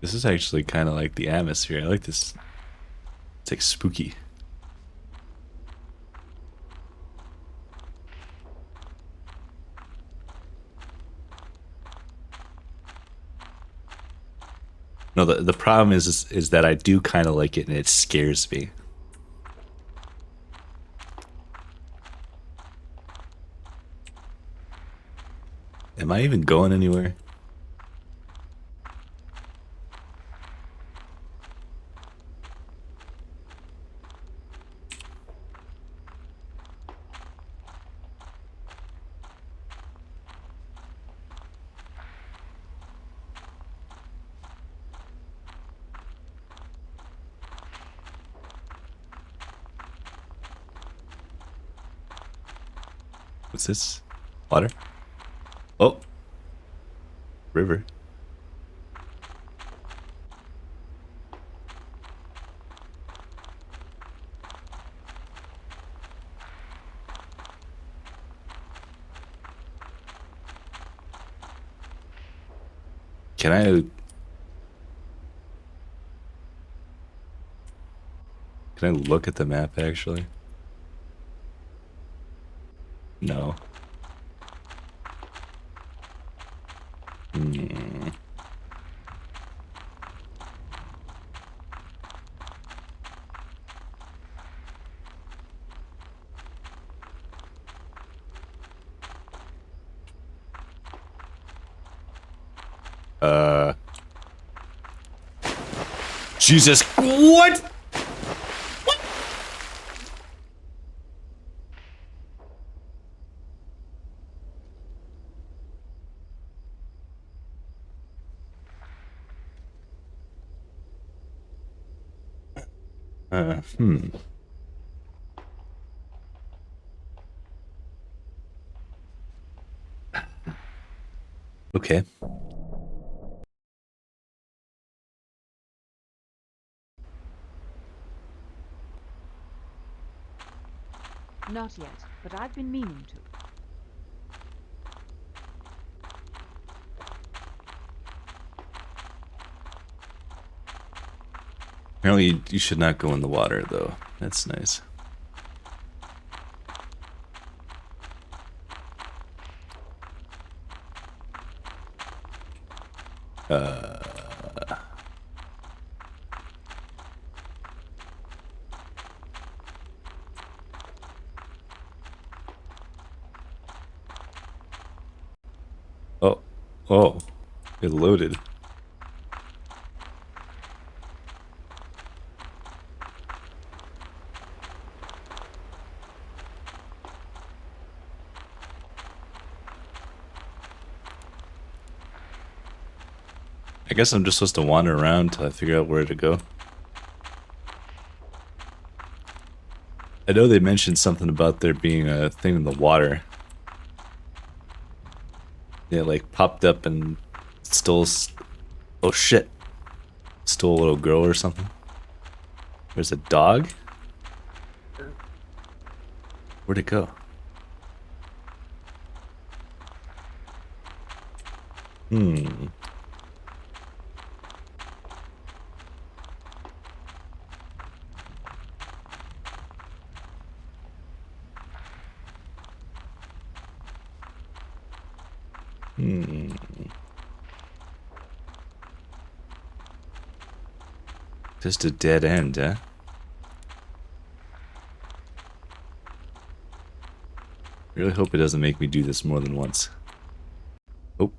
This is actually kind of like the atmosphere. I like this. It's like spooky. No, the problem is that I do kind of like it and it scares me. Am I even going anywhere? What's this? Water? Oh. River. Can I look at the map actually? No. Hmm. Jesus. What? Hmm. Okay. Not yet, but I've been meaning to. Apparently you should not go in the water though. That's nice. Oh, it loaded. I guess I'm just supposed to wander around till I figure out where to go. I know they mentioned something about there being a thing in the water. Yeah, like popped up and stole. Oh shit! Stole a little girl or something. There's a dog. Where'd it go? Hmm. Hmm. Just a dead end, huh? Really hope it doesn't make me do this more than once. Oh.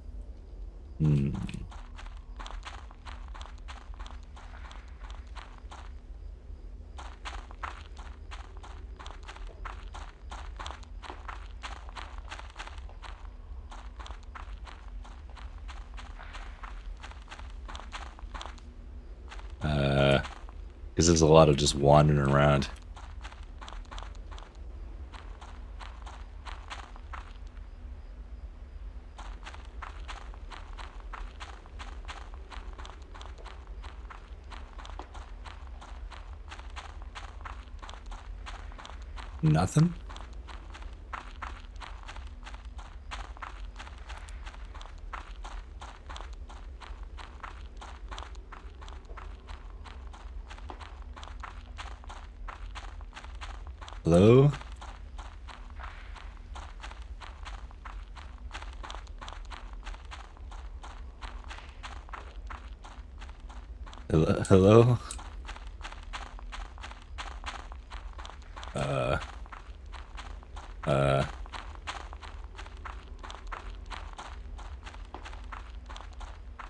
Hmm. Because there's a lot of just wandering around. Nothing? Hello? Hello?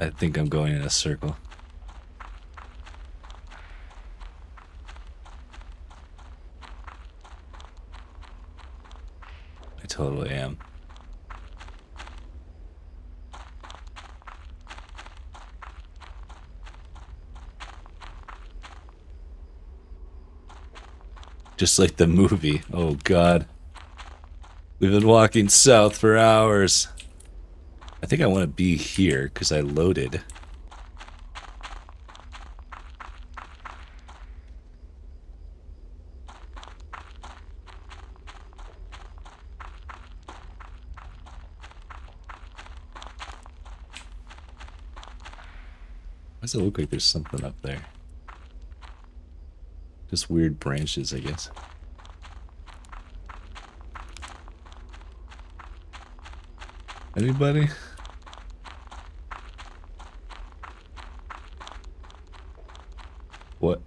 I think I'm going in a circle. I totally am. Just like the movie. Oh god. We've been walking south for hours. I think I want to be here because I loaded. Why does it look like there's something up there? Just weird branches, I guess. Anybody? What?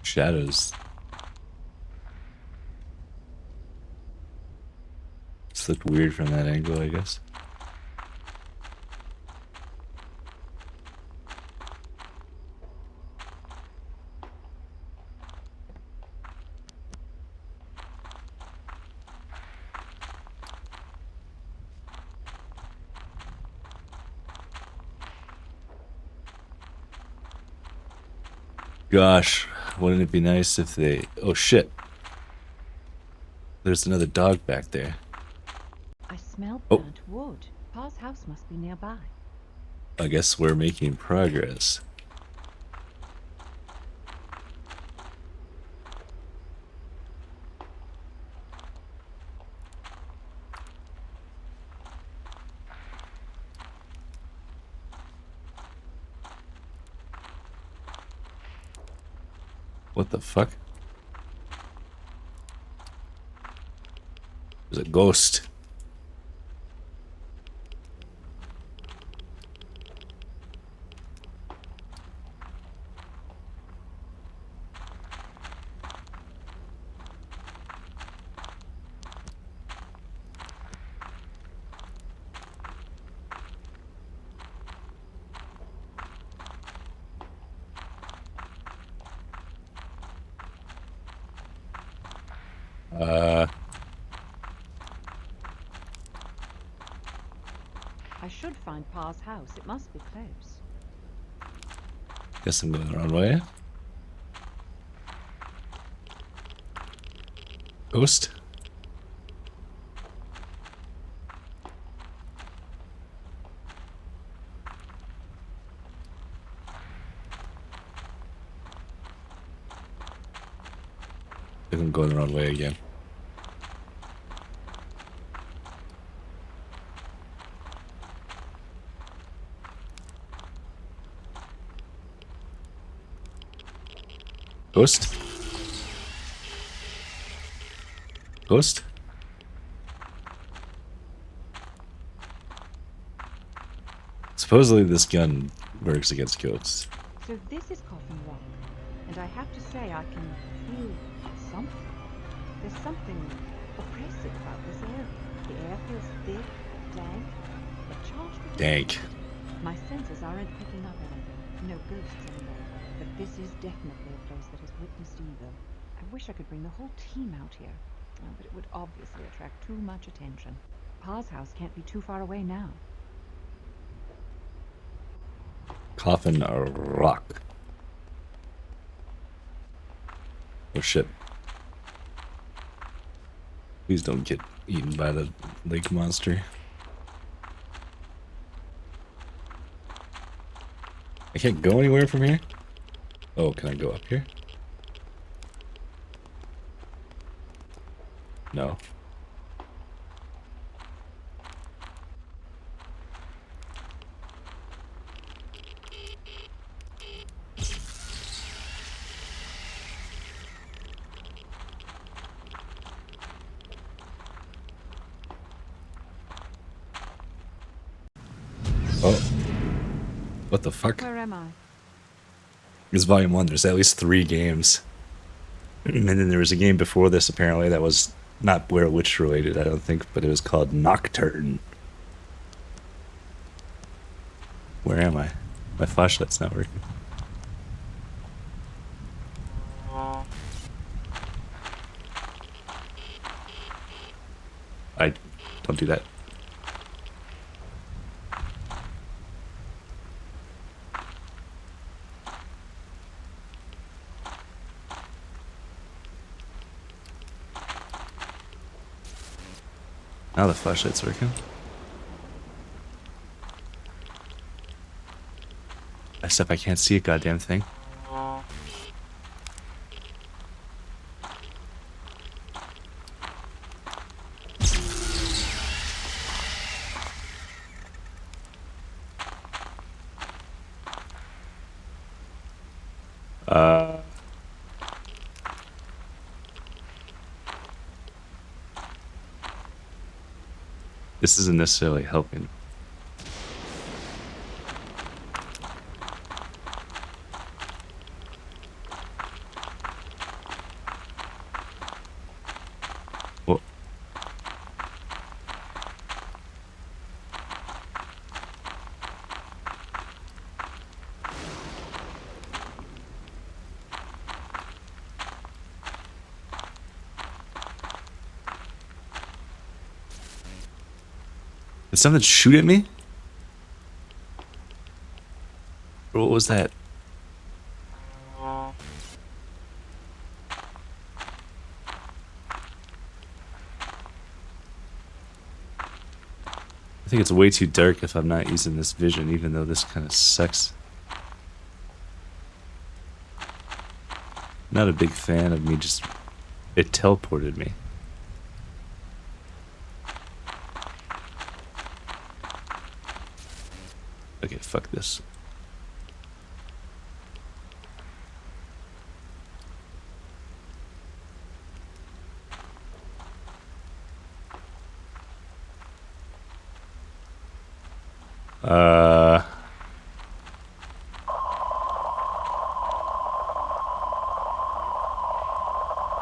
Shadows. This looked weird from that angle, I guess. Gosh, wouldn't it be nice if they... Oh shit. There's another dog back there. I smell burnt wood. Pa's house must be nearby. I guess we're making progress. What the fuck? There's a ghost. I should find Pa's house. It must be close. Guess I'm going the wrong way. Ghost? I think I'm going the wrong way again. Ghost? Ghost? Supposedly this gun works against ghosts. So this is Coffin Rock, and I have to say I can feel something. There's something oppressive about this area. The air feels thick, dank, but charged with Dank. My senses aren't picking up anything. No ghosts anymore. But this is definitely a place that has witnessed evil. I wish I could bring the whole team out here, but it would obviously attract too much attention. Pa's house can't be too far away now. Coffin Rock. Oh shit. Please don't get eaten by the lake monster. I can't go anywhere from here? Oh, can I go up here? No. Oh. What the fuck? Where am I? It's Volume 1. There's at least 3 games. And then there was a game before this, apparently, that was not Blair Witch related, I don't think, but it was called Nocturne. Where am I? My flashlight's not working. Don't do that. Now the flashlight's working. Except I can't see a goddamn thing. This isn't necessarily helping. Well, did something shoot at me? Or what was that? I think it's way too dark if I'm not using this vision, even though this kind of sucks. Not a big fan of me just... It teleported me. Okay, fuck this.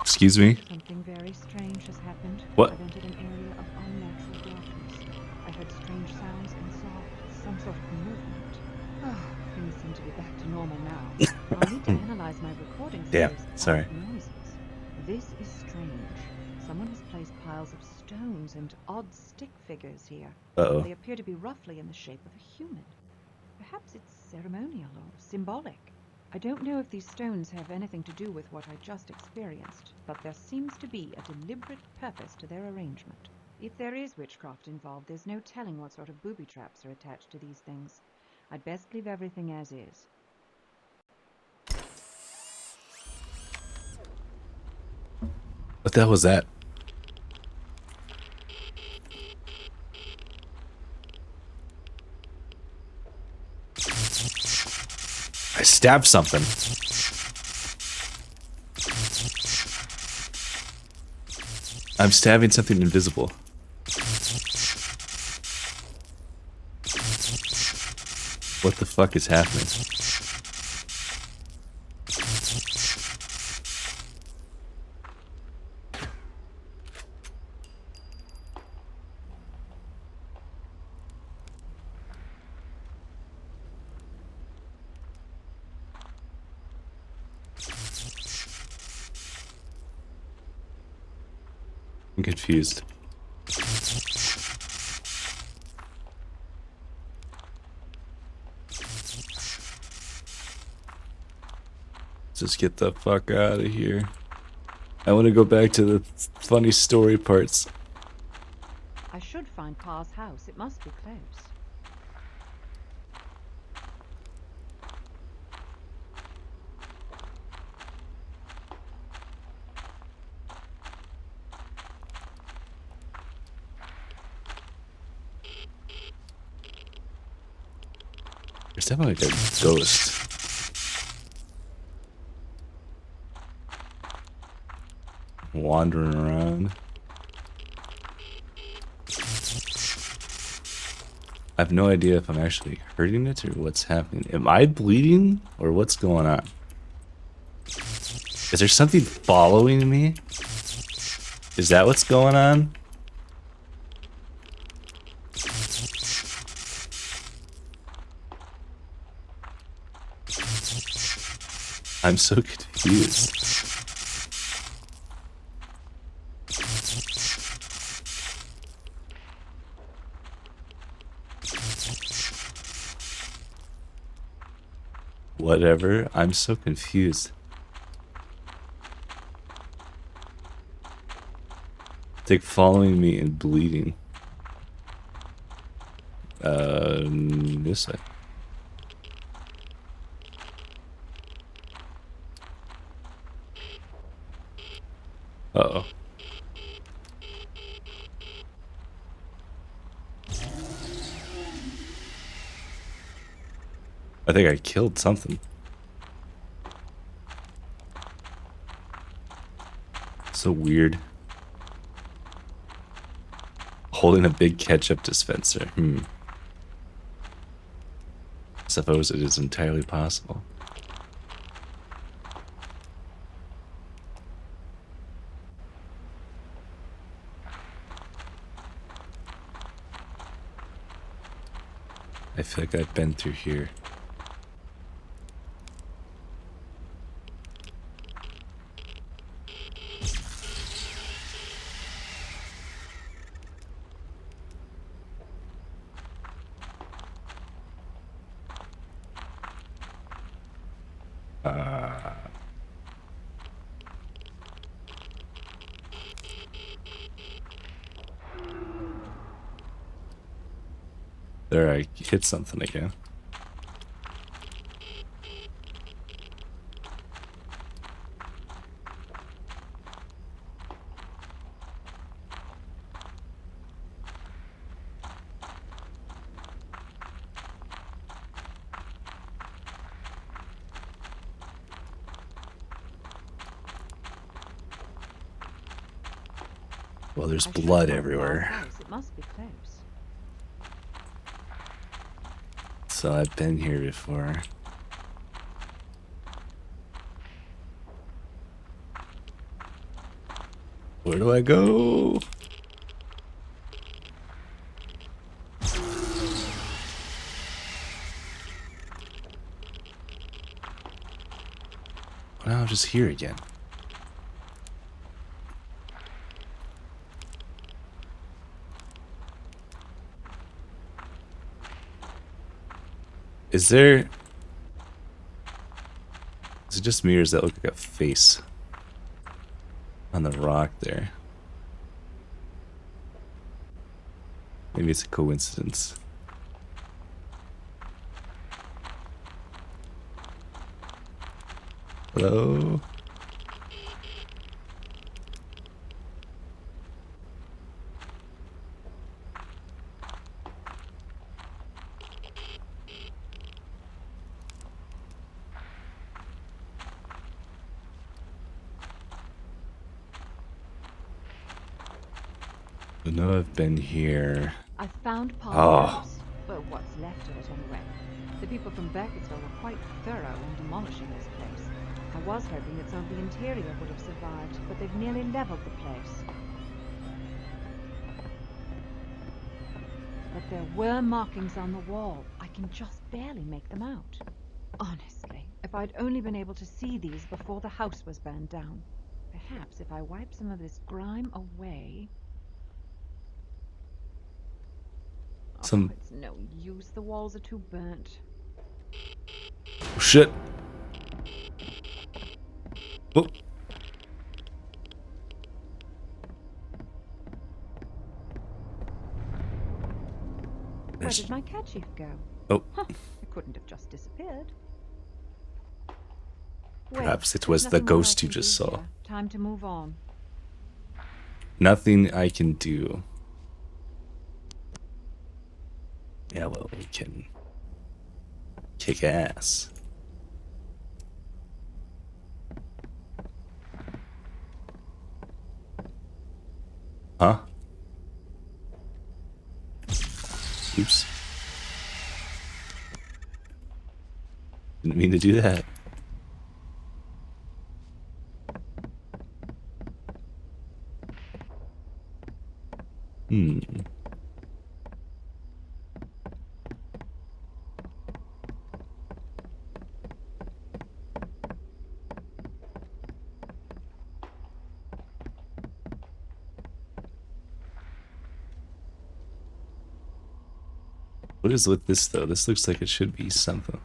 Excuse me? Something very strange has happened. What? I've entered an area of unnatural darkness. I heard strange sounds and saw some sort of movement. Things seem to be back to normal now. I'll need to analyze my recordings. Damn, sorry. Noises. This is strange. Someone has placed piles of stones and odd stick figures here. Uh-oh. They appear to be roughly in the shape of a human. Perhaps it's ceremonial or symbolic. I don't know if these stones have anything to do with what I just experienced, but there seems to be a deliberate purpose to their arrangement. If there is witchcraft involved, there's no telling what sort of booby traps are attached to these things. I'd best leave everything as is. What the hell was that? I stabbed something. I'm stabbing something invisible. What the fuck is happening? I'm confused. Just get the fuck out of here. I want to go back to the funny story parts. I should find Parr's house. It must be close. There's definitely like a ghost. Wandering around. I have no idea if I'm actually hurting it or what's happening. Am I bleeding or what's going on? Is there something following me? Is that what's going on? I'm so confused. Whatever, I'm so confused. It's like following me and bleeding. This way. Uh-oh. I think I killed something. So weird. Holding a big ketchup dispenser. Suppose it is entirely possible. I feel like I've been through here. There, I hit something again. Well, there's blood everywhere. It must be close. So I've been here before. Where do I go? Well, I'm just here again. Is it just me or does that look like a face on the rock there? Maybe it's a coincidence. Hello? I know I've been here. I found part Oh. of the house. Well, what's left of it anyway. The people from Burkittsville were quite thorough in demolishing this place. I was hoping that some of the interior would have survived, but they've nearly leveled the place. But there were markings on the wall. I can just barely make them out. Honestly, if I'd only been able to see these before the house was burned down. Perhaps if I wipe some of this grime away... Oh, it's no use. The walls are too burnt. Oh, shit. Oh. Where did my kerchief go? Oh. Huh, it couldn't have just disappeared. Perhaps it was the ghost you just saw. Time to move on. Nothing I can do. Yeah, well, we can kick ass. Huh? Oops. Didn't mean to do that. What is with this, though? This looks like it should be something.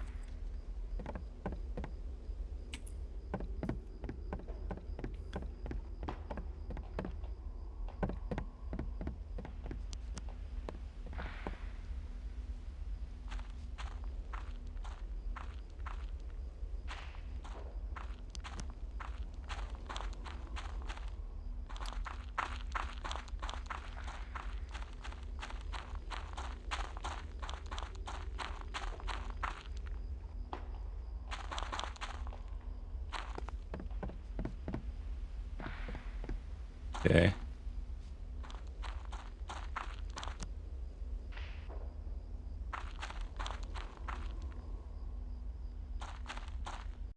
Okay.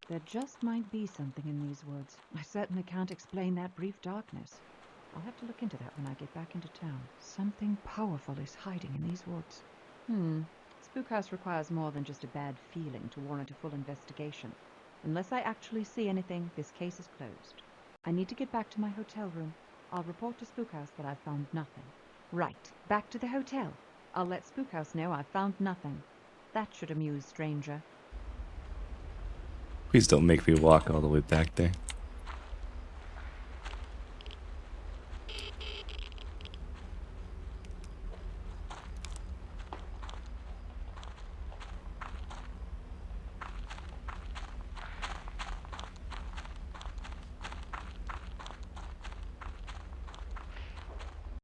There just might be something in these woods. I certainly can't explain that brief darkness. I'll have to look into that when I get back into town. Something powerful is hiding in these woods. Spookhouse requires more than just a bad feeling to warrant a full investigation. Unless I actually see anything, this case is closed. I need to get back to my hotel room. I'll report to Spookhouse that I've found nothing. Right, back to the hotel. I'll let Spookhouse know I've found nothing. That should amuse Stranger. Please don't make me walk all the way back there.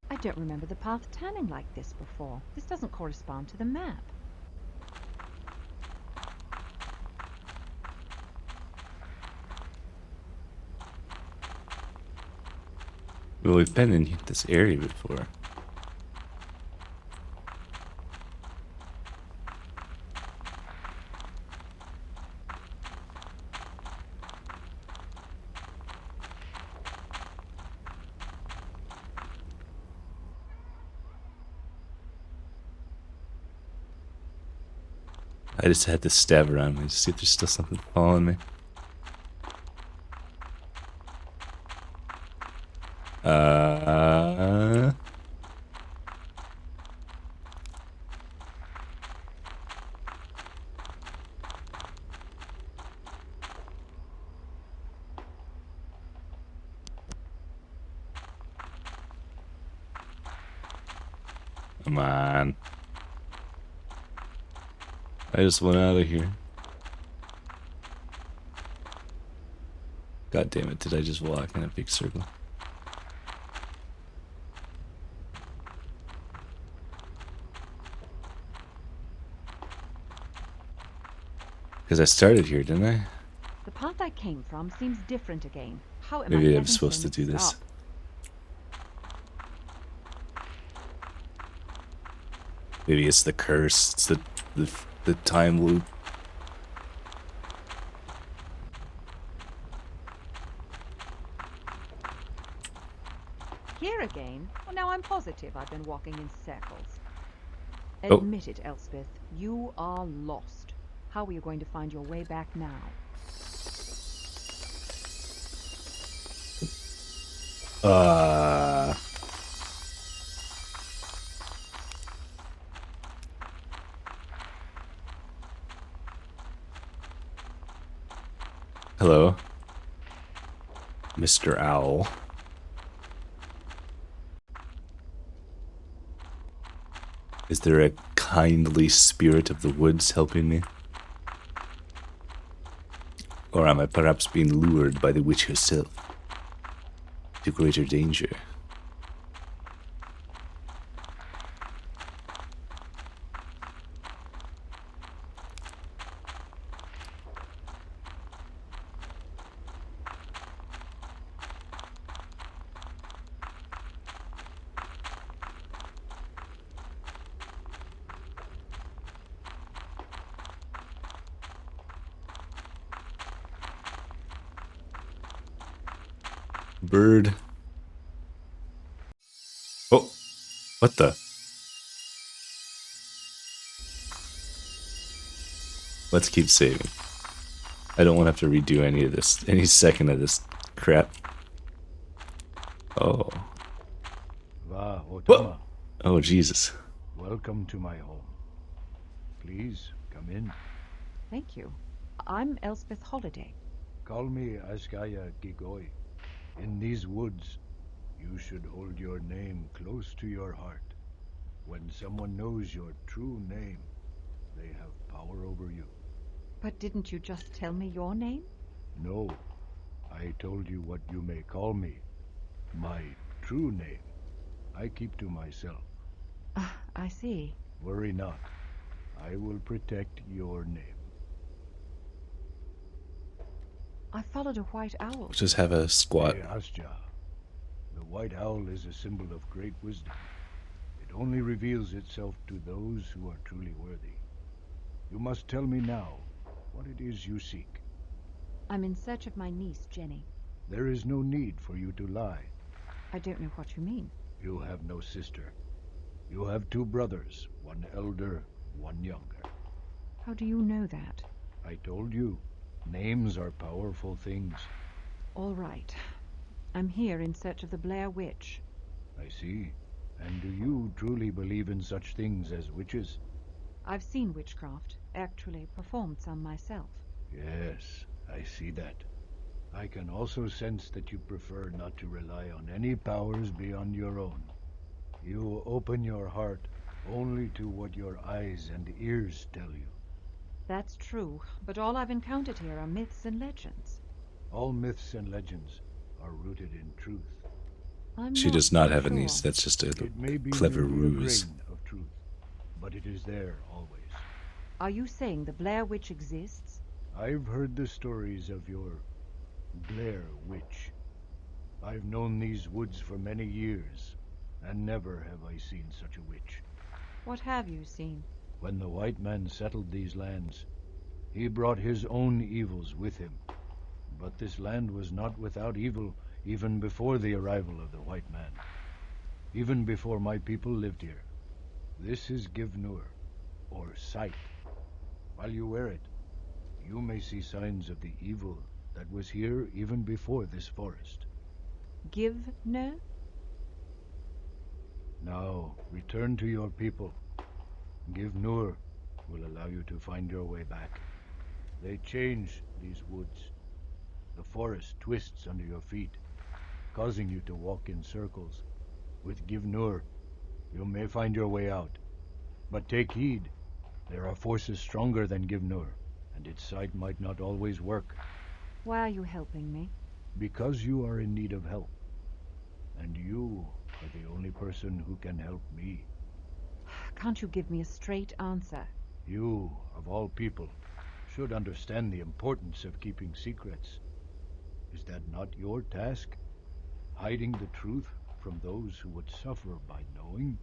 I don't remember the path turning like this before. This doesn't correspond to the map. Well, we've been in this area before. I just had to stab around me to see if there's still something following me. Come on. I just went out of here. God damn it, did I just walk in a big circle? Because I started here, didn't I? The path I came from seems different again. How am I Maybe I'm getting supposed to so do mixed this. up? Maybe it's the curse. It's the time loop. Here again? Well, now I'm positive I've been walking in circles. Oh. Admit it, Elspeth. You are lost. How are you going to find your way back now? Hello, Mr. Owl. Is there a kindly spirit of the woods helping me? Or am I perhaps being lured by the witch herself to greater danger? Bird. Oh, what the? Let's keep saving. I don't want to have to redo any of this, any second of this crap. Oh. Va, Whoa. Oh, Jesus. Welcome to my home. Please, come in. Thank you. I'm Elspeth Holliday. Call me Askaya Gigoy. In these woods, you should hold your name close to your heart. When someone knows your true name, they have power over you. But didn't you just tell me your name? No, I told you what you may call me. My true name, I keep to myself. I see. Worry not. I will protect your name. I followed a white owl. Just have a squat. Hey, Asja. The white owl is a symbol of great wisdom. It only reveals itself to those who are truly worthy. You must tell me now what it is you seek. I'm in search of my niece, Jenny. There is no need for you to lie. I don't know what you mean. You have no sister. You have two brothers, one elder, one younger. How do you know that? I told you, names are powerful things. All right. I'm here in search of the Blair Witch. I see. And do you truly believe in such things as witches? I've seen witchcraft, actually performed some myself. Yes, I see that. I can also sense that you prefer not to rely on any powers beyond your own. You open your heart only to what your eyes and ears tell you. That's true, but all I've encountered here are myths and legends. All myths and legends are rooted in truth. She does not have a niece. That's just a It may be clever merely a ruse. grain of truth, but it is there always. Are you saying the Blair Witch exists? I've heard the stories of your Blair Witch. I've known these woods for many years, and never have I seen such a witch. What have you seen? When the white man settled these lands, he brought his own evils with him. But this land was not without evil even before the arrival of the white man. Even before my people lived here. This is Givnur, or sight. While you wear it, you may see signs of the evil that was here even before this forest. Givnur? Now, return to your people. Givnur will allow you to find your way back. They change these woods. The forest twists under your feet, causing you to walk in circles. With Givnur, you may find your way out. But take heed. There are forces stronger than Givnur, and its sight might not always work. Why are you helping me? Because you are in need of help. And you are the only person who can help me. Can't you give me a straight answer? You, of all people, should understand the importance of keeping secrets. Is that not your task? Hiding the truth from those who would suffer by knowing?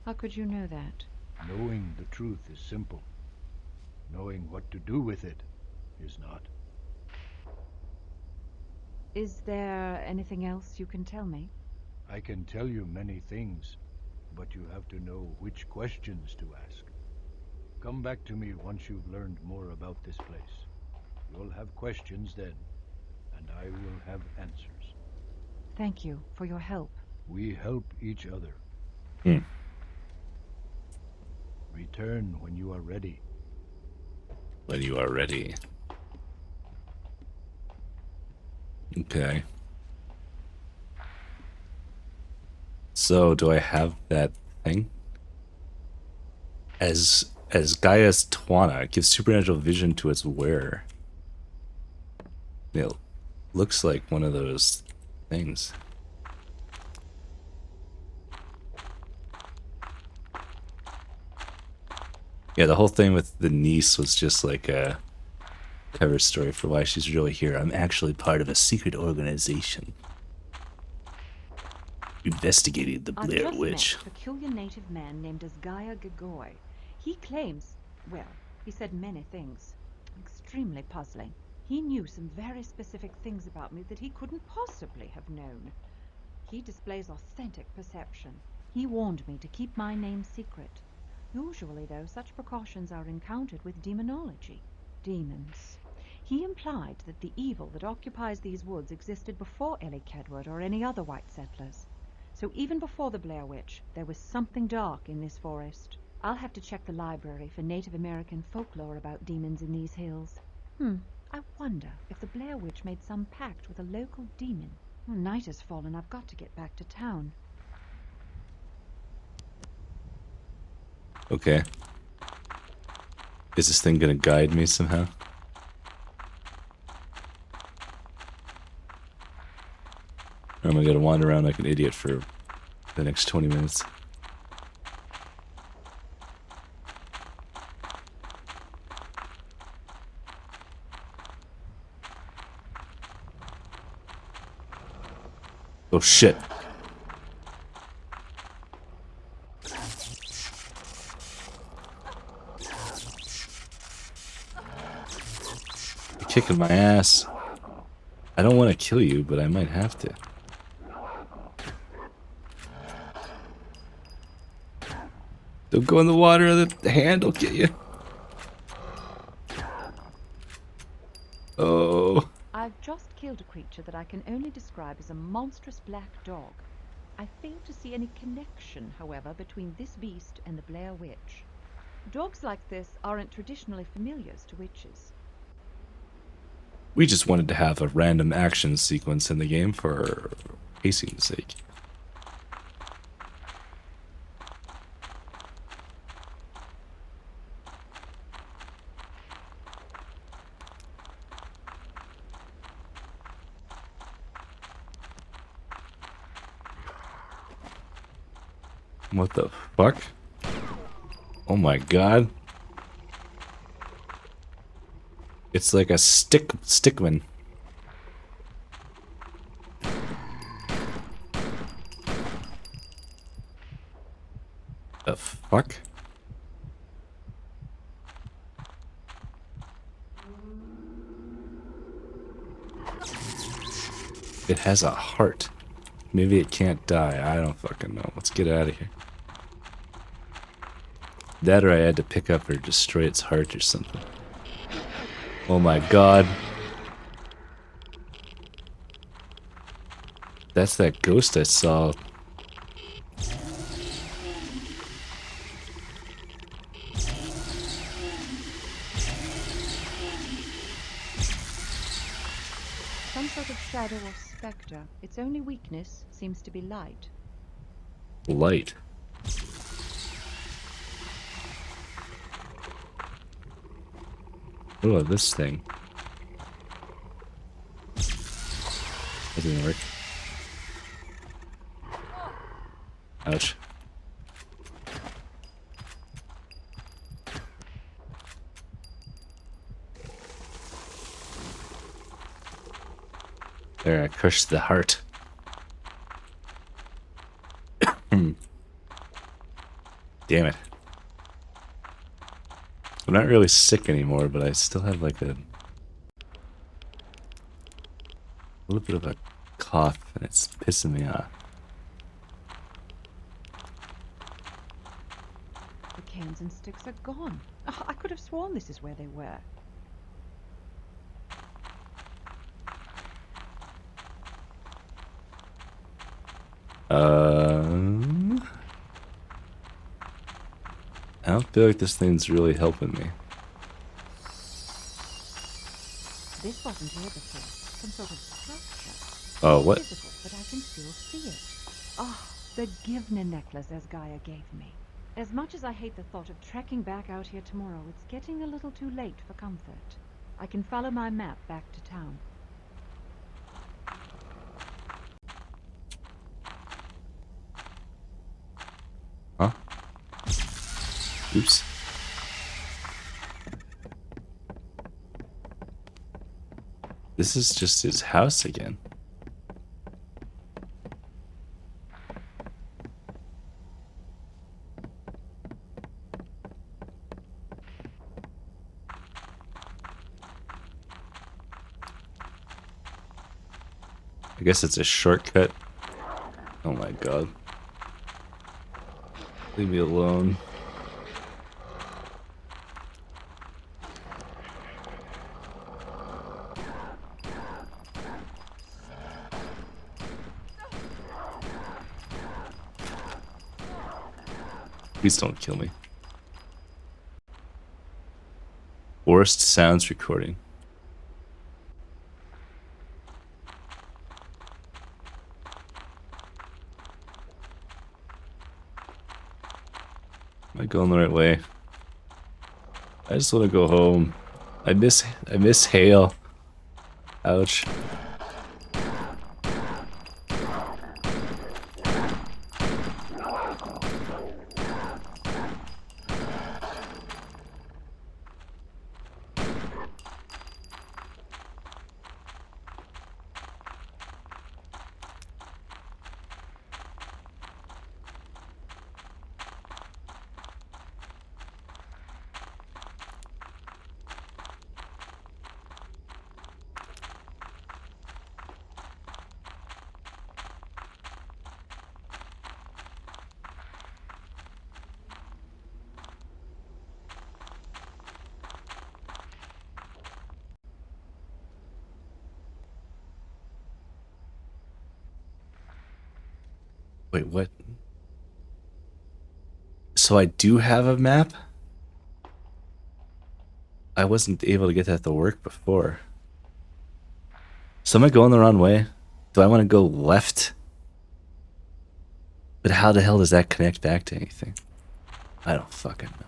How could you know that? Knowing the truth is simple. Knowing what to do with it is not. Is there anything else you can tell me? I can tell you many things, but you have to know which questions to ask. Come back to me once you've learned more about this place. You'll have questions then, and I will have answers. Thank you for your help. We help each other. Return when you are ready. When you are ready. Okay. So, do I have that thing? As Gaia's Twana, it gives supernatural vision to its wearer. It looks like one of those things. Yeah, the whole thing with the niece was just like a cover story for why she's really here. I'm actually part of a secret organization investigating the Blair Witch. I've just met a peculiar native man named Asgaya Gagoy. He claims, well, he said many things. Extremely puzzling. He knew some very specific things about me that he couldn't possibly have known. He displays authentic perception. He warned me to keep my name secret. Usually, though, such precautions are encountered with demonology. Demons. He implied that the evil that occupies these woods existed before Ellie Kedward or any other white settlers. So even before the Blair Witch, there was something dark in this forest. I'll have to check the library for Native American folklore about demons in these hills. I wonder if the Blair Witch made some pact with a local demon. Well, night has fallen. I've got to get back to town. Okay. Is this thing gonna guide me somehow? Or am I gonna wander around like an idiot for the next 20 minutes? Oh shit. You're kicking my ass. I don't want to kill you, but I might have to. Don't go in the water, the hand will get you. Oh. I've just killed a creature that I can only describe as a monstrous black dog. I fail to see any connection, however, between this beast and the Blair Witch. Dogs like this aren't traditionally familiars to witches. We just wanted to have a random action sequence in the game for pacing's sake. What the fuck? Oh my god. It's like a stickman. The fuck? It has a heart. Maybe it can't die. I don't fucking know. Let's get out of here. That or I had to pick up or destroy its heart or something. Oh my god. That's that ghost I saw. Some sort of shadow or spectre. Its only weakness seems to be light. Light. What about this thing? That didn't work. Ouch. There, I crushed the heart. Damn it. I'm not really sick anymore, but I still have like a little bit of a cough, and it's pissing me off. The canes and sticks are gone. Oh, I could have sworn this is where they were. I don't feel like this thing's really helping me. This wasn't here before. Some sort of structure. Oh, what? Physical, but I can still see it. Oh, the Givna necklace as Gaia gave me. As much as I hate the thought of trekking back out here tomorrow, it's getting a little too late for comfort. I can follow my map back to town. Huh? Oops. This is just his house again. I guess it's a shortcut. Oh my god. Leave me alone. Please don't kill me. Forced sounds recording. Am I going the right way? I just want to go home. I miss Hale. Ouch. Wait, what? So I do have a map? I wasn't able to get that to work before. So am I going the wrong way? Do I want to go left? But how the hell does that connect back to anything? I don't fucking know.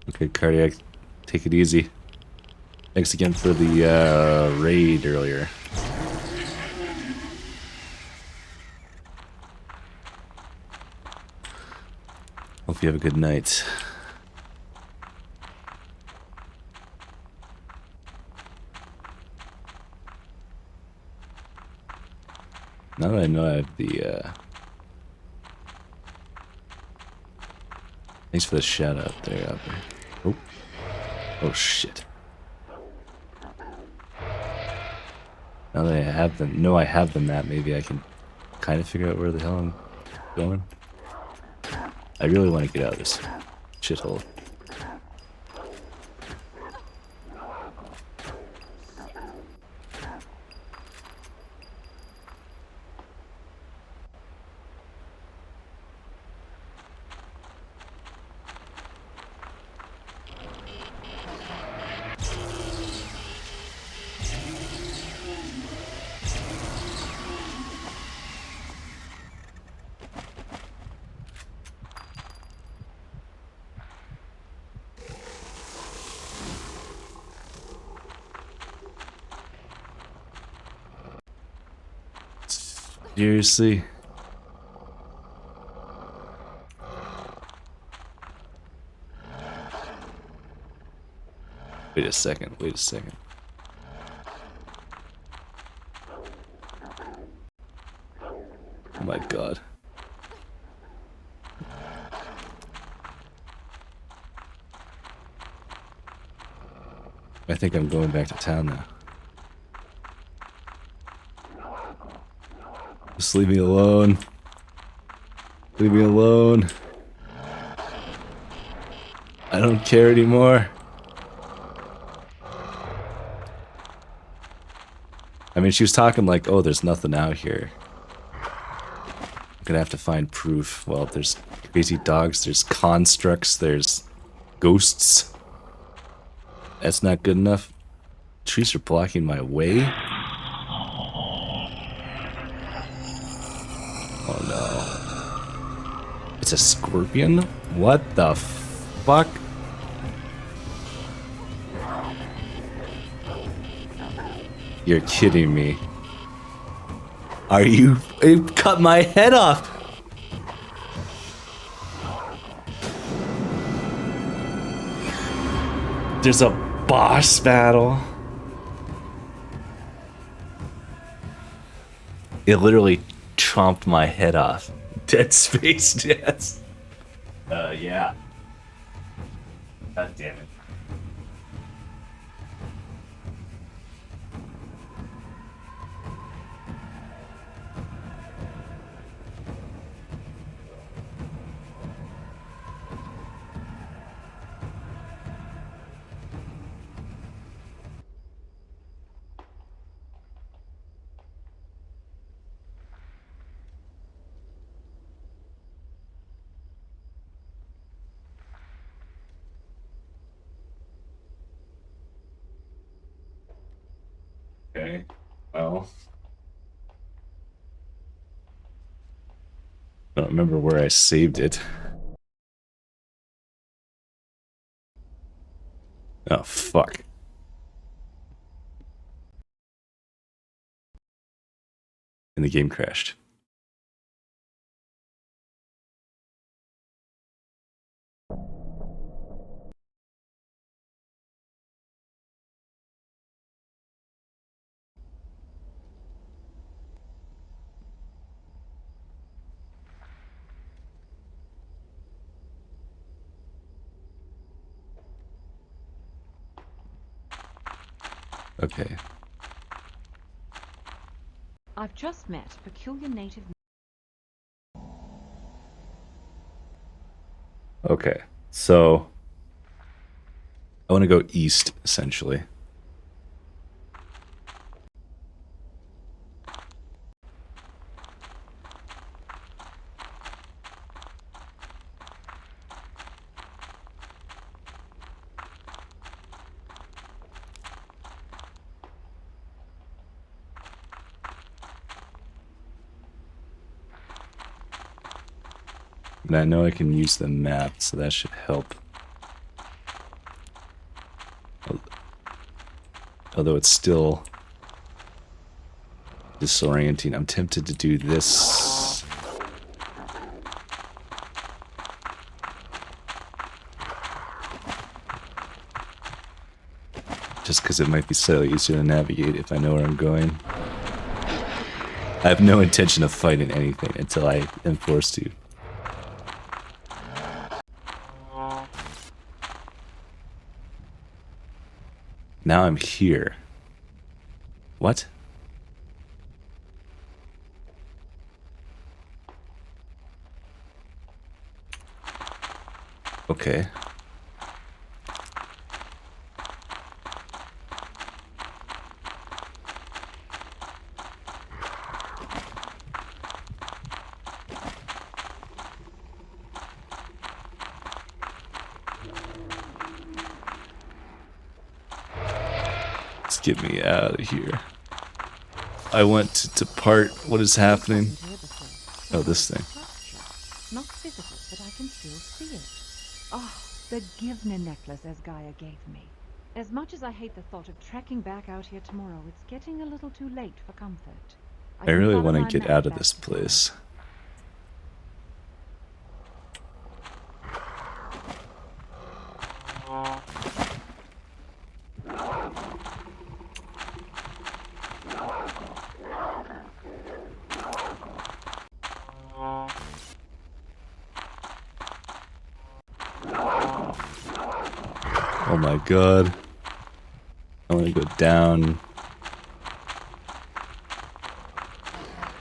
Okay, Cardiac, take it easy. Thanks again for the raid earlier. Hope you have a good night. Now that I know I have the thanks for the shout out there, out there. Oh. Oh shit. Now that I have them, I have the map, maybe I can kind of figure out where the hell I'm going. I really want to get out of this shithole. Seriously? Wait a second, wait a second. Oh my god. I think I'm going back to town now. Just leave me alone. Leave me alone. I don't care anymore. I mean, she was talking like, oh, there's nothing out here. I'm gonna have to find proof. Well, there's crazy dogs, there's constructs, there's ghosts. That's not good enough. Trees are blocking my way. Oh no. It's a scorpion? What the fuck? You're kidding me. Are you? It cut my head off. There's a boss battle. It literally chomped my head off. Dead Space Jets. Yeah. God damn it. Okay. Well, I don't remember where I saved it. Oh, fuck. And the game crashed. Okay. I've just met a peculiar native. Okay. So I want to go east, essentially. And I know I can use the map, so that should help. Although it's still disorienting. I'm tempted to do this. Just because it might be slightly easier to navigate if I know where I'm going. I have no intention of fighting anything until I am forced to. Now I'm here. What? Okay. Let's get me out of here. I want to depart. What is happening? Oh, this thing. Not physical, but I can still see it. Oh, the Givna necklace as Gaia gave me. As much as I hate the thought of trekking back out here tomorrow, it's getting a little too late for comfort. I really want to get out of this place. Oh my god. I want to go down.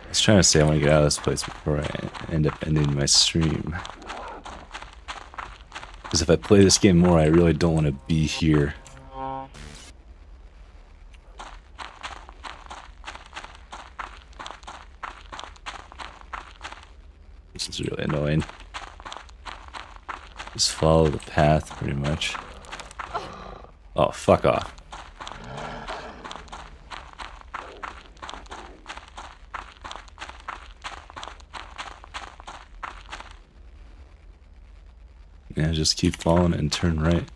I was trying to say I want to get out of this place before I end up ending my stream. Because if I play this game more, I really don't want to be here. This is really annoying. Just follow the path, pretty much. Oh, fuck off. Yeah, just keep following it and turn right.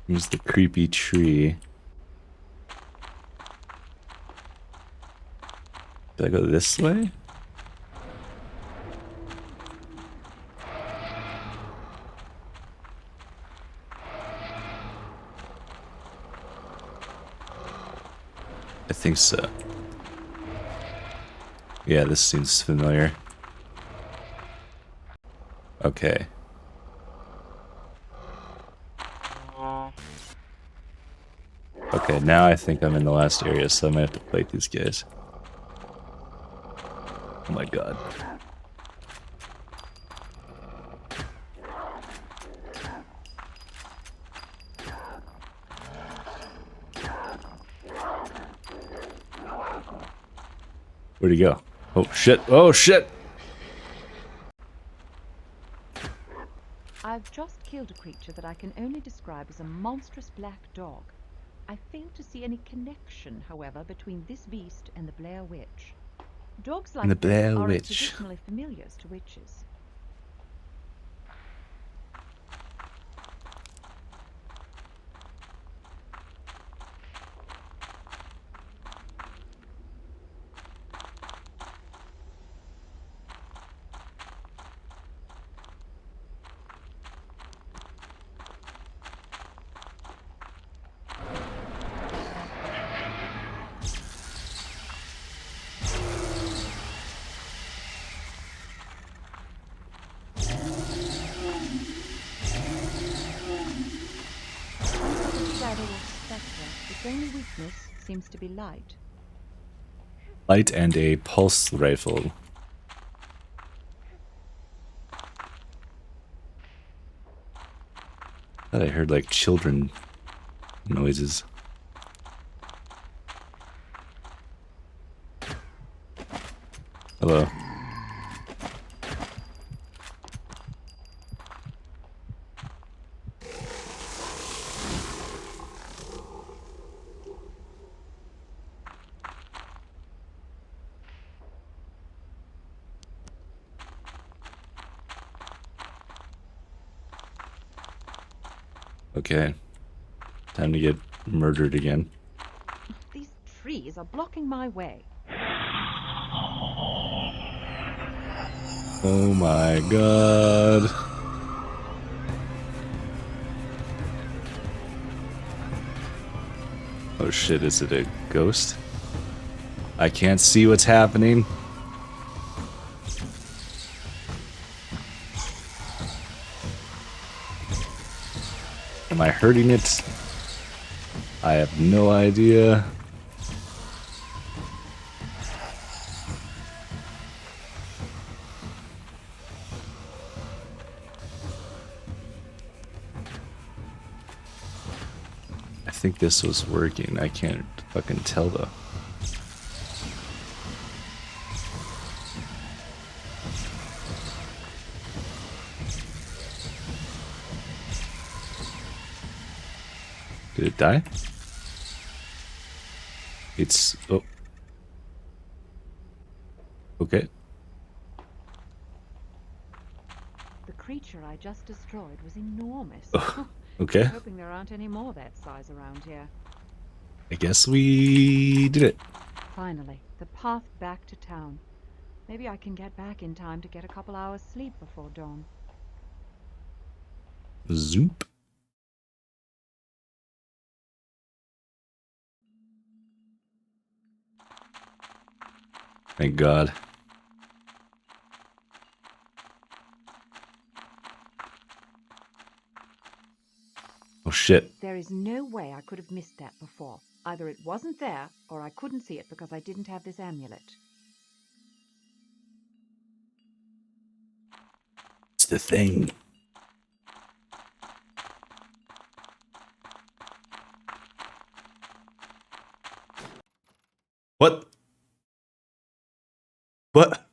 Here's the creepy tree. Did I go this way? I think so. Yeah, this seems familiar. Okay. Okay, now I think I'm in the last area, so I might have to fight these guys. Oh my god. Where'd he go? Oh shit, oh shit! I've just killed a creature that I can only describe as a monstrous black dog. I fail to see any connection, however, between this beast and the Blair Witch. Dogs like The this Blair aren't Witch. traditionally familiars to witches. Shadow or spectre, its only weakness seems to be light. Light and a pulse rifle. I thought I heard like children noises. Hello. Okay. Time to get murdered again. These trees are blocking my way. Oh my god. Oh shit, is it a ghost? I can't see what's happening. Am I hurting it? I have no idea. I think this was working. I can't fucking tell though. Did it die? It's... oh. Okay. The creature I just destroyed was enormous. Okay. I'm hoping there aren't any more that size around here. I guess we did it. Finally, the path back to town. Maybe I can get back in time to get a couple hours sleep before dawn. Zoop. Thank God. Oh shit. There is no way I could have missed that before. Either it wasn't there, or I couldn't see it because I didn't have this amulet. It's the thing. What? What?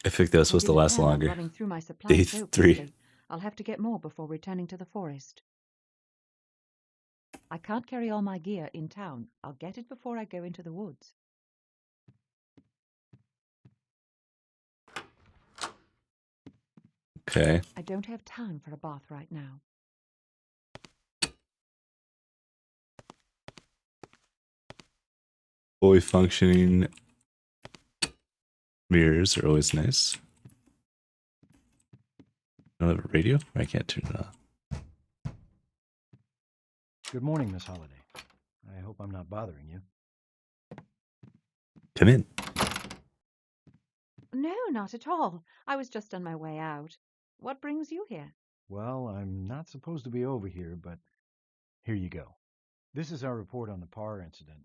I think this was to last longer. Running through my supplies Day so 3. quickly. I'll have to get more before returning to the forest. I can't carry all my gear in town. I'll get it before I go into the woods. Okay. I don't have time for a bath right now. Fully functioning mirrors are always nice. I don't have a radio? I can't turn it off. Good morning, Miss Holliday. I hope I'm not bothering you. Come in. No, not at all. I was just on my way out. What brings you here? Well, I'm not supposed to be over here, but here you go. This is our report on the Parr incident.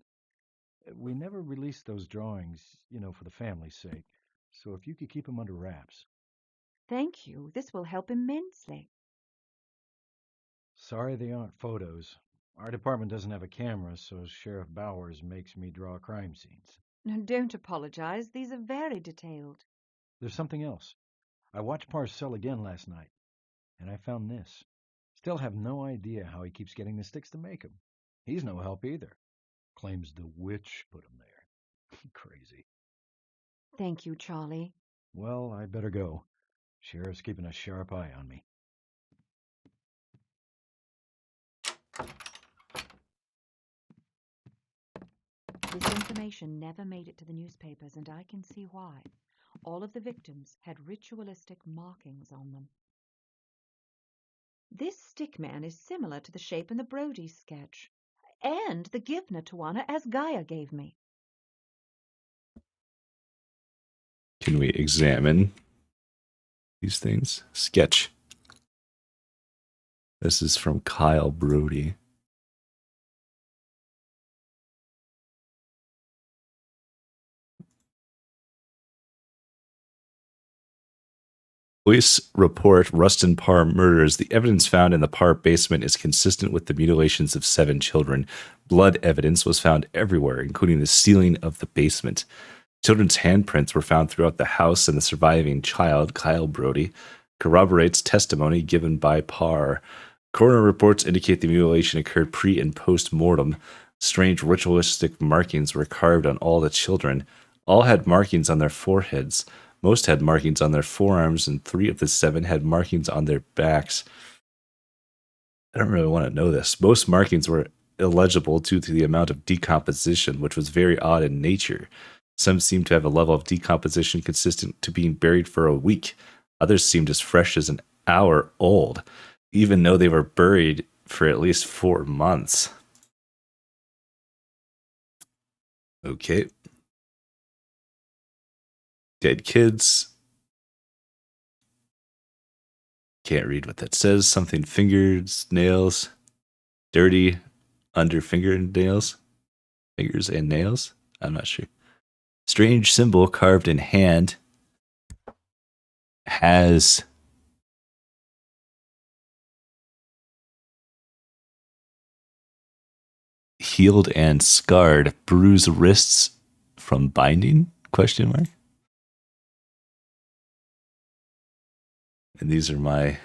We never released those drawings, for the family's sake. So if you could keep them under wraps. Thank you. This will help immensely. Sorry they aren't photos. Our department doesn't have a camera, so Sheriff Bowers makes me draw crime scenes. Don't apologize. These are very detailed. There's something else. I watched Parr's cell again last night, and I found this. Still have no idea how he keeps getting the sticks to make them. He's no help either. Claims the witch put him there. Crazy. Thank you, Charlie. Well, I better go. Sheriff's keeping a sharp eye on me. This information never made it to the newspapers, and I can see why. All of the victims had ritualistic markings on them. This stickman is similar to the shape in the Brody sketch, and the Givna Tawana as Gaia gave me. Can we examine these things? Sketch. This is from Kyle Brody. Police report Rustin Parr murders. The evidence found in the Parr basement is consistent with the mutilations of 7 children. Blood evidence was found everywhere, including the ceiling of the basement. Children's handprints were found throughout the house, and the surviving child, Kyle Brody, corroborates testimony given by Parr. Coroner reports indicate the mutilation occurred pre- and post-mortem. Strange ritualistic markings were carved on all the children. All had markings on their foreheads. Most had markings on their forearms, and 3 of the 7 had markings on their backs. I don't really want to know this. Most markings were illegible due to the amount of decomposition, which was very odd in nature. Some seemed to have a level of decomposition consistent to being buried for a week. Others seemed as fresh as an hour old, even though they were buried for at least 4 months. Okay. Dead kids. Can't read what that says. Something fingers, nails. Dirty under fingernails. Fingers and nails? I'm not sure. Strange symbol carved in hand. Has healed and scarred. Bruised wrists from binding? Question mark. And these are my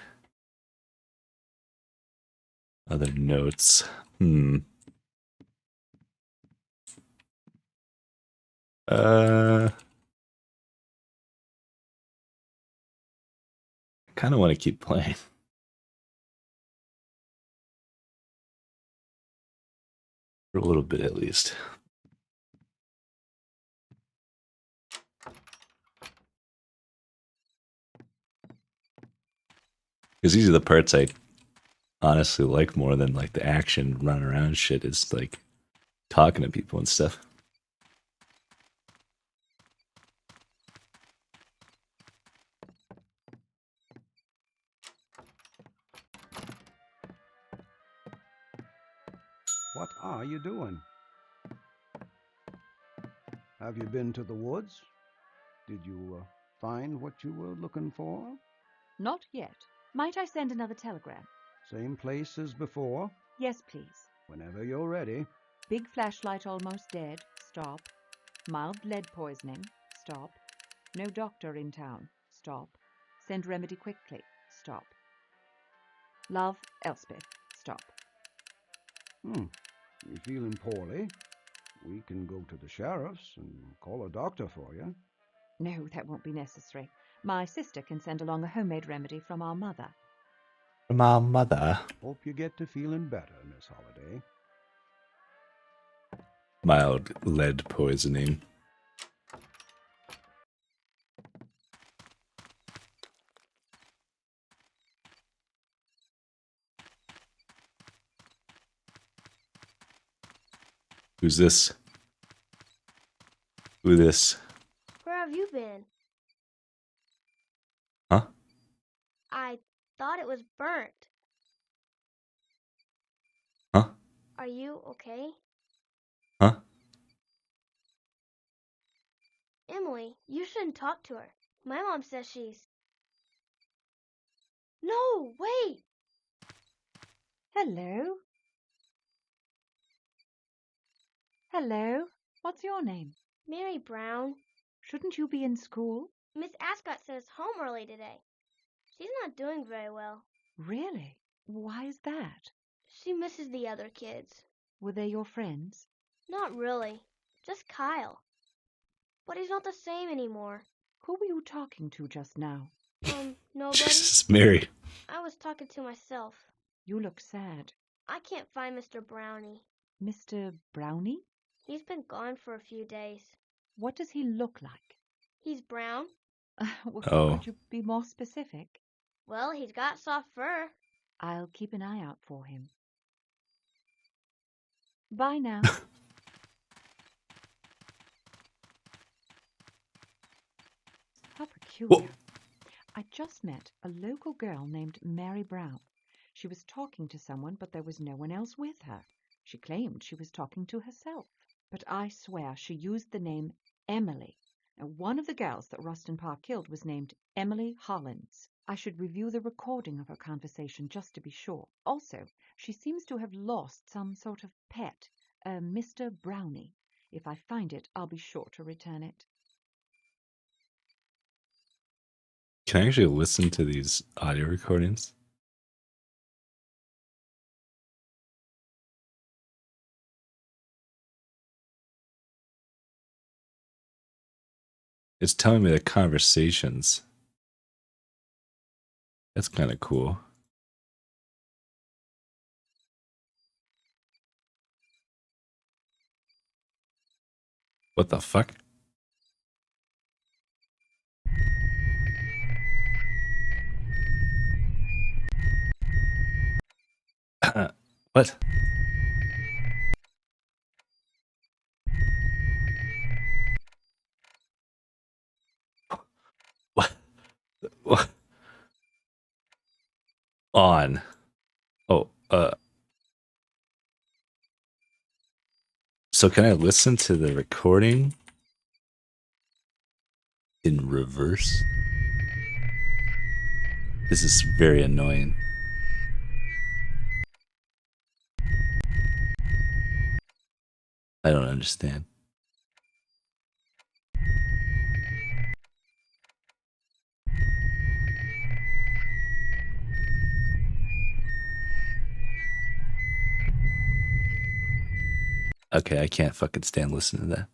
other notes. I kind of want to keep playing. For a little bit at least. Because these are the parts I honestly like more than like the action run around shit, is like talking to people and stuff. What are you doing? Have you been to the woods? Did you find what you were looking for? Not yet. Might I send another telegram? Same place as before? Yes, please. Whenever you're ready. Big flashlight almost dead. Stop. Mild lead poisoning. Stop. No doctor in town. Stop. Send remedy quickly. Stop. Love, Elspeth. Stop. You're feeling poorly? We can go to the sheriff's and call a doctor for you. No, that won't be necessary. My sister can send along a homemade remedy from our mother. From our mother? Hope you get to feeling better, Miss Holliday. Mild lead poisoning. Who's this? Who this? Where have you been? Huh? I thought it was burnt. Huh? Are you okay? Huh? Emily, you shouldn't talk to her. My mom says she's... No, wait! Hello? Hello? What's your name? Mary Brown. Shouldn't you be in school? Miss Ascot sent us home early today. She's not doing very well. Really? Why is that? She misses the other kids. Were they your friends? Not really. Just Kyle. But he's not the same anymore. Who were you talking to just now? Nobody. Jesus, Mary. I was talking to myself. You look sad. I can't find Mr. Brownie. Mr. Brownie? He's been gone for a few days. What does he look like? He's brown. Could you be more specific? Well, he's got soft fur. I'll keep an eye out for him. Bye now. How peculiar. Whoa. I just met a local girl named Mary Brown. She was talking to someone, but there was no one else with her. She claimed she was talking to herself. But I swear she used the name Emily. And one of the girls that Rustin Parr killed was named Emily Hollins. I should review the recording of her conversation just to be sure. Also, she seems to have lost some sort of pet, a Mr. Brownie. If I find it, I'll be sure to return it. Can I actually listen to these audio recordings? It's telling me the conversations. That's kind of cool. What the fuck? What? What? On. Oh, so can I listen to the recording in reverse? This is very annoying. I don't understand. Okay, I can't fucking stand listening to that.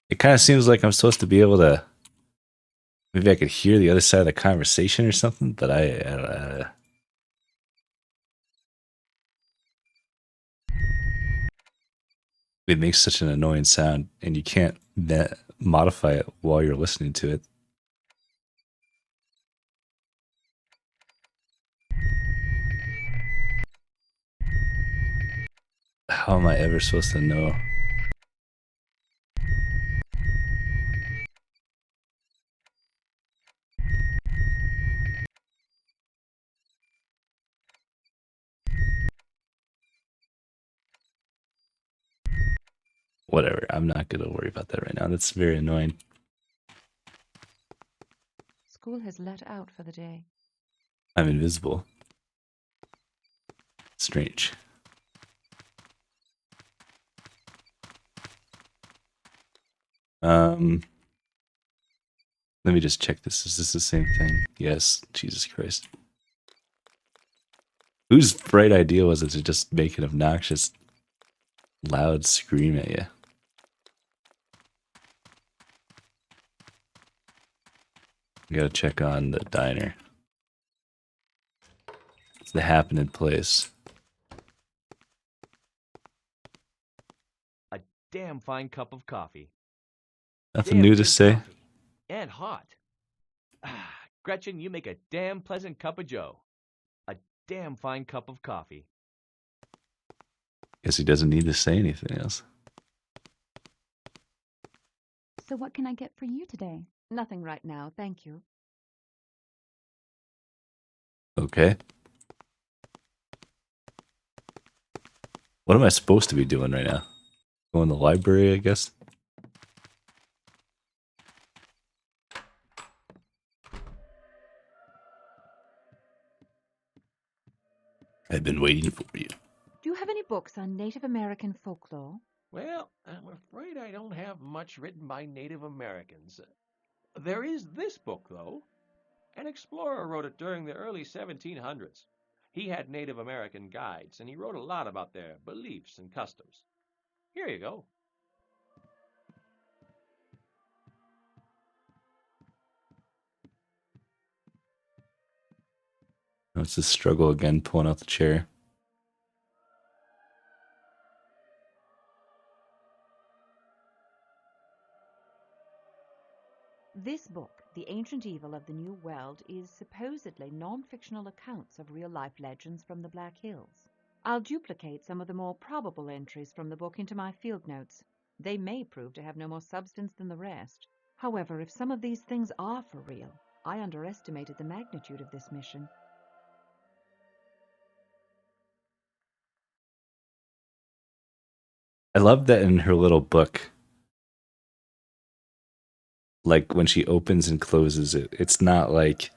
It kind of seems like I'm supposed to be able to... Maybe I could hear the other side of the conversation or something, but it makes such an annoying sound, and you can't modify it while you're listening to it. How am I ever supposed to know? Whatever, I'm not gonna worry about that right now. That's very annoying. School has let out for the day. I'm invisible. Strange. Let me just check this. Is this the same thing? Yes. Jesus Christ. Whose bright idea was it to just make an obnoxious, loud scream at you? I gotta check on the diner. It's the happening place. A damn fine cup of coffee. Nothing new to say. Coffee. And hot. Gretchen, you make a damn pleasant cup of joe. A damn fine cup of coffee. Guess he doesn't need to say anything else. So what can I get for you today? Nothing right now, thank you. Okay. What am I supposed to be doing right now? Going to the library, I guess? I've been waiting for you. Do you have any books on Native American folklore? Well, I'm afraid I don't have much written by Native Americans. There is this book, though. An explorer wrote it during the early 1700s. He had Native American guides, and he wrote a lot about their beliefs and customs. Here you go. Oh, it's a struggle again, pulling out the chair. This book, The Ancient Evil of the New World, is supposedly non-fictional accounts of real-life legends from the Black Hills. I'll duplicate some of the more probable entries from the book into my field notes. They may prove to have no more substance than the rest. However, if some of these things are for real, I underestimated the magnitude of this mission. I love that in her little book, like when she opens and closes it, it's not like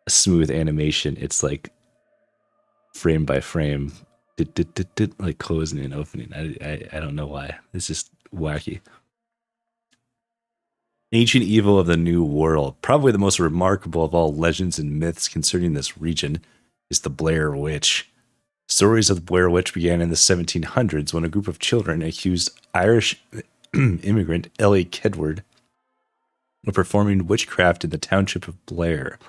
a smooth animation. It's like frame by frame, like closing and opening. I don't know why. It's just wacky. Ancient evil of the New World. Probably the most remarkable of all legends and myths concerning this region is the Blair Witch. Stories of the Blair Witch began in the 1700s when a group of children accused Irish immigrant Ellie Kedward of performing witchcraft in the township of Blair.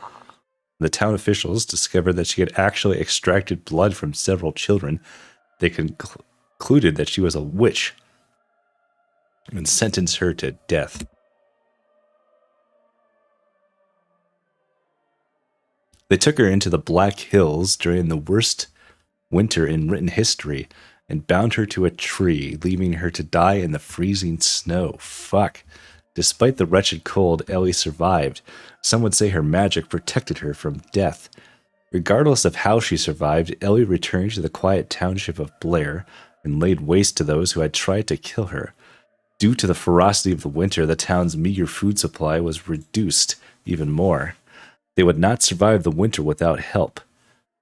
The town officials discovered that she had actually extracted blood from several children. They concluded that she was a witch and sentenced her to death. They took her into the Black Hills during the worst winter in written history and bound her to a tree, leaving her to die in the freezing snow. Fuck. Despite the wretched cold, Ellie survived. Some would say her magic protected her from death. Regardless of how she survived, Ellie returned to the quiet township of Blair and laid waste to those who had tried to kill her. Due to the ferocity of the winter, the town's meager food supply was reduced even more. They would not survive the winter without help.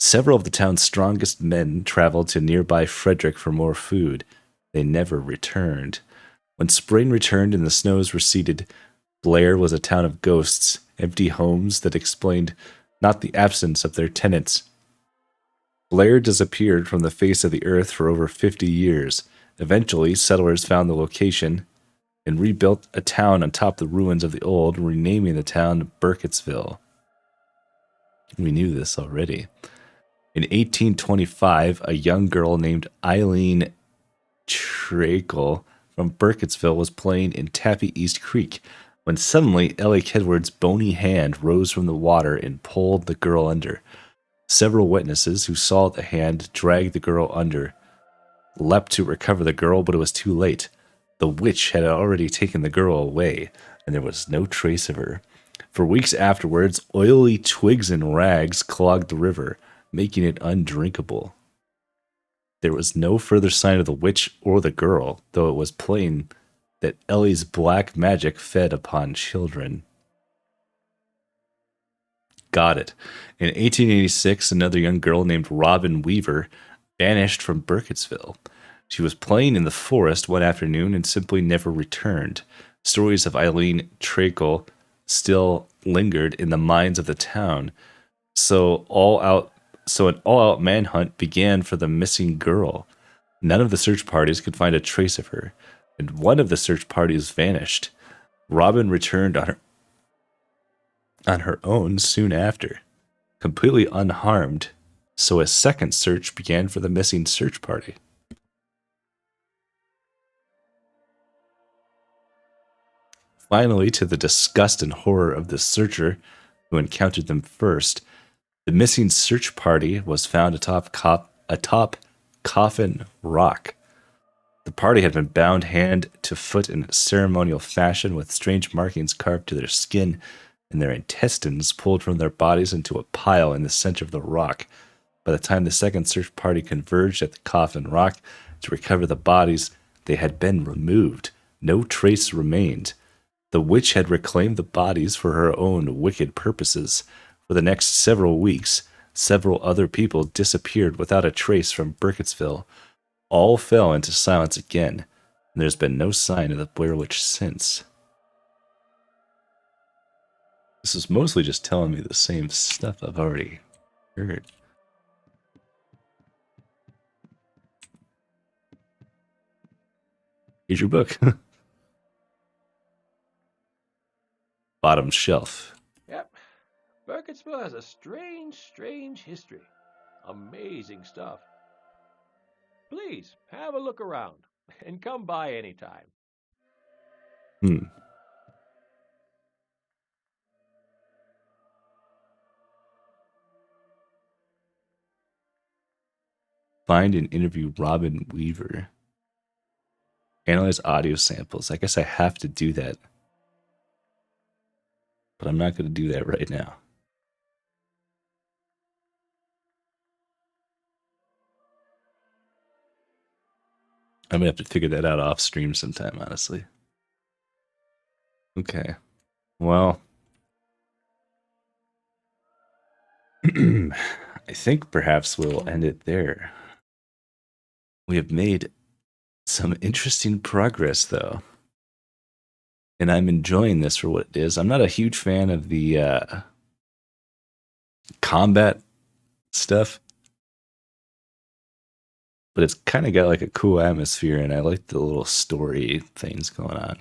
Several of the town's strongest men traveled to nearby Frederick for more food. They never returned. When spring returned and the snows receded, Blair was a town of ghosts, empty homes that explained not the absence of their tenants. Blair disappeared from the face of the earth for over 50 years. Eventually, settlers found the location and rebuilt a town on top of the ruins of the old, renaming the town Burkittsville. We knew this already. In 1825, a young girl named Eileen Trakel from Burkittsville was playing in Tappy East Creek when suddenly Ellie Kedward's bony hand rose from the water and pulled the girl under. Several witnesses who saw the hand dragged the girl under, leapt to recover the girl, but it was too late. The witch had already taken the girl away, and there was no trace of her. For weeks afterwards, oily twigs and rags clogged the river, making it undrinkable. There was no further sign of the witch or the girl, though it was plain that Ellie's black magic fed upon children. Got it. In 1886, another young girl named Robin Weaver vanished from Burkittsville. She was playing in the forest one afternoon and simply never returned. Stories of Eileen Trakel still lingered in the minds of the town, so an all-out manhunt began for the missing girl. None of the search parties could find a trace of her, and one of the search parties vanished. Robin returned on her own soon after, completely unharmed, so a second search began for the missing search party. Finally, to the disgust and horror of the searcher who encountered them first, the missing search party was found atop Coffin Rock. The party had been bound hand to foot in a ceremonial fashion with strange markings carved to their skin and their intestines pulled from their bodies into a pile in the center of the rock. By the time the second search party converged at the Coffin Rock to recover the bodies, they had been removed. No trace remained. The witch had reclaimed the bodies for her own wicked purposes. For the next several weeks, several other people disappeared without a trace from Burkittsville. All fell into silence again, and there's been no sign of the Blair Witch since. This is mostly just telling me the same stuff I've already heard. Here's your book. Bottom shelf. Yep. Burkittsville has a strange history. Amazing stuff. Please, have a look around, and come by anytime. Find and interview Robin Weaver. Analyze audio samples. I guess I have to do that. But I'm not going to do that right now. I'm going to have to figure that out off stream sometime, honestly. Okay. Well, I think perhaps we'll end it there. We have made some interesting progress, though. And I'm enjoying this for what it is. I'm not a huge fan of the combat stuff. But it's kind of got like a cool atmosphere, and I like the little story things going on.